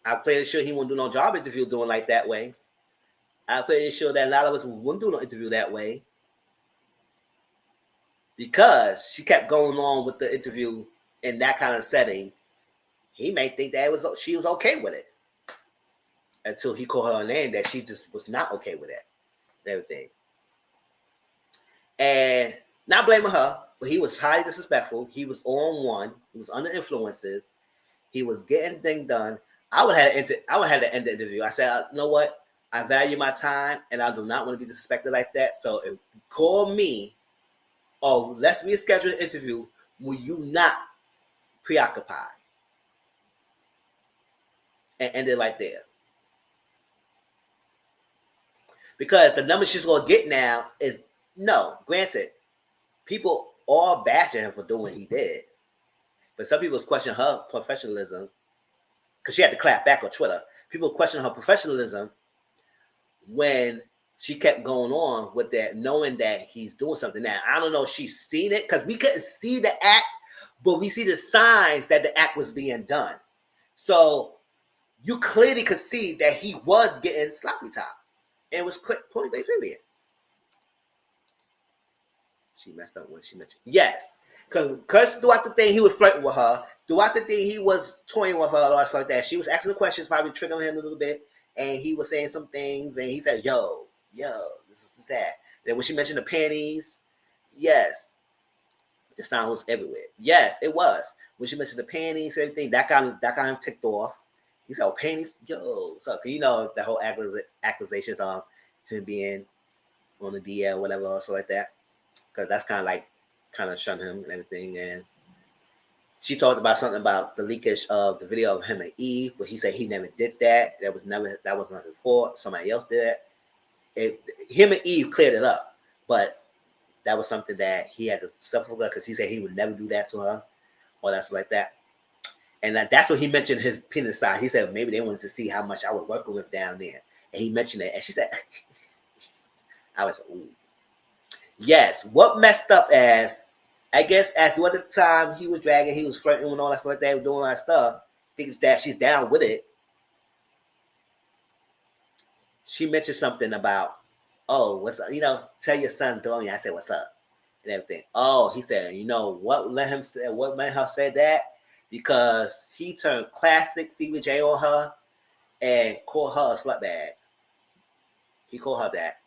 I'm pretty sure he won't do no job interview doing like that way. I'm pretty sure that a lot of us wouldn't do no interview that way. Because she kept going on with the interview in that kind of setting, he may think that she was okay with it. Until he called her a name that she just was not okay with it and everything. And not blaming her, but he was highly disrespectful. He was on one. He was under influences. He was getting things done. I would have to end the interview. I said, you know what? I value my time, and I do not want to be disrespected like that. So if you call me, or let's reschedule an interview, will you not preoccupy? And end it right there. Because the number she's going to get now is, no, granted, people are bashing him for doing what he did. But some people question her professionalism, because she had to clap back on Twitter. People question her professionalism when she kept going on with that, knowing that he's doing something. Now, I don't know if she's seen it, because we couldn't see the act, but we see the signs that the act was being done. So you clearly could see that he was getting sloppy top. And it was point blank period. She messed up when she mentioned. Yes. Because throughout the thing, he was flirting with her. Throughout the thing, he was toying with her or stuff like that. She was asking the questions, probably triggering him a little bit. And he was saying some things. And he said, yo, this is that. Then when she mentioned the panties, yes. The sound was everywhere. Yes, it was. When she mentioned the panties, everything, that got him ticked off. He said, oh, panties? Yo, what's up? You know, the whole accusations of him being on the DL, whatever, or so like that. Because that's kind of shunned him and everything. And she talked about something about the leakage of the video of him and Eve, but he said he never did that. That was not his fault. Somebody else did it. Him and Eve cleared it up. But that was something that he had to suffer with, because he said he would never do that to her, or that's like that. And that's what he mentioned his penis size. He said maybe they wanted to see how much I was working with down there. And he mentioned it. And she said, I was, ooh. Yes. What messed up as, I guess at the time he was dragging, he was flirting with all that stuff like that, doing all that stuff, thinks that she's down with it. She mentioned something about, oh, what's up? You know, tell your son, told me. I said, what's up? And everything. Oh, he said, you know, what made her say that? Because he turned classic Stevie J on her and called her a slut bag. He called her that.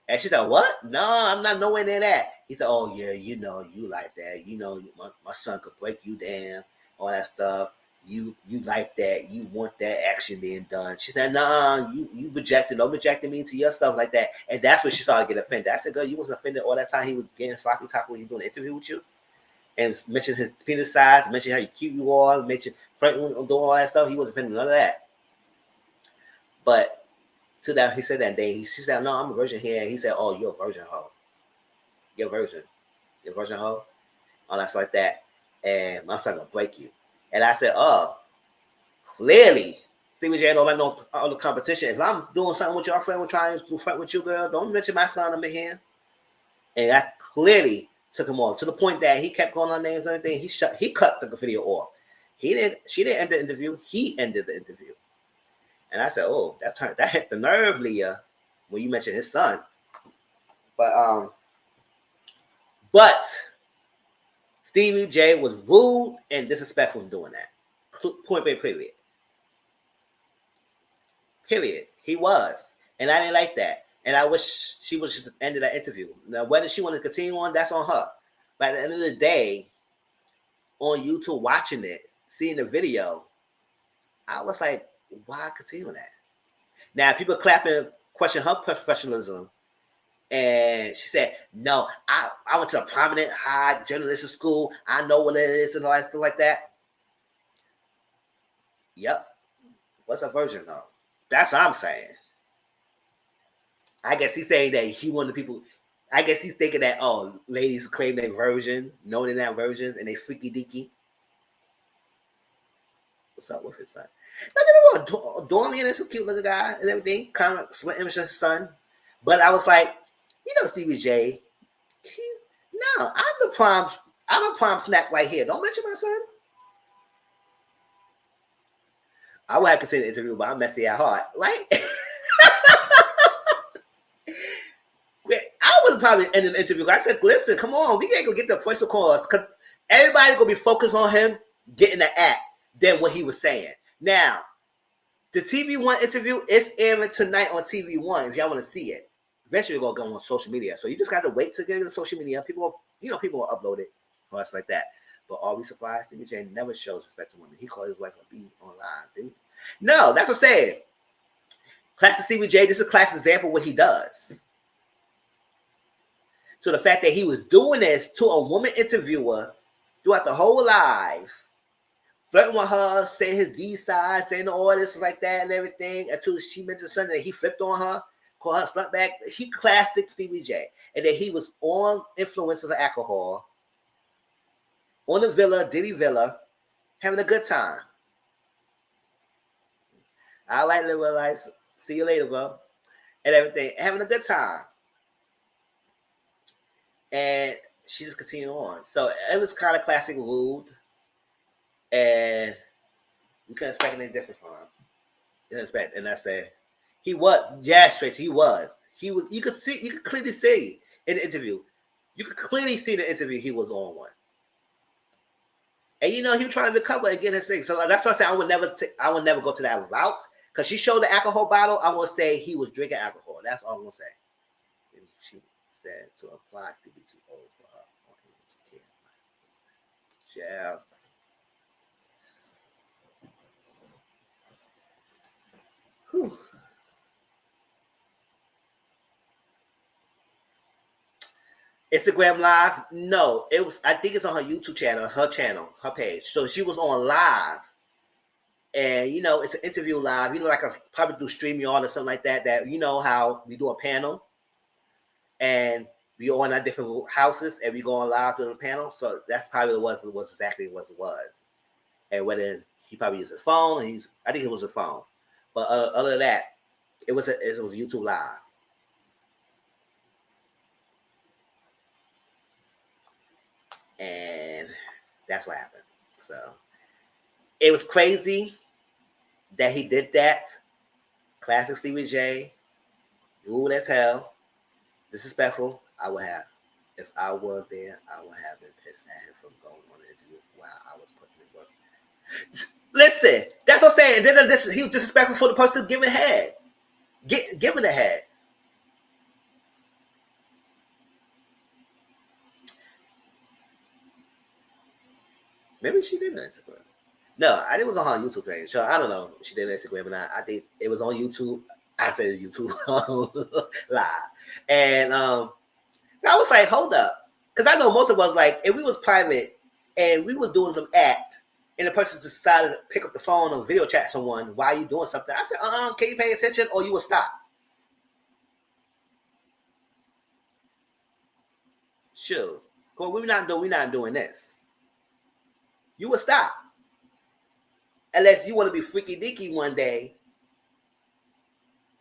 And she said, what? No, I'm not nowhere near that. He said, oh, yeah, you know, you like that. You know, my son could break you down, all that stuff. You like that. You want that action being done. She said, nah, you rejected. Don't reject me to your stuff like that. And that's when she started getting offended. I said, girl, you wasn't offended all that time he was getting sloppy top when he was doing an interview with you? And mentioned his penis size, mentioned how cute you are, mentioned flirting, doing all that stuff. He wasn't offended none of that. But to that, he said that day, she said, no, I'm a virgin here. He said, oh, you're a virgin hoe. You're a virgin. You're a virgin hoe? All that stuff like that. And my son gonna break you. And I said, oh, clearly, Stevie J don't like no other competition. If I'm doing something with your friend, we're trying to fight with you, girl, don't mention my son up in here. And I clearly took him off to the point that he kept calling her names and everything. He cut the video off. She didn't end the interview. He ended the interview. And I said, oh, that hit the nerve, Leah, when you mentioned his son. But Stevie J was rude and disrespectful in doing that. Point blank, period. Period. He was. And I didn't like that. And I wish she would have ended that interview. Now, whether she wanted to continue on, that's on her. But at the end of the day, on YouTube watching it, seeing the video, I was like, why continue that? Now, people clapping, question her professionalism. And she said, no, I went to a prominent high journalistic school. I know what it is and all that stuff like that. Yep. What's a virgin though? That's what I'm saying. I guess he's saying that he wanted people. I guess he's thinking that, oh, ladies claim their versions, know they're not versions, and they freaky deaky. What's up with his son? Dorian is a cute little guy and everything, kind of split image of his son. But I was like, Stevie J, I'm a prom snack right here. Don't mention my son. I would have continued the interview, but I'm messy at heart, right? I would have probably ended the interview. I said, listen, come on, we can't go get the personal calls because everybody's going to be focused on him getting the act than what he was saying. Now, the TV One interview is airing tonight on TV One if y'all want to see it. Eventually, we're going to go on social media. So you just got to wait to get it on social media. People will upload it or us like that. But are we surprised? Stevie J never shows respect to women. He called his wife a B online, didn't he? No, that's what I'm saying. Classic Stevie J, this is a classic example of what he does. So the fact that he was doing this to a woman interviewer throughout the whole live, flirting with her, saying his D side, saying all this like that and everything, until she mentioned something that he flipped on her, called her slut back. He classic Stevie J. And that he was on influence of the alcohol, on the villa, Diddy Villa, having a good time. I like living my life. See you later, bro. And everything. Having a good time. And she just continued on. So it was kind of classic rude. And we couldn't expect anything different from him. You couldn't expect. And I said, he was. Yeah, straight. He was. You could clearly see in the interview. You could clearly see the interview he was on one. And he was trying to recover again his thing. So that's what I said. I would never go to that route. Because she showed the alcohol bottle, I'm going to say he was drinking alcohol. That's all I'm going to say. And she said to apply CB2O for her on to care. Yeah. Whew. Instagram Live? No. I think it's on her YouTube channel. It's her channel, her page. So she was on live. And, it's an interview live. Like I probably do StreamYard or something like that. That, how we do a panel. And we all in our different houses. And we go on live through the panel. So that's probably what exactly what it was. And whether he probably used his phone. I think it was his phone. But other than that, it was YouTube live. And that's what happened. So it was crazy that he did that. Classic Stevie J. Rude as hell. Disrespectful. If I were there, I would have been pissed at him for going on the interview while I was putting in work. Listen, that's what I'm saying. And then he was disrespectful for the person giving head. Giving the head. Maybe she did Instagram. No, I think it was on her YouTube page. So I don't know if she did Instagram or not. I think it was on YouTube. I said YouTube live. And I was like, hold up. Because I know most of us, like, if we was private and we was doing some act and the person decided to pick up the phone or video chat someone while you doing something, I said, can you pay attention or you will stop? Sure. Because we're not doing this. You will stop. Unless you want to be freaky deaky one day.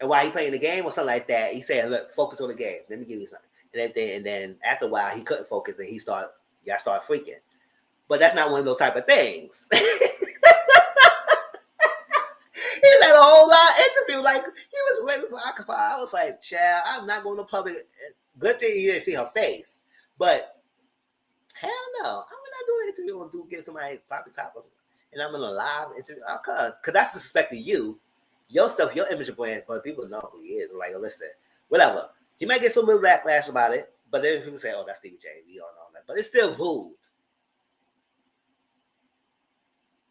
And while he playing the game or something like that, he said, look, focus on the game. Let me give you something. And then after a while, he couldn't focus and y'all start freaking. But that's not one of those type of things. He had a whole lot of interview. Like, he was waiting for Occupy. I was like, child, I'm not going to public. Good thing you didn't see her face. But hell no. I'm not doing an interview and give somebody floppy top or something. And I'm in a live interview. Because that's disrespecting you. Your stuff, your image of brand, but people know who he is. Like, listen, whatever. He might get some little backlash about it, but then people say, oh, that's Stevie J. We all know that. But it's still rude.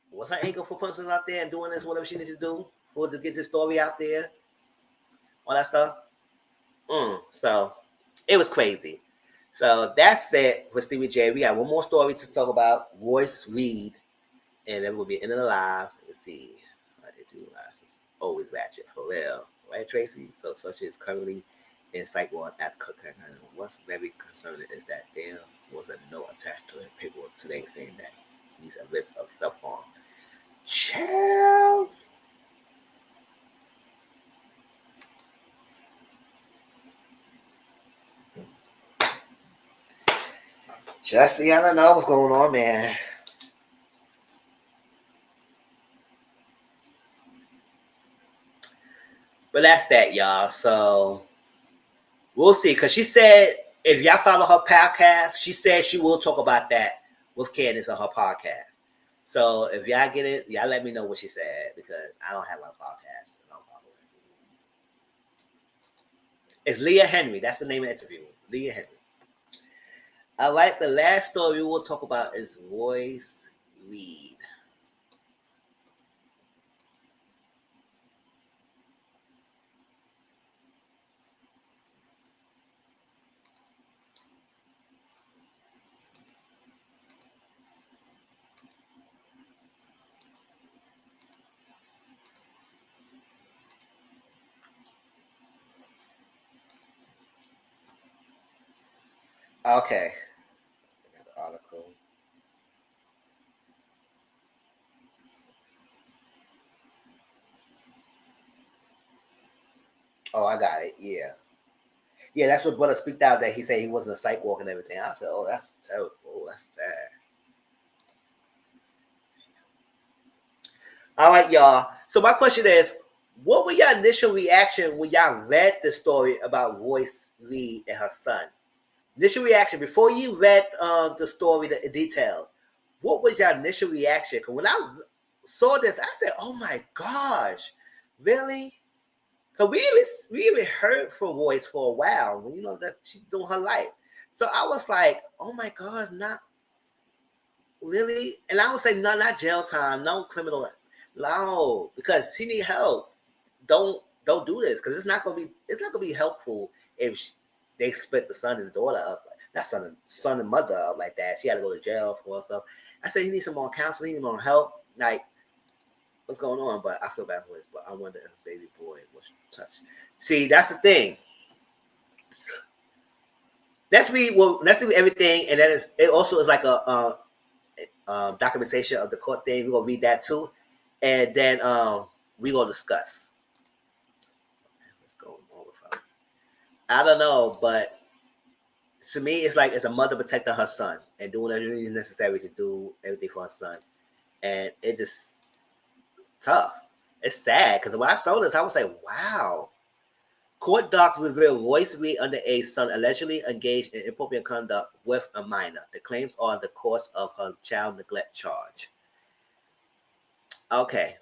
What's her angle for putting out there and doing this, whatever she needs to do to get this story out there? All that stuff. So, it was crazy. So, that's it for Stevie J. We got one more story to talk about. Royce Reed. And then we'll be ending the live. Let's see. Always ratchet for real, right, Tracy? So she is currently in psych ward at Coogler. What's very concerning is that there was a note attached to his paperwork today saying that he's at risk of self-harm. Child. Jussie, I don't know what's going on, man. But that's that, y'all. So we'll see. Because she said, if y'all follow her podcast, she said she will talk about that with Candace on her podcast. So if y'all get it, y'all let me know what she said, because I don't have my podcast. I don't follow it. It's Leah Henry. That's the name of the interview. Leah Henry. All right, the last story we'll talk about is Royce Reed. Okay. The article. Oh, I got it. Yeah. Yeah, that's what Brother speaked out that he said he wasn't a psych walk and everything. I said, oh, that's terrible. Oh, that's sad. All right, y'all. So my question is, what were your initial reaction when y'all read the story about Royce Reed and her son? Initial reaction before you read the story, the details. What was your initial reaction? Because when I saw this, I said, "Oh my gosh, really?" Because we even heard from Royce for a while, you know, that she's doing her life. So I was like, "Oh my God, not really?" And I would say, "No, not jail time, no criminal, no, because she need help. Don't do this, because it's not gonna be helpful if they split the son and daughter up, not son and mother up like that. She had to go to jail for stuff. I said he needs some more counseling, he needs more help. Like, what's going on? But I feel bad for his. But I wonder if baby boy was touched. See, that's the thing. Let's do everything, and that is it. Also, is like a documentation of the court thing. We're gonna read that too, and then we gonna discuss. What's going on with her? I don't know, but to me, it's like it's a mother protecting her son and doing everything necessary to do everything for her son, and it just tough. It's sad because when I saw this, I was like, "Wow." Court docs reveal Royce Reed underage son allegedly engaged in inappropriate conduct with a minor. The claims are the cause of her child neglect charge. Okay,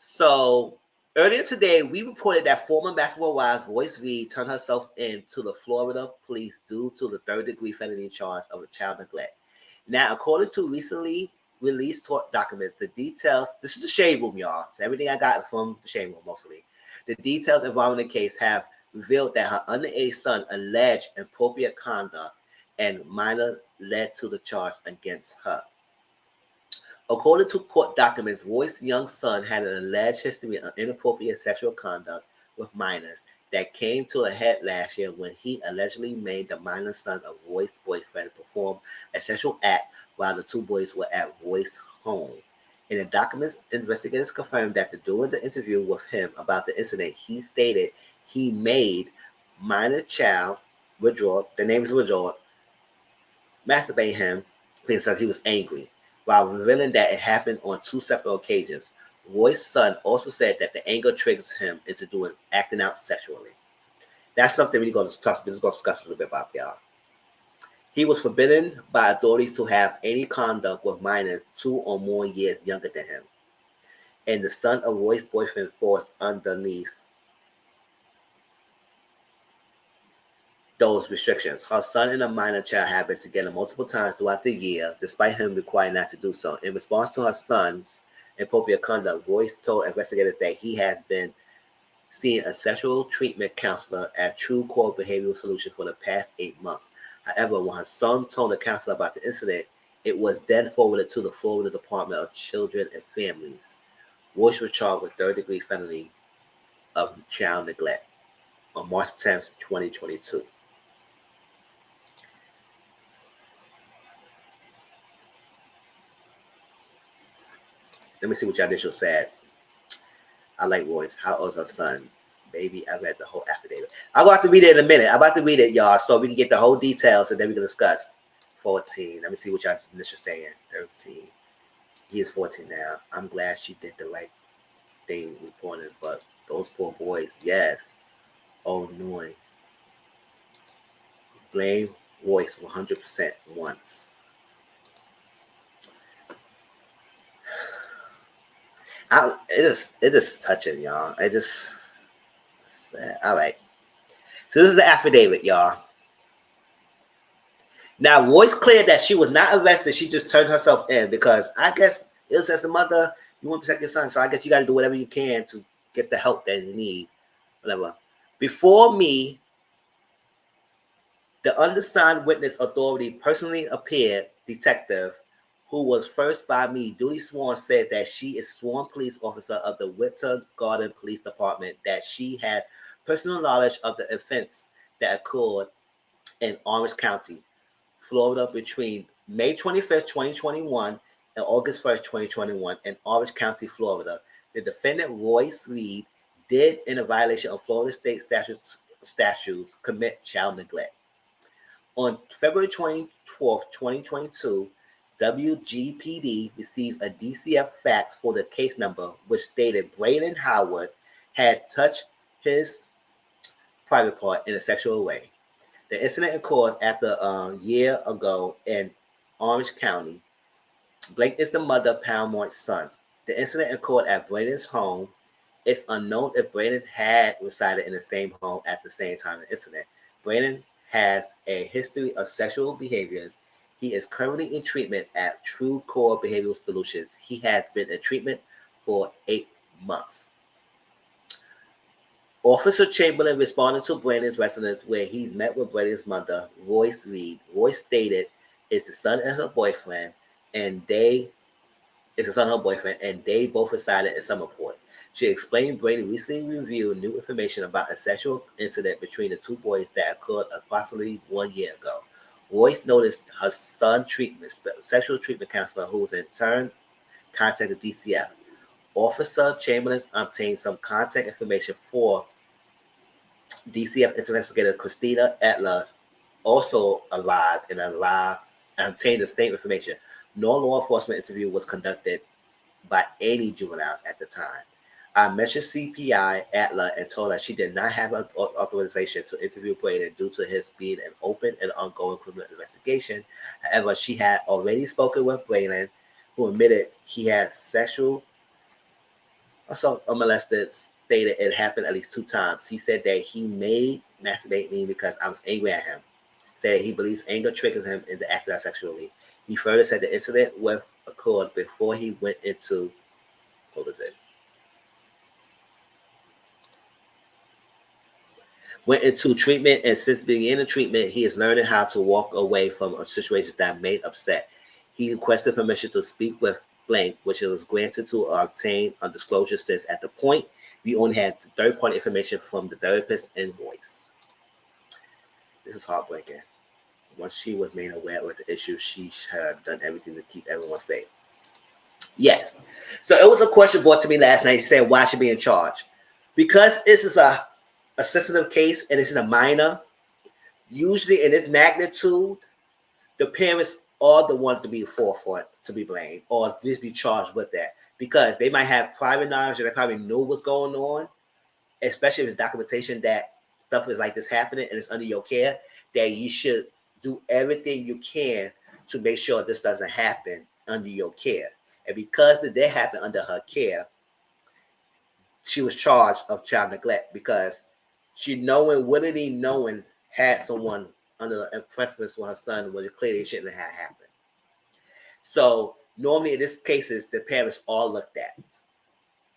so earlier today, we reported that former basketball wife Royce Reed turned herself in to the Florida police due to the third-degree felony charge of child neglect. Now, according to recently released court documents, the details, this is the shade room, y'all. So everything I got from the shade room, mostly. The details involving the case have revealed that her underage son alleged inappropriate conduct and minor led to the charge against her. According to court documents, Royce's young son had an alleged history of inappropriate sexual conduct with minors that came to a head last year when he allegedly made the minor son of Royce's boyfriend perform a sexual act while the two boys were at Royce's home. In the documents, investigators confirmed that during the interview with him about the incident, he stated he made minor child withdraw, the name is withdraw, masturbate him because he was angry, while revealing that it happened on two separate occasions. Royce's son also said that the anger triggers him into acting out sexually. That's something we're going to discuss. We're just going to discuss a little bit about, y'all. He was forbidden by authorities to have any conduct with minors 2 or more years younger than him. And the son of Royce's boyfriend falls underneath those restrictions. Her son and a minor child have been together multiple times throughout the year, despite him requiring not to do so. In response to her son's inappropriate conduct, Royce told investigators that he has been seeing a sexual treatment counselor at True Core Behavioral Solution for the past 8 months. However, when her son told the counselor about the incident, it was then forwarded to the Florida Department of Children and Families. Royce was charged with third-degree felony of child neglect. on March 10th, 2022. Let me see what your initial said. I like Royce. How old's her son? Baby, I read the whole affidavit. I'm going to have to read it in a minute. I'm about to read it, y'all, so we can get the whole details, and then we can discuss. 14. Let me see what your initial saying. 13. He is 14 now. I'm glad she did the right thing reported, but those poor boys, yes. Oh, no. Blame Royce 100% once. It is touching, y'all. All right. So this is the affidavit, y'all. Now, Royce cleared that she was not arrested. She just turned herself in because I guess it was as a mother, you want to protect your son. So I guess you got to do whatever you can to get the help that you need. Whatever. Before me, the undersigned witness authority personally appeared, detective, who was first by me duly sworn, said that she is sworn police officer of the Winter Garden Police Department, that she has personal knowledge of the offense that occurred in Orange County, Florida between May 25th, 2021 and August 1st, 2021 in Orange County, Florida. The defendant, Royce Reed, did, in a violation of Florida state statutes, commit child neglect. On February 24th, 2022, WGPD received a DCF fax for the case number, which stated Braden Howard had touched his private part in a sexual way. The incident occurred after a year ago in Orange County. Blake is the mother of Palmont's son. The incident occurred at Braden's home. It's unknown if Braden had resided in the same home at the same time of the incident. Braden has a history of sexual behaviors. He is currently in treatment at True Core Behavioral Solutions. He has been in treatment for 8 months. Officer Chamberlain responded to Brandon's residence where he's met with Brandon's mother, Royce Reed. Royce stated it's the son of her boyfriend, and they both resided in Summerport. She explained Brady recently reviewed new information about a sexual incident between the two boys that occurred approximately 1 year ago. Royce noticed her son's sexual treatment counselor, who was in turn contacted DCF. Officer Chamberlain obtained some contact information for DCF investigator Christina Etler, also arrived and obtained the same information. No law enforcement interview was conducted by any juveniles at the time. I mentioned CPI Etler and told her she did not have an authorization to interview Braden due to his being an open and ongoing criminal investigation. However, she had already spoken with Braden, who admitted he had sexual assault or molested, stated it happened at least 2 times. He said that he may masturbate me because I was angry at him. Said he believes anger triggers him into acting out sexually. He further said the incident occurred before he went into treatment, and since being in treatment, he is learning how to walk away from situations that made upset. He requested permission to speak with Blank, which it was granted to obtain undisclosure, since at the point we only had third-party information from the therapist and Royce. This is heartbreaking. Once she was made aware of the issue, she had done everything to keep everyone safe. Yes. So it was a question brought to me last night saying why should be in charge. Because this is a sensitive case and this is a minor, usually in this magnitude, the parents are the one to be forefront to be blamed or at least be charged with that, because they might have private knowledge and they probably know what's going on, especially if it's documentation that stuff is like this happening and it's under your care, that you should do everything you can to make sure this doesn't happen under your care. And because it did happen under her care, she was charged of child neglect because she willingly knowing had someone under the preference for her son when it clearly shouldn't have happened. So normally in this cases, the parents are looked at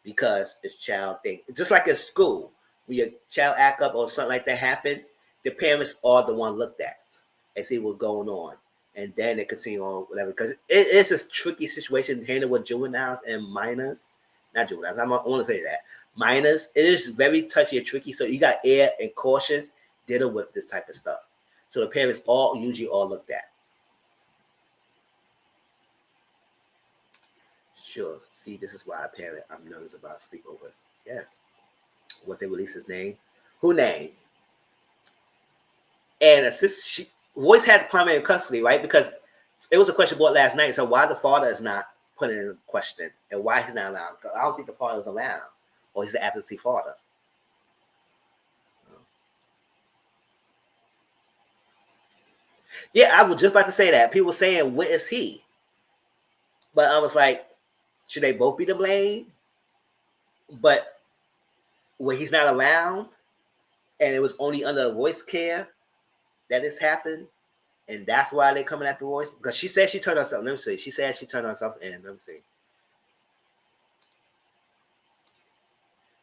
because it's child thing. Just like in school, when your child act up or something like that happened, the parents are the one looked at and see what's going on. And then they continue on whatever. Because it's a tricky situation handling with juveniles and minors. not juveniles. I want to say that minors. It is very touchy and tricky. So you got air and cautious dealing with this type of stuff. So the parents usually looked at. Sure. See, this is why a parent, I'm nervous about sleepovers. Yes. Once they release his name, who named? And Royce had the primary custody, right? Because it was a question brought last night. So why the father is not put in question and why he's not around? I don't think the father is around, or he's an absentee father. Yeah, I was just about to say that. People saying, where is he? But I was like, should they both be to blame? But when he's not around, and it was only under Royce care that this happened, and that's why they're coming at the Royce. Because she said she turned herself. Let me see. She said she turned herself in. Let me see.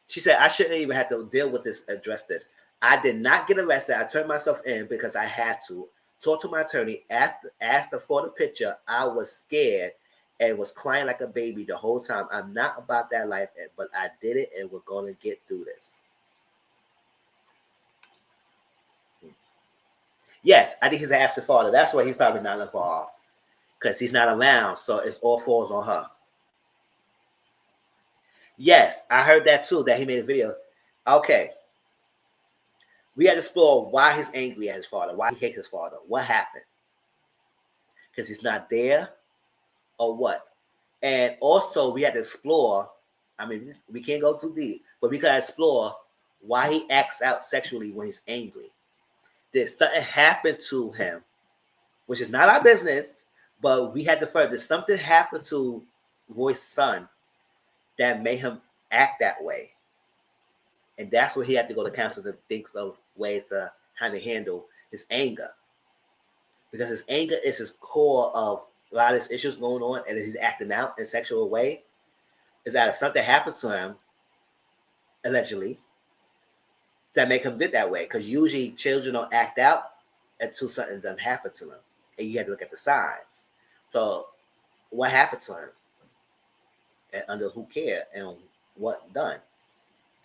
She said, I shouldn't even have to deal with this, address this. I did not get arrested. I turned myself in because I had to. Talked to my attorney, asked her for the picture. I was scared and was crying like a baby the whole time. I'm not about that life, but I did it, and we're going to get through this. Yes, I think he's an absent father. That's why he's probably not involved, because he's not around, so it's all falls on her. Yes, I heard that too, that he made a video. Okay. We had to explore why he's angry at his father, why he hates his father. What happened? Because he's not there, or what? And also, we had to explore, I mean, we can't go too deep, but we got to explore why he acts out sexually when he's angry. Did something happen to him, which is not our business, but we had to further. Did something happen to Royce's son that made him act that way? And that's where he had to go to counselors and think of ways to how to handle his anger. Because his anger is his core of a lot of his issues going on, and he's acting out in a sexual way. Is that if something happened to him, allegedly, that make him did that way? Because usually children don't act out until something doesn't happen to them. And you have to look at the signs. So what happened to him? And under who care and what done?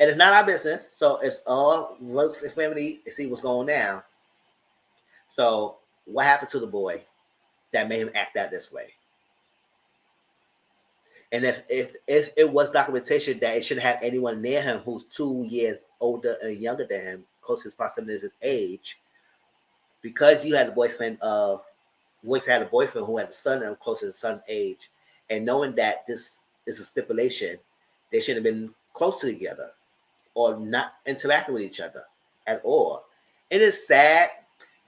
And it's not our business. So it's all works and family to see what's going on. So what happened to the boy that made him act out this way? And if it was documentation that it shouldn't have anyone near him who's 2 years older and younger than him, closest proximity of his age, because you had a boyfriend of Royce had a boyfriend who has a son and close to his son's age, and knowing that this is a stipulation, they should have been close together or not interacting with each other at all. It is sad,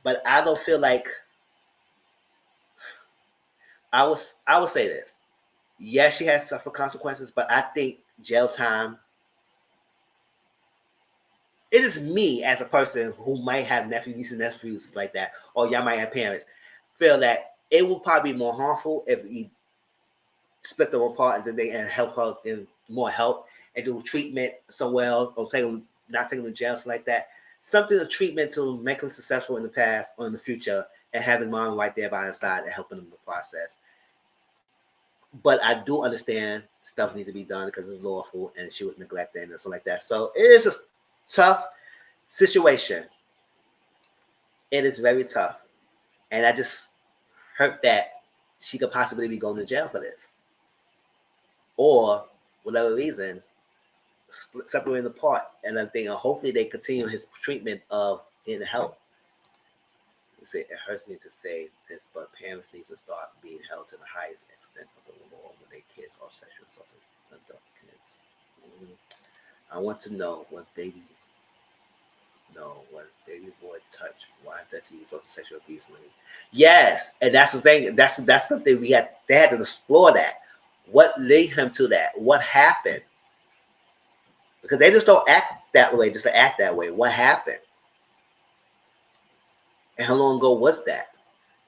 but I don't feel like I would say this. Yes, she has suffered consequences, but I think jail time. It is me as a person who might have nephews and nephews like that, or y'all might have parents, feel that it will probably be more harmful if we split them apart and then help her in more help and do treatment somewhere else, or not take them to jail, something like that. Something of treatment to make them successful in the past or in the future, and have his mom right there by his side and helping him in the process. But I do understand stuff needs to be done because it's lawful, and she was neglected and something like that. So it is a tough situation. It is very tough. And I just heard that she could possibly be going to jail for this. Or, whatever reason, separating apart and everything. And hopefully they continue his treatment of getting help. It hurts me to say this, but parents need to start being held to the highest extent of the law when their kids are sexually assaulted adult kids. I want to know, was baby boy touched? Why does he resort to sexual abuse when yes, and that's the thing. That's something they had to explore that. What led him to that? What happened? Because they just don't act that way just to act that way. What happened? And how long ago was that?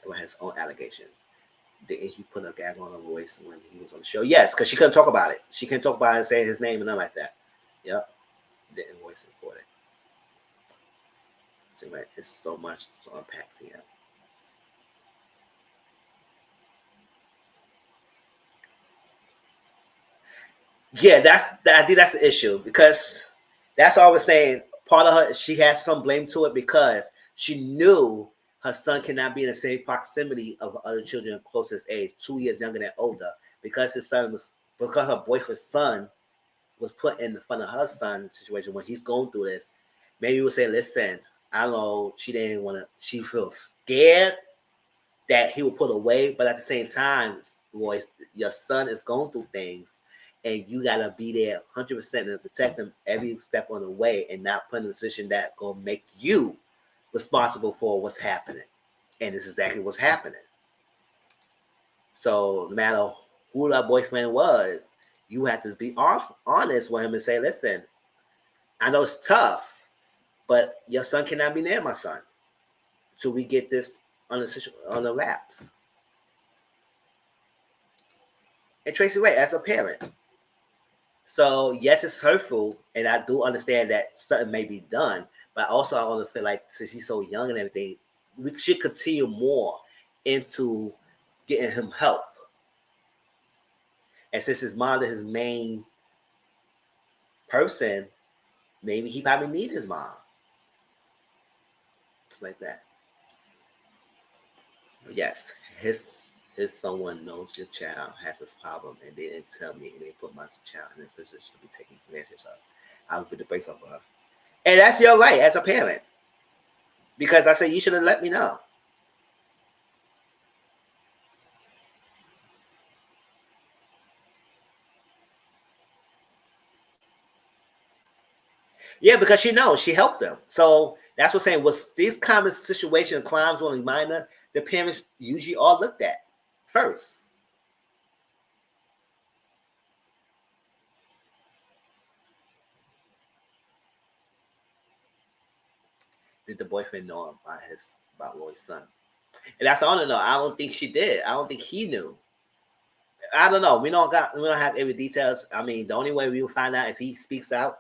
That was his own allegation. Didn't he put a gag on her voice when he was on the show? Yes, because she couldn't talk about it. She couldn't talk about it and say his name and nothing like that. Yep. Didn't voice report it. So it's so much to unpack here. Yeah, I think that's the issue because that's all I was saying. Part of her, she has some blame to it because she knew her son cannot be in the same proximity of other children closest age, 2 years younger than older, because her boyfriend's son was put in front of her son's situation when he's going through this. Maybe you would say, listen, I know she didn't want to, she feels scared that he would put away, but at the same time, Royce, your son is going through things and you gotta be there 100% and protect him every step on the way and not put in a position that gonna make you responsible for what's happening. And this is exactly what's happening. So no matter who that boyfriend was, you have to be honest with him and say, listen, I know it's tough, but your son cannot be near my son until we get this on the wraps. And Tracy Wright, as a parent. So yes, it's hurtful, and I do understand that something may be done, but also I also feel like since he's so young and everything, we should continue more into getting him help. And since his mom is his main person, maybe he probably needs his mom. It's like that. But yes, his someone knows your child has this problem and they didn't tell me and they put my child in this position to be taking advantage of. I would put the brakes off of her. And that's your right as a parent. Because I said you should have let me know. Yeah, because she knows she helped them. So that's what's saying. Was these common situations, crimes on a minor, the parents usually all looked at first. Did the boyfriend know about Roy's son? And that's all I know. I don't think she did. I don't think he knew. I don't know. We don't have every details. I mean, the only way we will find out if he speaks out.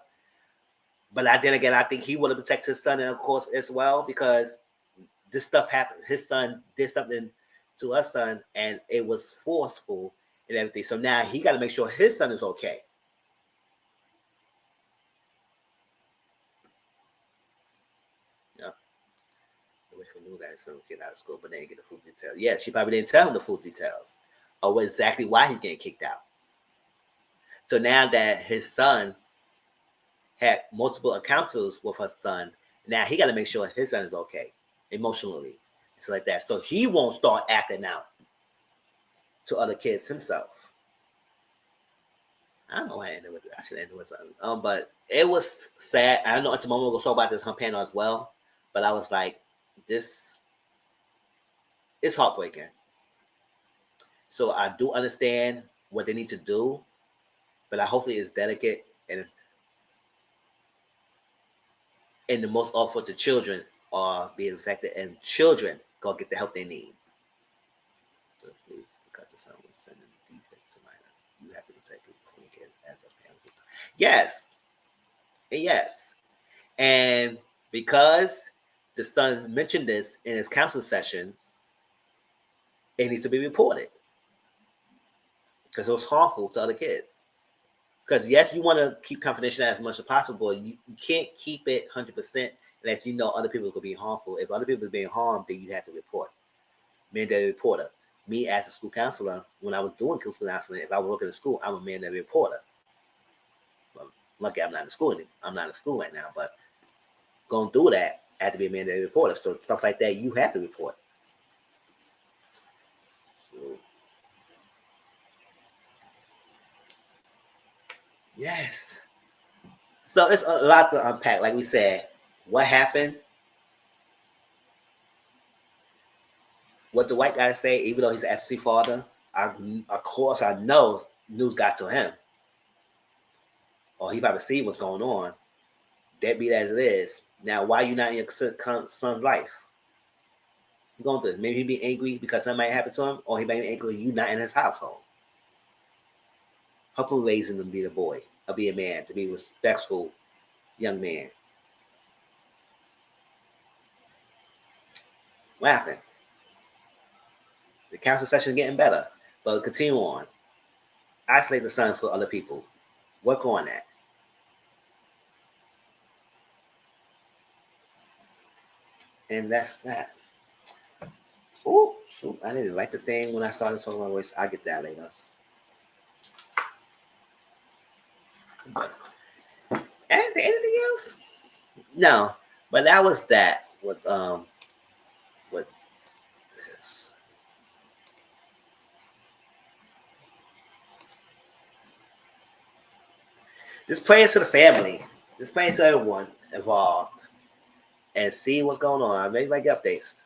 But then again, I think he would have protected his son, and of course as well, because this stuff happened. His son did something to her son, and it was forceful and everything. So now he got to make sure his son is okay. Yeah. I wish we knew that his son would get out of school, but they didn't get the full details. Yeah, she probably didn't tell him the full details of exactly why he's getting kicked out. So now that his son had multiple encounters with her son, now he got to make sure his son is okay emotionally. It's like that. So he won't start acting out to other kids himself. I don't know why I should end with something. But it was sad. I know Auntie Mama will talk about this on her panel as well. But I was like, this is heartbreaking. So I do understand what they need to do, but I hopefully it's delicate and the most awful to children are being affected, and children go get the help they need. So please, because the son was sending deep hits to minor, you have to protect people from your kids as a parent. Yes, and yes, and because the son mentioned this in his counseling sessions, it needs to be reported because it was harmful to other kids. Because yes, you want to keep confidential as much as possible. You can't keep it 100% unless you know other people could be harmful. If other people are being harmed, then you have to report. Mandated reporter. Me as a school counselor, when I was doing school counseling, if I was working in school, I'm a mandated reporter. Well, lucky I'm not in school. I'm not in school right now, but going through that, I had to be a mandated reporter. So stuff like that, you have to report. So yes. So it's a lot to unpack. Like we said, what happened? What the white guy say, even though he's an absentee father, of course I know news got to him. Or he probably see what's going on. Deadbeat as it is. Now, why you not in your son's life? You're going through this. Maybe he be angry because something might happen to him, or he might be angry you not in his household. Help him raising him to be the boy, or be a man, to be a respectful young man. What happened? The council session is getting better, but continue on. Isolate the son for other people. Work on that. And that's that. Oh, shoot, I didn't even write the thing when I started talking about Royce. I'll get that later. But anything else? No. But that was that with this. Just praying to the family. Just praying to everyone involved. And see what's going on. Maybe I get updates.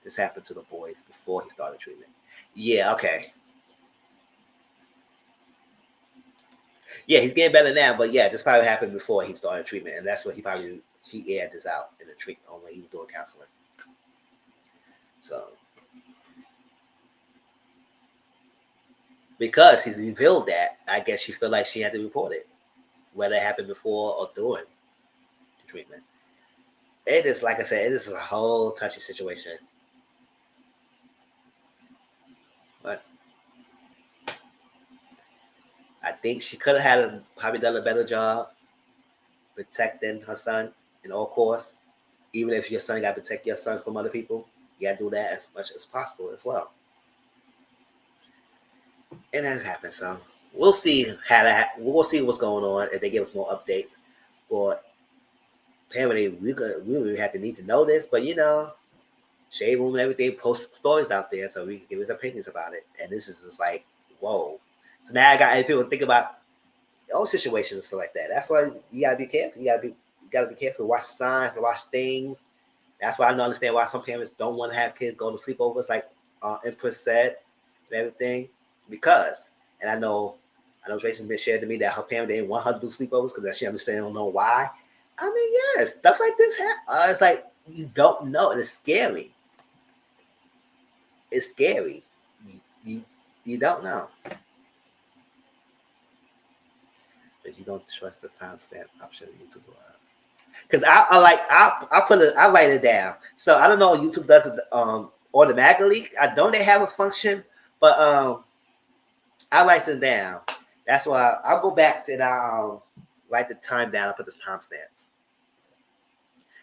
This happened to the boys before he started treatment. Yeah, okay. Yeah, he's getting better now, but yeah, this probably happened before he started treatment, and that's what he aired this out in the treatment when he was doing counseling. So because he's revealed that, I guess she felt like she had to report it, whether it happened before or during the treatment. It is, like I said, it is a whole touchy situation. But I think she could have probably done a better job protecting her son in all course. Even if your son got to protect your son from other people, you got to do that as much as possible as well. And that has happened, so we'll see we'll see what's going on if they give us more updates. Or apparently we really have to need to know this, but Shade Room and everything post stories out there, so we can give us opinions about it. And this is just like, whoa. So now I got people think about all situations and stuff like that. That's why you gotta be careful. You gotta be careful. Watch signs, watch things. That's why I don't understand why some parents don't want to have kids go to sleepovers, like Empress said, and everything. Because, and I know Tracy's been shared to me that her parents didn't want her to do sleepovers because she understands, don't know why. I mean, yes, stuff like this happens. It's like you don't know, and it's scary. It's scary. You don't know. But you don't trust the timestamp option YouTube was. Because I write it down. So I don't know if YouTube does it automatically. I know they have a function, but I write it down. That's why I'll go back to and write the time down and put the timestamps.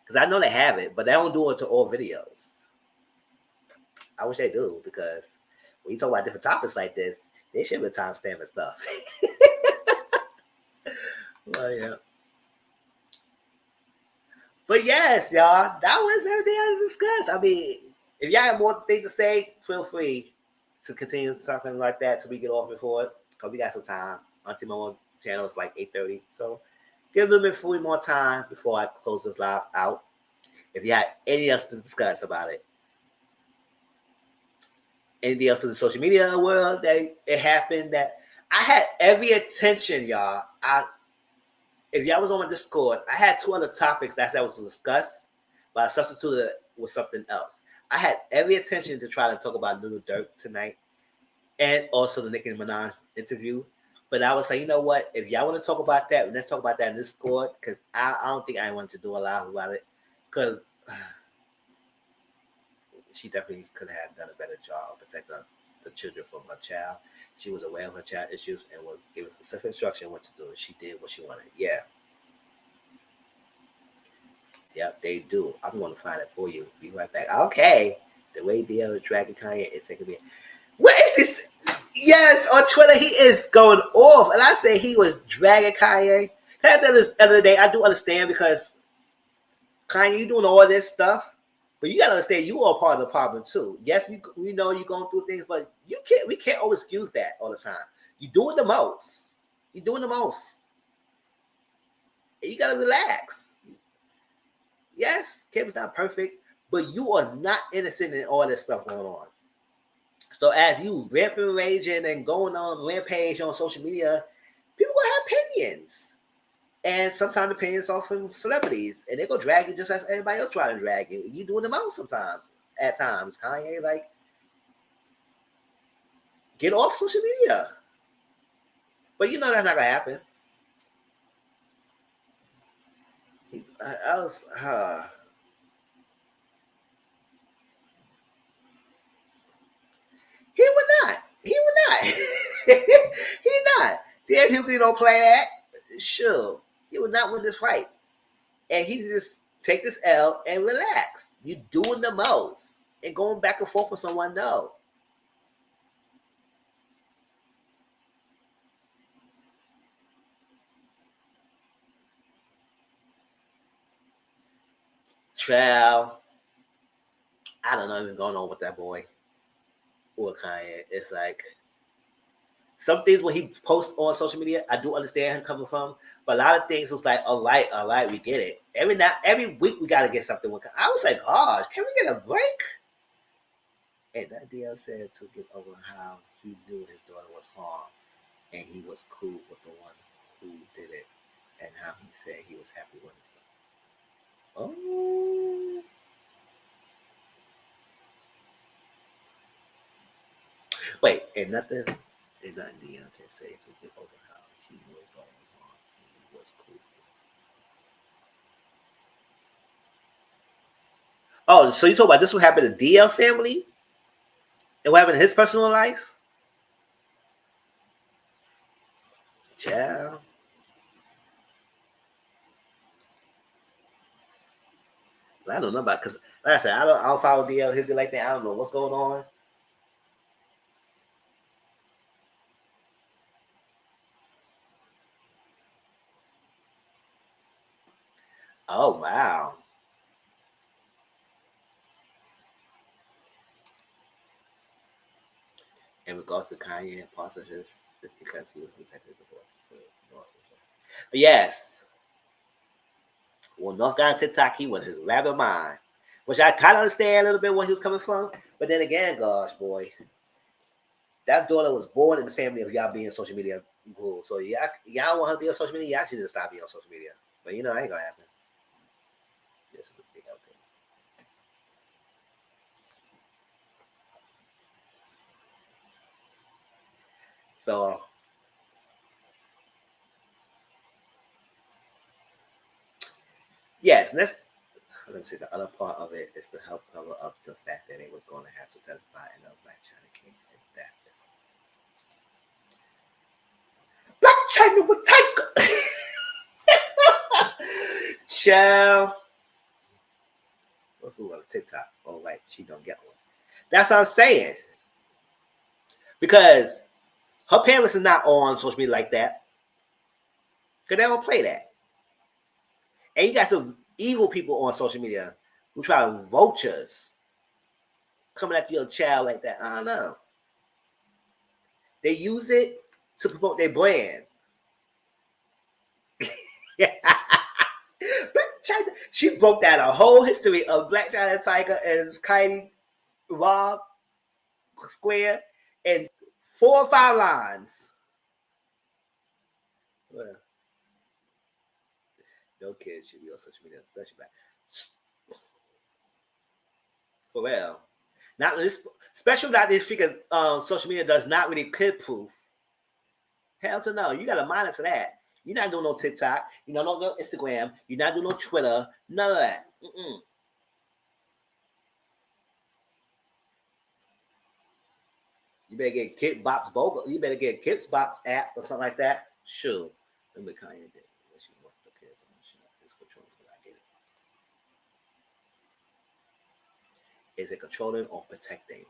Because I know they have it, but they don't do it to all videos. I wish they do, because when you talk about different topics like this, they should be timestamp and stuff. Well, yeah. But yes, y'all, that was everything I discussed. I mean, if y'all have more things to say, feel free to continue talking like that till we get off before it, because we got some time. Auntie Momo channel is like 8:30, so give a little bit more time before I close this live out. If you had anything else to discuss about it, anything else in the social media world that it happened, that I had every attention, y'all. If y'all was on my Discord, I had 2 other topics that was to discuss, but I substituted it with something else. I had every attention to try to talk about Little Durk tonight, and also the Nicki Minaj interview. But I was like, you know what? If y'all want to talk about that, let's talk about that in Discord, because I don't think I want to do a lot about it, because she definitely could have done a better job of protecting the children from her child. She was aware of her child issues and was given specific instruction what to do. She did what she wanted. Yeah. Yep, they do. I'm going to find it for you. Be right back. Okay. The way DL is dragging Kanye is taking me. What is this? Yes, on Twitter, he is going off. And I say he was dragging Kanye. At the end of the day, I do understand, because Kanye, you doing all this stuff. But you gotta understand, you are part of the problem too. Yes, we know you're going through things, but we can't always excuse that all the time. You're doing the most. You're doing the most. And you gotta relax. Yes, Kim's not perfect, but you are not innocent in all this stuff going on. So as you ramping, raging, and going on a rampage on social media, people gonna have opinions. And sometimes the opinions are from celebrities, and they go drag you just as everybody else try to drag you. You doing the most sometimes. At times, Kanye, like, get off social media. But you know that's not gonna happen. He would not. He would not. He not. if Hughley don't play that, sure, he would not win this fight. And he just take this L and relax. You're doing the most. And going back and forth with someone, no. Child, I don't know what's going on with that boy or Kanye. It's like some things when he posts on social media, I do understand him coming from, but a lot of things was like, all right, we get it. Every week we gotta get something. I was like, gosh, can we get a break? And that DL said to get over how he knew his daughter was harmed, and he was cool with the one who did it, and how he said he was happy with his son. Oh. Wait, and nothing DL can say to get over how he knew his daughter was harmed, and he was cool. Oh, so you talk about this what happened to DL family? And what happened in his personal life? Child. I don't know about, because like I said, I don't follow DL Hughley like that. I don't know what's going on. Oh wow. In regards to Kanye and parts of his, it's because he was protected divorce to North. But yes. Well, North got on TikTok, he was his rabbit mind. Which I kind of understand a little bit where he was coming from. But then again, gosh, boy. That daughter was born in the family of y'all being social media guru. So y'all want her to be on social media, y'all should just stop being on social media. But you know, that ain't gonna happen. This would be okay. So yes, let me see. The other part of it is to help cover up the fact that they was going to have to testify in a Black China case, and that is Black China will take Child. Let's move on to TikTok. Oh, right, she don't get one. That's what I'm saying. Because her parents are not on social media like that. Because they don't play that. And you got some evil people on social media who try to vultures coming after your child like that. I don't know. They use it to promote their brand. Black China. She broke down a whole history of Black China Tiger and Kylie Rob Square in 4 or 5 lines. Well, no kids should be on social media, especially Black. For real. Not this, especially not this figure. Social media does not really kid proof. Hell to no. You got to monitor that. You're not doing no TikTok. You're not doing no Instagram. You're not doing no Twitter. None of that. You better get Kid Bop's Bogle. You better get Kids Bop's app or something like that. Sure. Remember Kanye did. She want the kids on it's controlling. I get it. Is it controlling or protecting?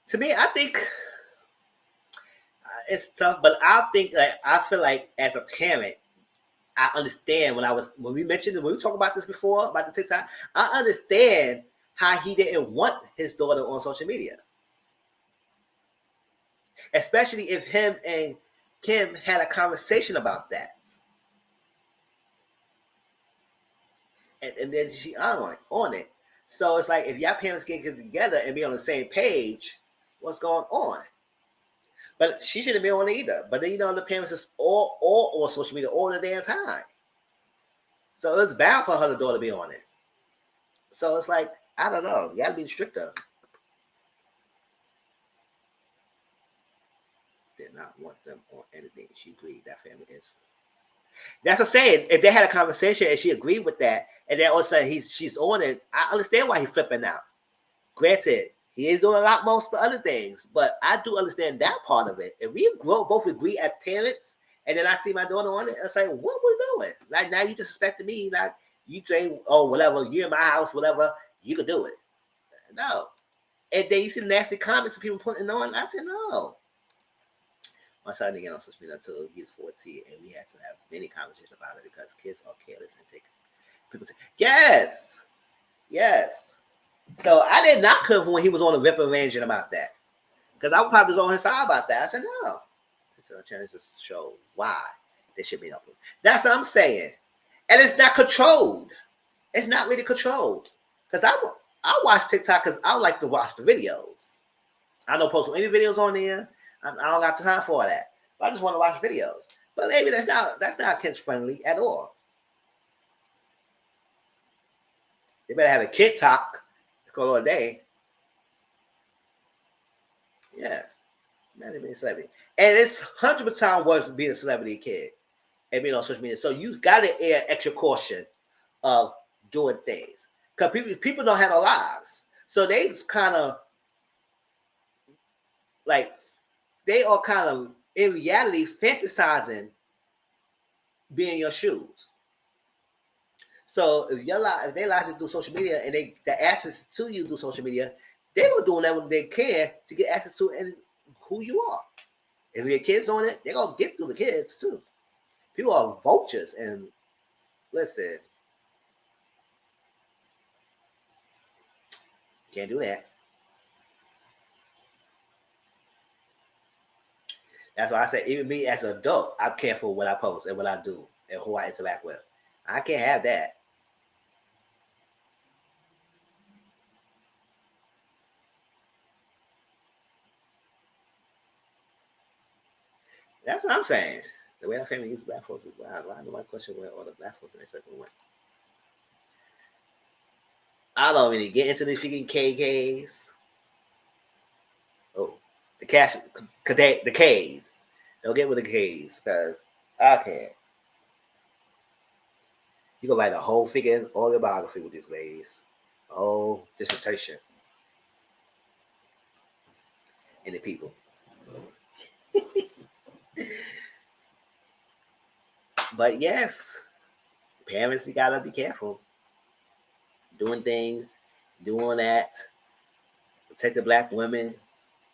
To me, I think it's tough, but I feel like as a parent, I understand when we talked about this before about the TikTok, I understand how he didn't want his daughter on social media, especially if him and Kim had a conversation about that, and then she on it. So it's like if y'all parents get together and be on the same page, what's going on? But she shouldn't be on it either. But then the parents is all on social media all the damn time. So it's bad for her daughter to be on it. So it's like, I don't know. You gotta be stricter. Did not want them on anything. She agreed. That family is. That's what I'm saying. If they had a conversation and she agreed with that, and then all of a sudden she's on it, I understand why he's flipping out. Granted, He is doing a lot most of the other things, but I do understand that part of it. If we both agree as parents, and then I see my daughter on it, I say, what we doing? Like now you disrespecting me, like you say, oh whatever, you're in my house, whatever, you can do it. No. And then you see the nasty comments of people putting on. I said no. My son didn't get on social media until he was 14, and we had to have many conversations about it because kids are careless and take people say, yes. So I did not come when he was on the rip ranging about that. Because I probably was on his side about that. I said, no. So I'm trying to show why they should be open. That's what I'm saying. And it's not controlled. It's not really controlled. Because I watch TikTok because I like to watch the videos. I don't post any videos on there. I don't got time for all that. But I just want to watch videos. But maybe that's not kids friendly at all. They better have a kid talk. Go all day. Yes. Imagine being a celebrity. And it's 100% worse being a celebrity kid and being on social media. So you got to add extra caution of doing things. Because people don't have no lives. So they kind of, like, they are kind of, in reality, fantasizing being in your shoes. So if they allow you to do social media and the access to you do social media, they're gonna do whatever they can to get access to and who you are. If your kids on it, they're gonna get through the kids too. People are vultures, and listen, can't do that. That's why I say, even me as an adult, I'm careful what I post and what I do and who I interact with. I can't have that. That's what I'm saying. The way our family uses black folks is wild. Why do I question where all the black folks in their circle went? I don't really get into the freaking KKs. Oh, the K's. Don't get with the K's because I can't. You can write a whole freaking autobiography with these ladies. A whole dissertation. And the people. But yes, parents, you gotta be careful. Doing things, doing that. Protect the black women,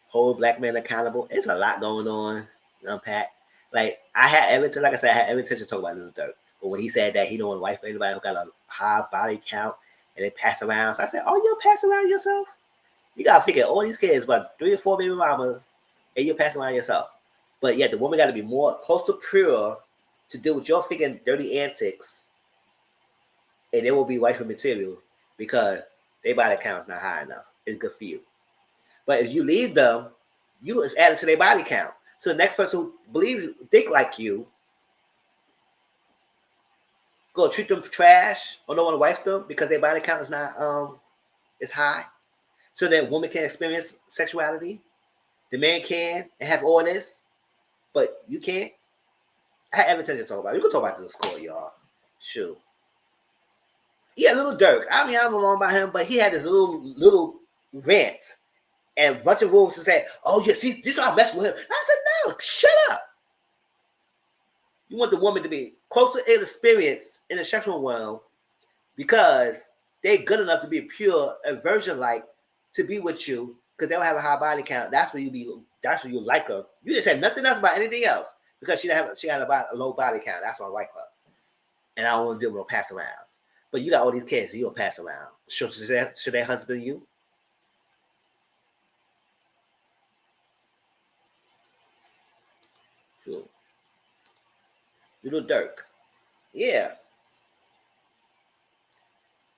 hold black men accountable. It's a lot going on. Unpack. Like I had every intention to talk about Little Dirk. But when he said that he don't want to wife anybody who got a high body count and they pass around. So I said, oh, you'll pass around yourself? You gotta figure all these kids, about 3 or 4 baby mamas, and you're passing around yourself. But yet the woman gotta be more close to pure to deal with your freaking dirty antics, and they will be wifey material because their body count is not high enough. It's good for you. But if you leave them, you is added to their body count. So the next person who think like you, go treat them trash or don't want to wife them because their body count is not is high. So that woman can experience sexuality. The man can and have all this, but you can't. I have everything to talk about. You can talk about this score, y'all. Shoot. Yeah, Little Dirk. I mean, I don't know about him, but he had this little rant. And a bunch of wolves said, oh, yeah, see, this is how I mess with him. I said, no, shut up. You want the woman to be closer in experience in the sexual world because they're good enough to be pure and virgin-like to be with you because they don't have a high body count. That's where you like her. You didn't say nothing else about anything else because she had a low body count. That's why I like her. And I don't want to deal with no pass arounds. But you got all these kids, so you'll pass around. Should their husband you? Sure. Little Dirk. Yeah.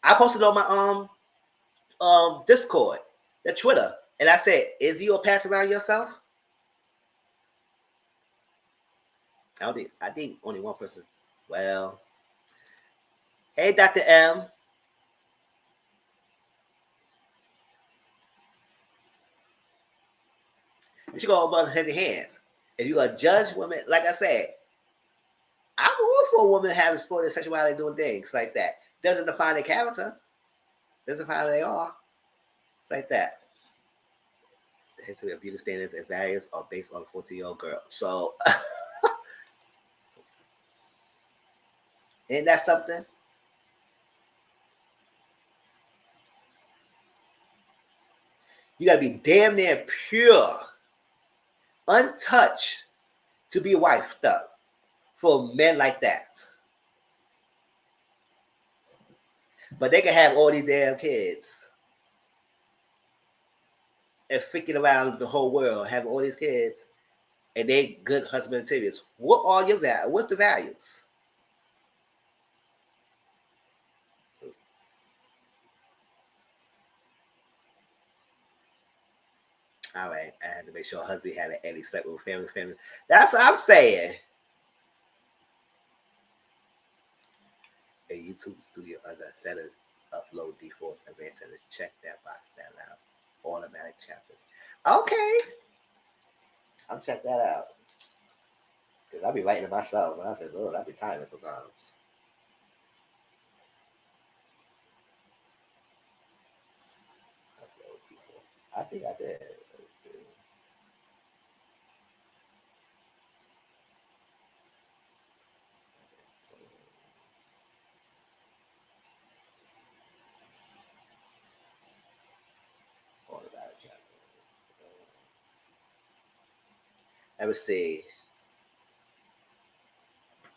I posted on my Discord, the Twitter, and I said, is you a pass around yourself? I think only one person. Well, hey, Dr. M. You should go about heavy hands. If you're gonna judge women, like I said, I'm all for a woman having exploited sexuality, doing things like that. Doesn't define their character. Doesn't define who they are. It's like that. The history of beauty standards and values are based on a 14-year-old girl. So, ain't that something? You gotta be damn near pure, untouched to be wifed up for men like that. But they can have all these damn kids and freaking around the whole world, having all these kids, and they good husband materials. What are your values? What's the values? All right, I had to make sure husband had an Eddie slept with family. That's what I'm saying. A YouTube studio under settings, upload defaults, advanced settings, check that box that allows automatic chapters. Okay, I'll check that out. Because I'll be writing it myself. And I said, Lord, I'll be tired sometimes. Upload defaults. I think I did. Let's see. Automatic chapters. Let me see.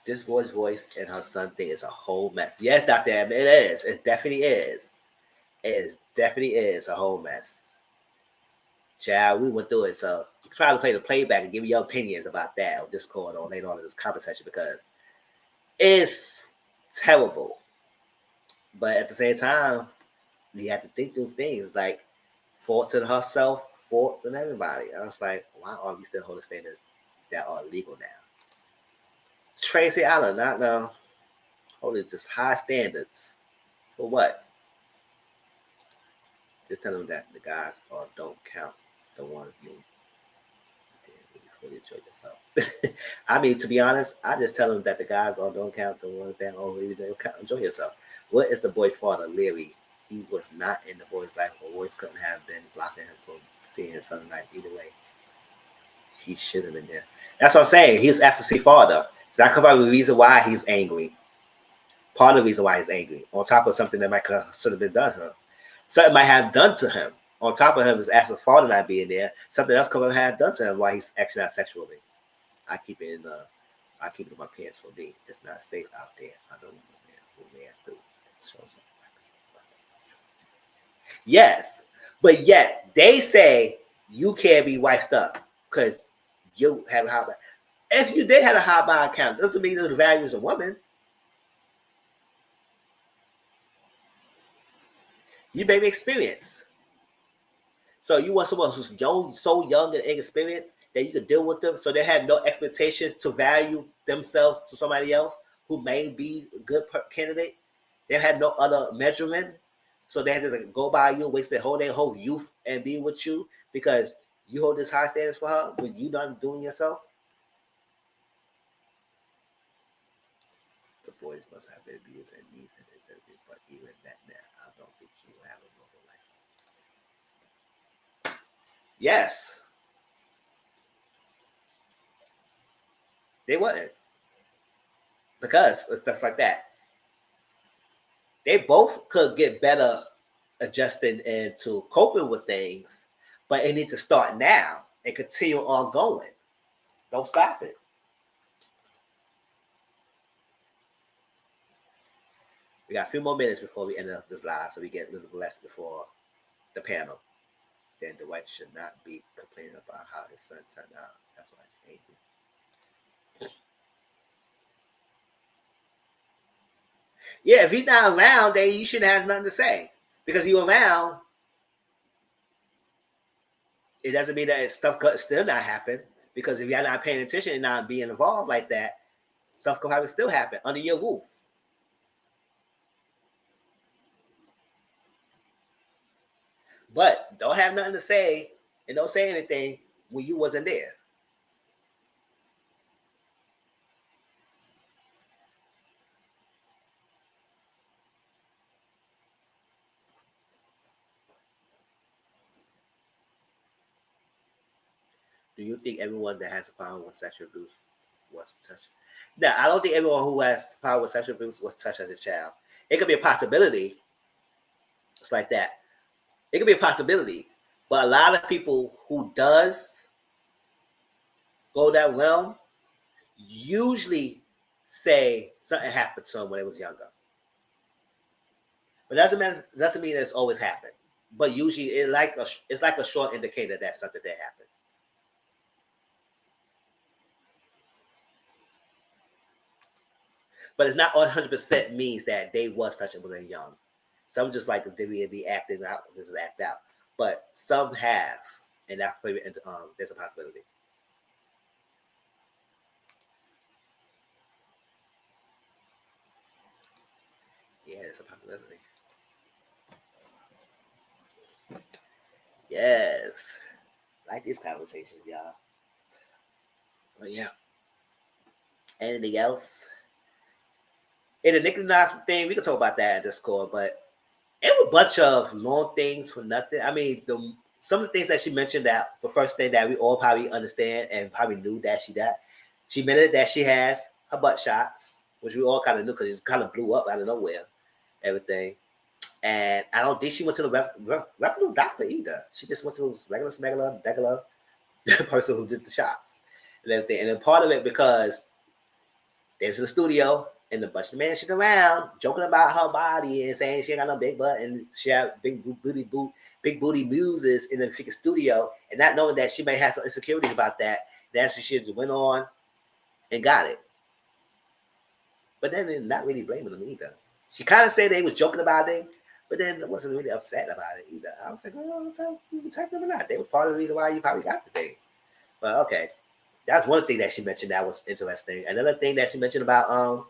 This boy's voice and her son thing is a whole mess. Yes, Dr. M, it is. It definitely is. Definitely is a whole mess. Child, we went through it, so try to play the playback and give me your opinions about that on Discord or later on in this conversation because it's terrible. But at the same time, we have to think through things like fault to herself, fault to everybody. I was like, why are we still holding standards that are illegal now? Tracy Allen, not now. Holding just high standards. For what? Just tell them that the guys don't count the ones you fully enjoy yourself. I mean, to be honest, I just tell them that the guys don't count the ones that already don't enjoy yourself. What is the boy's father, Leary? He was not in the boy's life, or Royce couldn't have been blocking him from seeing his son's life either way. He should have been there. That's what I'm saying. He's absentee father. So that could be the reason why he's angry. Part of the reason why he's angry, on top of something that might should have been done to him. Something might have done to him. On top of him is as a father not being there, something else could have done to him while he's acting out sexually. I keep it in my pants for me. It's not safe out there. I don't know who man through. Yes, but yet they say you can't be wifed up because you have a high. If you did have a high body count, doesn't mean the value as a woman. You may be experienced. So you want someone who's young, so young and inexperienced that you can deal with them, so they have no expectations to value themselves to somebody else who may be a good candidate. They have no other measurement, so they have to just go by you, waste their whole youth and be with you because you hold this high standards for her when you not doing yourself. The boys must have been abused and needs intensity, but even that now, I don't think he will have a normal life. Yes. They wouldn't. Because stuff like that. They both could get better adjusting into coping with things, but it needs to start now and continue on going. Don't stop it. We got a few more minutes before we end this live, so we get a little less before the panel. Then Dwight should not be complaining about how his son turned out. That's why he's angry. Yeah, if he's not around, then he shouldn't have nothing to say. Because he around, it doesn't mean that stuff could still not happen. Because if you're not paying attention and not being involved like that, stuff could probably still happen under your roof. But don't have nothing to say and don't say anything when you wasn't there. Do you think everyone that has a problem with sexual abuse was touched? No, I don't think everyone who has power with sexual abuse was touched as a child. It could be a possibility. It's like that. It could be a possibility. But a lot of people who does go that realm usually say something happened to them when they was younger. But doesn't mean it's always happened. But usually it's like a short indicator that something did happen. But it's not 100% means that they was touching when they're young. Some just like they be acting out, this is act out. But some have, and that's probably there's a possibility. Yeah, it's a possibility. Yes. I like these conversations, y'all. But yeah. Anything else? In the Nicki Minaj thing, we can talk about that at Discord, but it was a bunch of long things for nothing. I mean, some of the things that she mentioned, that the first thing that we all probably understand and probably knew that she got, she admitted that she has her butt shots, which we all kind of knew because it kind of blew up out of nowhere, everything. And I don't think she went to the reputable doctor either. She just went to the regular person who did the shots and everything. And then part of it because there's in the studio and a bunch of men sitting around joking about her body and saying she ain't got no big butt and she had big booty muses in the freaking studio, and not knowing that she may have some insecurities about that. That's what she just went on and got it. But then they're not really blaming them either. She kind of said they was joking about it, but then wasn't really upset about it either. I was like, oh, so you can take them or not. They was part of the reason why you probably got the thing. But okay. That's one thing that she mentioned that was interesting. Another thing that she mentioned about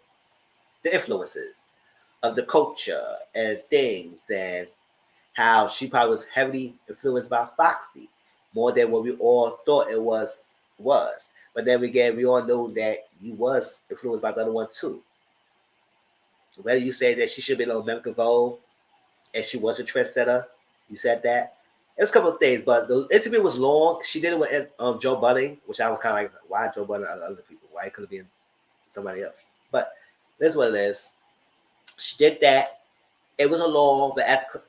the influences of the culture and things, and how she probably was heavily influenced by Foxy more than what we all thought it was. But then again, we all know that you was influenced by the other one too. Whether you say that she should be on American Vogue and she was a trendsetter, you said that. There's a couple of things, but the interview was long. She did it with Joe Budden, which I was kind of like, why Joe Budden and other people? Why it could have been somebody else? But this is what it is. She did that. It was a long, but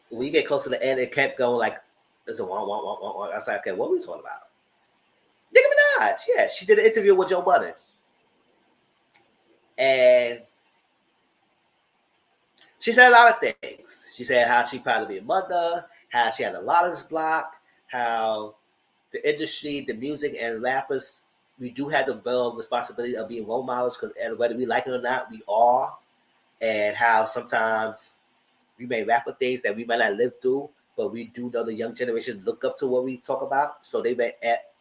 when you get close to the end, it kept going like, there's a wah. I was like, okay, what are we talking about? Nicki Minaj. Yeah, she did an interview with Joe Budden. And she said a lot of things. She said how she proud to be a mother, how she had a lot of this block, how the industry, the music, and rappers, we do have the responsibility of being role models, because whether we like it or not, we are. And how sometimes we may rap with things that we might not live through, but we do know the young generation look up to what we talk about, so they may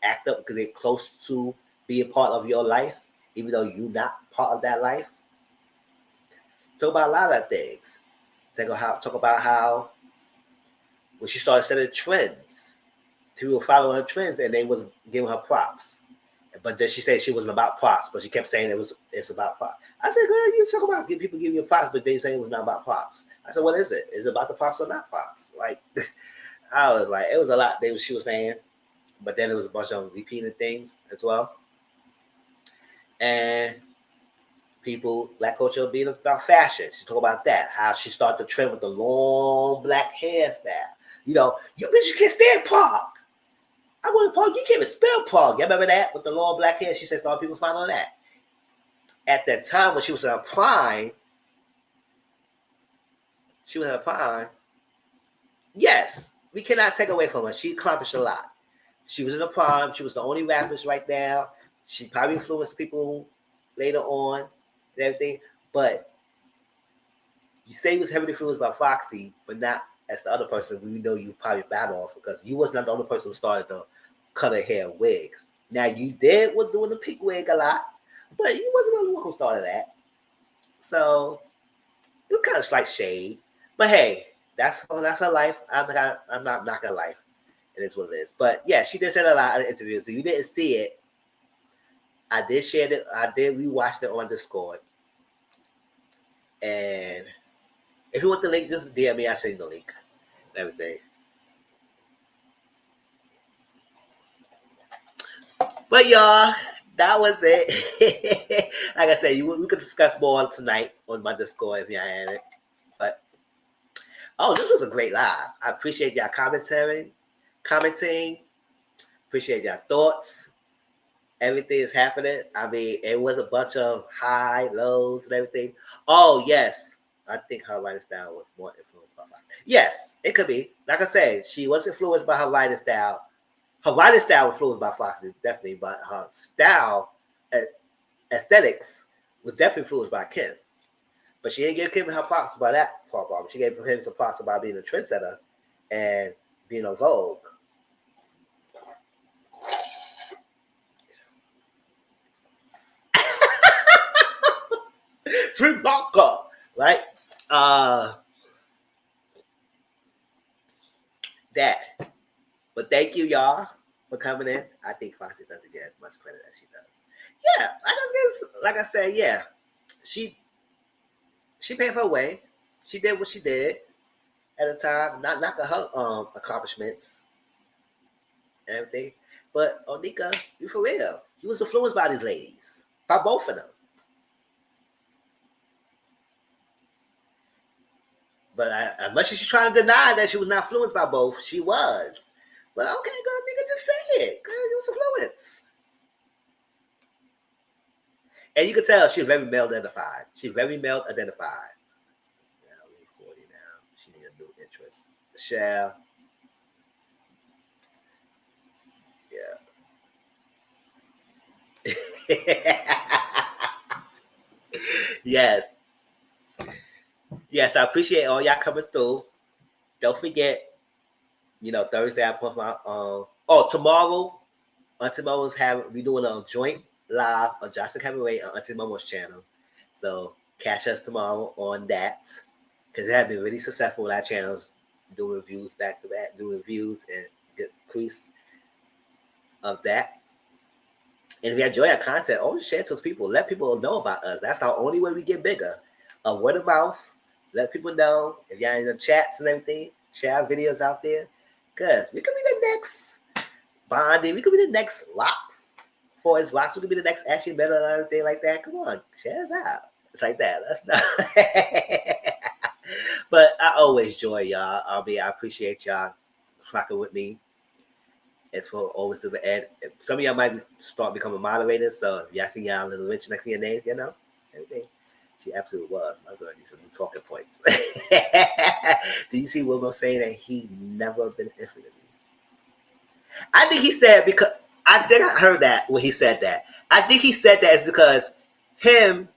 act up because they're close to being part of your life, even though you're not part of that life. Talk about a lot of things. Talk about how when she started setting trends, people were following her trends and they was giving her props. But then she said she wasn't about props, but she kept saying it's about props. I said, girl, you talk about people giving you props, but they say it was not about props. I said, what is it? Is it about the props or not props? Like, I was like, it was a lot she was saying, but then it was a bunch of repeating things as well. And black culture being about fashion. She talked about that, how she started the trend with the long black hairstyle. You know, you bitches can't stand Park. I want Park. You can't even spell Park. You remember that with the long black hair? She said, "Start people following that." At that time when she was in her prime, yes, we cannot take away from her. She accomplished a lot. She was in her prime. She was the only rapper right now. She probably influenced people later on and everything. But you say he was heavily influenced by Foxy, but not as the other person. We know you probably bad off because you was not the only person who started the color hair wigs. Now you was doing the pink wig a lot, but you wasn't the only one who started that. So it was kind of like shade. But hey, that's her life. I'm not knocking her life. It is what it is. But yeah, she did say a lot of interviews. If you didn't see it, I did share it. I did rewatch it on Discord. And if you want the link, just DM me. I send you the link and everything. But y'all, that was it. Like I said, we could discuss more tonight on my Discord if y'all had it. But this was a great live. I appreciate y'all commenting. Appreciate y'all thoughts. Everything is happening. I mean, it was a bunch of high, lows, and everything. Oh, yes. I think her writing style was more influenced by mine. Yes, it could be. Like I said, she was influenced by her writing style. Her writing style was influenced by Foxy, definitely, but her style, aesthetics, was definitely influenced by Kim. But she didn't give Kim her props about that part. She gave him some props about being a trendsetter and being a Vogue. Trimbaka, right? That. But thank you, y'all, for coming in. I think Foxy doesn't get as much credit as she does. Yeah, like I said, yeah. She paid her way. She did what she did at the time. Not her accomplishments and everything. But Onika, you for real. You was influenced by these ladies. By both of them. But as much as she's trying to deny that she was not influenced by both, she was. But okay, girl, nigga, just say it. Girl, you was influenced. And you can tell she's very male identified. She's very male identified. Yeah, we're 40 now. She needs a new interest. Michelle. Yeah. Yes. Yes, I appreciate all y'all coming through. Don't forget, Thursday I put my tomorrow. Auntie Momo's we doing a joint live on Johnson Cabaret on Auntie Momo's channel. So catch us tomorrow on that. Because it has been really successful with our channels, doing reviews back to back, doing reviews and get increase of that. And if you enjoy our content, always share it to people. Let people know about us. That's the only way we get bigger. Word of mouth. Let people know. If y'all in the chats and everything, share our videos out there. Because we could be the next Bondi. We could be the next Locks. For his Locks, we could be the next Ashley Better and everything like that. Come on, share us out. It's like that. Let's know. But I always enjoy y'all. I appreciate y'all rocking with me. It's for always to the end. Some of y'all might start becoming moderators. So if y'all see y'all Little Rich next to your names, everything. She absolutely was. My girl needs some new talking points. Do you see Wilmer saying that he never been infinitely? I think he said because I think I heard that when he said that. I think he said that is because him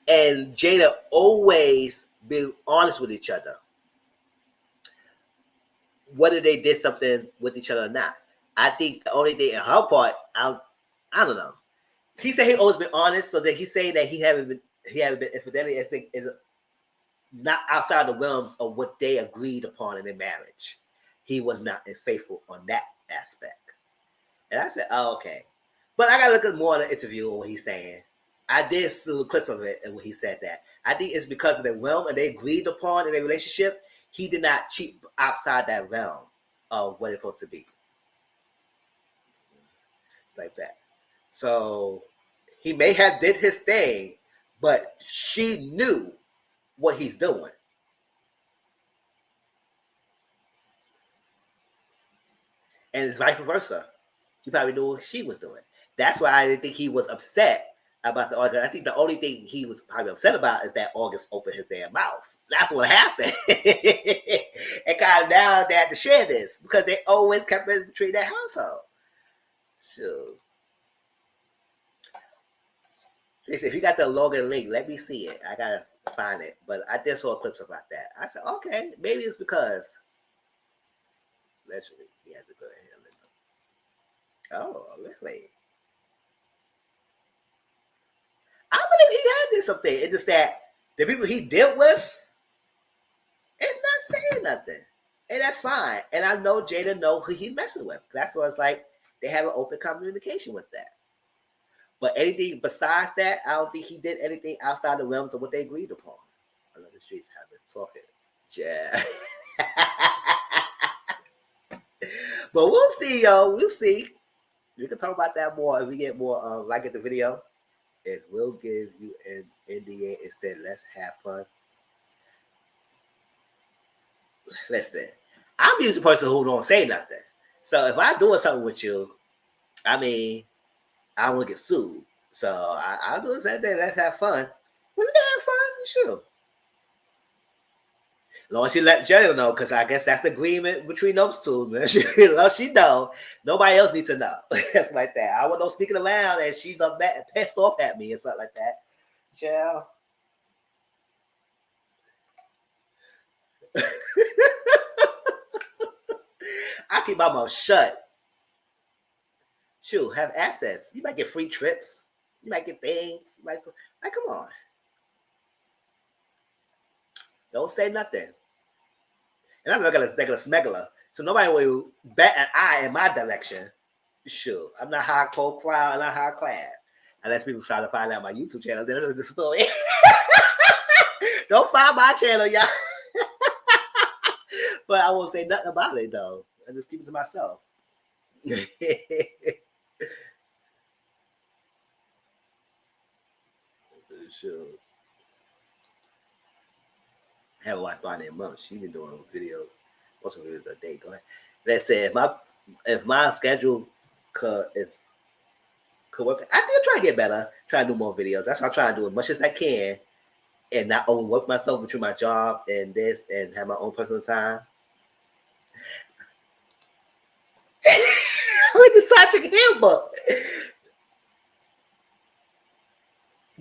and Jada always be honest with each other. Whether they did something with each other or not. I think the only thing in her part, I don't know. He said he always been honest, so that he's saying that he haven't been infidelity. I think is not outside the realms of what they agreed upon in their marriage. He was not faithful on that aspect. And I said, oh, okay. But I gotta look at more of the interview on what he's saying. I did see little clips of it and when he said that. I think it's because of the realm and they agreed upon in their relationship. He did not cheat outside that realm of what it's supposed to be. Like that. So he may have did his thing, but she knew what he's doing. And it's vice versa. He probably knew what she was doing. That's why I didn't think he was upset about the August. I think the only thing he was probably upset about is that August opened his damn mouth. That's what happened. And kind of now they had to share this because they always kept it between that household. Sure. If you got the Logan link, let me see it. I gotta find it. But I did saw clips about that. I said, okay, maybe it's because literally he has a good handling. Oh, really? I believe he had this something. It's just that the people he dealt with, it's not saying nothing. And that's fine. And I know Jada know who he's messing with. That's why it's like they have an open communication with that. But anything besides that, I don't think he did anything outside the realms of what they agreed upon. I know the streets have been talking. Yeah. But we'll see, y'all. We'll see. We can talk about that more if we get more like at the video. It will give you an NDA. It said, let's have fun. Listen, I'm usually a person who don't say nothing. So if I'm doing something with you, I mean, I don't want to get sued. So I'll do the same thing. Let's have fun. We can have fun, sure. As long as you let Jenny know, because I guess that's the agreement between those two, man. She know. Nobody else needs to know. That's like that. I want no sneaking around and she's pissed off at me and something like that. Chill. I keep my mouth shut. Shoot, have access. You might get free trips. You might get things. You might, like, come on. Don't say nothing. And I'm not gonna smuggler, so nobody will bat an eye in my direction. Sure, I'm not high profile, I'm not high class. Unless people try to find out my YouTube channel, this is the story. Don't find my channel, y'all. But I won't say nothing about it though. I just keep it to myself. Sure. I haven't watched Bonnie in months. She's been doing videos, most of videos a day. Go ahead. Let's say if my schedule could work, I think I'm trying to get better. Try to do more videos. That's what I'm trying to do as much as I can, and not overwork myself between my job and this, and have my own personal time. I went to Sergeant Handbook.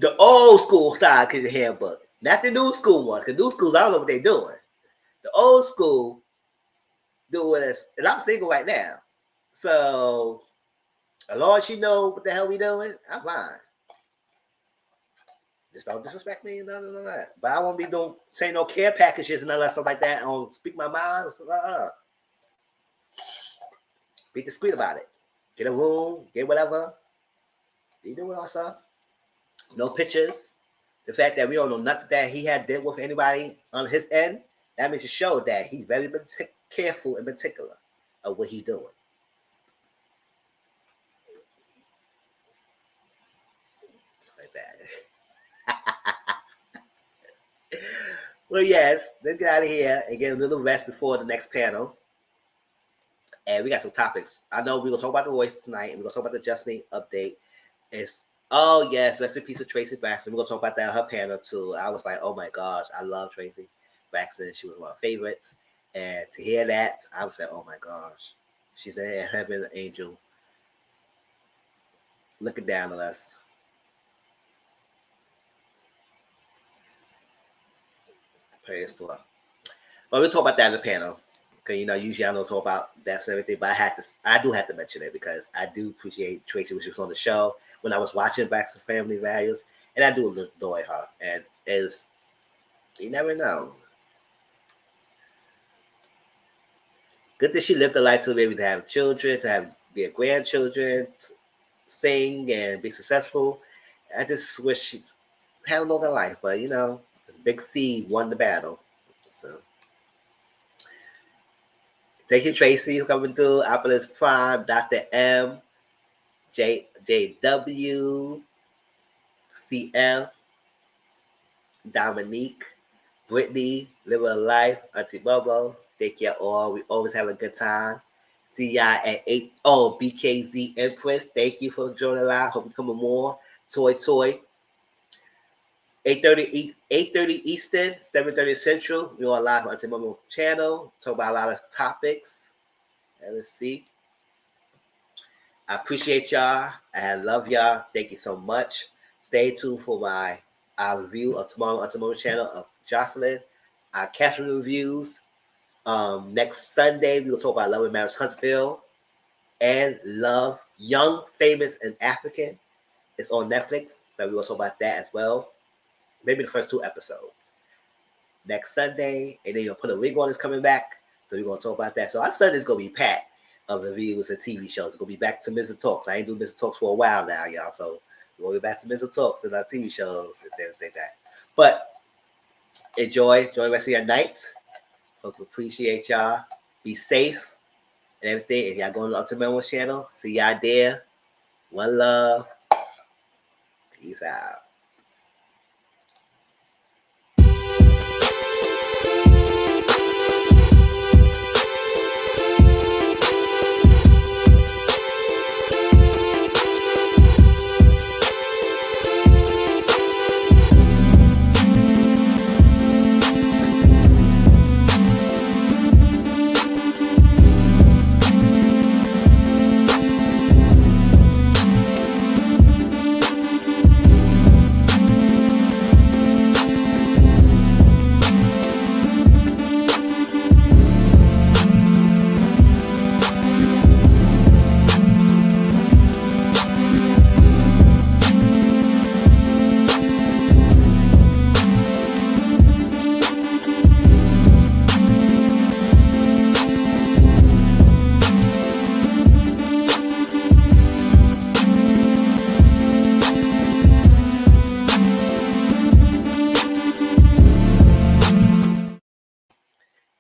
The old school style kitchen handbook, not the new school one. Because new schools, I don't know what they're doing. The old school doing this, and I'm single right now. So, as long as she know what the hell we doing, I'm fine. Just don't disrespect me, none of that. But I won't be saying no care packages and none of that stuff like that. I don't speak my mind. Be discreet about it. Get a room, get whatever. You doing all stuff. No pictures. The fact that we don't know nothing that he had did with anybody on his end, that means to show that he's very careful and particular of what he's doing. Like that. Well, yes, let's get out of here and get a little rest before the next panel. And we got some topics. I know we're going to talk about the Royce tonight, and we're going to talk about the Justin update. Oh, yes, rest in peace of Tracy Braxton. We're going to talk about that on her panel, too. I was like, oh, my gosh, I love Tracy Braxton. She was one of my favorites. And to hear that, I was like, oh, my gosh. She's in heaven, an angel, looking down on us. Praise to her. But we'll talk about that in the panel. Because, usually I don't talk about that and everything, but I do have to mention it because I do appreciate Tracy when she was on the show, when I was watching Braxton Family Values, and I do adore her. And you never know. Good that she lived a life to be able to have children, to be a grandchildren, sing and be successful. I just wish she had a longer life, but this big C won the battle. So. Thank you, Tracy, for coming through. Apple's Prime, Dr. M, JW, CF, Dominique, Brittany, Live a Life, Auntie Bobo. Thank you all. We always have a good time. See y'all at 8. Oh, BKZ Empress. Thank you for joining live. Hope you come more. Toy. 8:30 Eastern, 7:30 Central. We're on live on Auntie Bobo channel. Talk about a lot of topics. And let's see. I appreciate y'all. I love y'all. Thank you so much. Stay tuned for our review of tomorrow on Tomorrow channel of Jocelyn. Our caption reviews. Next Sunday, we will talk about Love and Marriage Huntsville and Love, Young, Famous, and African. It's on Netflix, so we will talk about that as well. Maybe the first 2 episodes. Next Sunday, and then Put a Wig On is coming back, so we're going to talk about that. So our Sunday is going to be packed of reviews and TV shows. It's going to be back to Mizzle Talks. I ain't doing Mizzle Talks for a while now, y'all, so we'll be back to Mizzle Talks and our TV shows and everything like that. But enjoy the rest of your night. Hope to appreciate y'all. Be safe and everything. If y'all going to the Ultimate channel, see y'all there. One love. Peace out.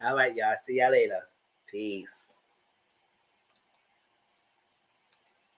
All right, y'all. See y'all later. Peace.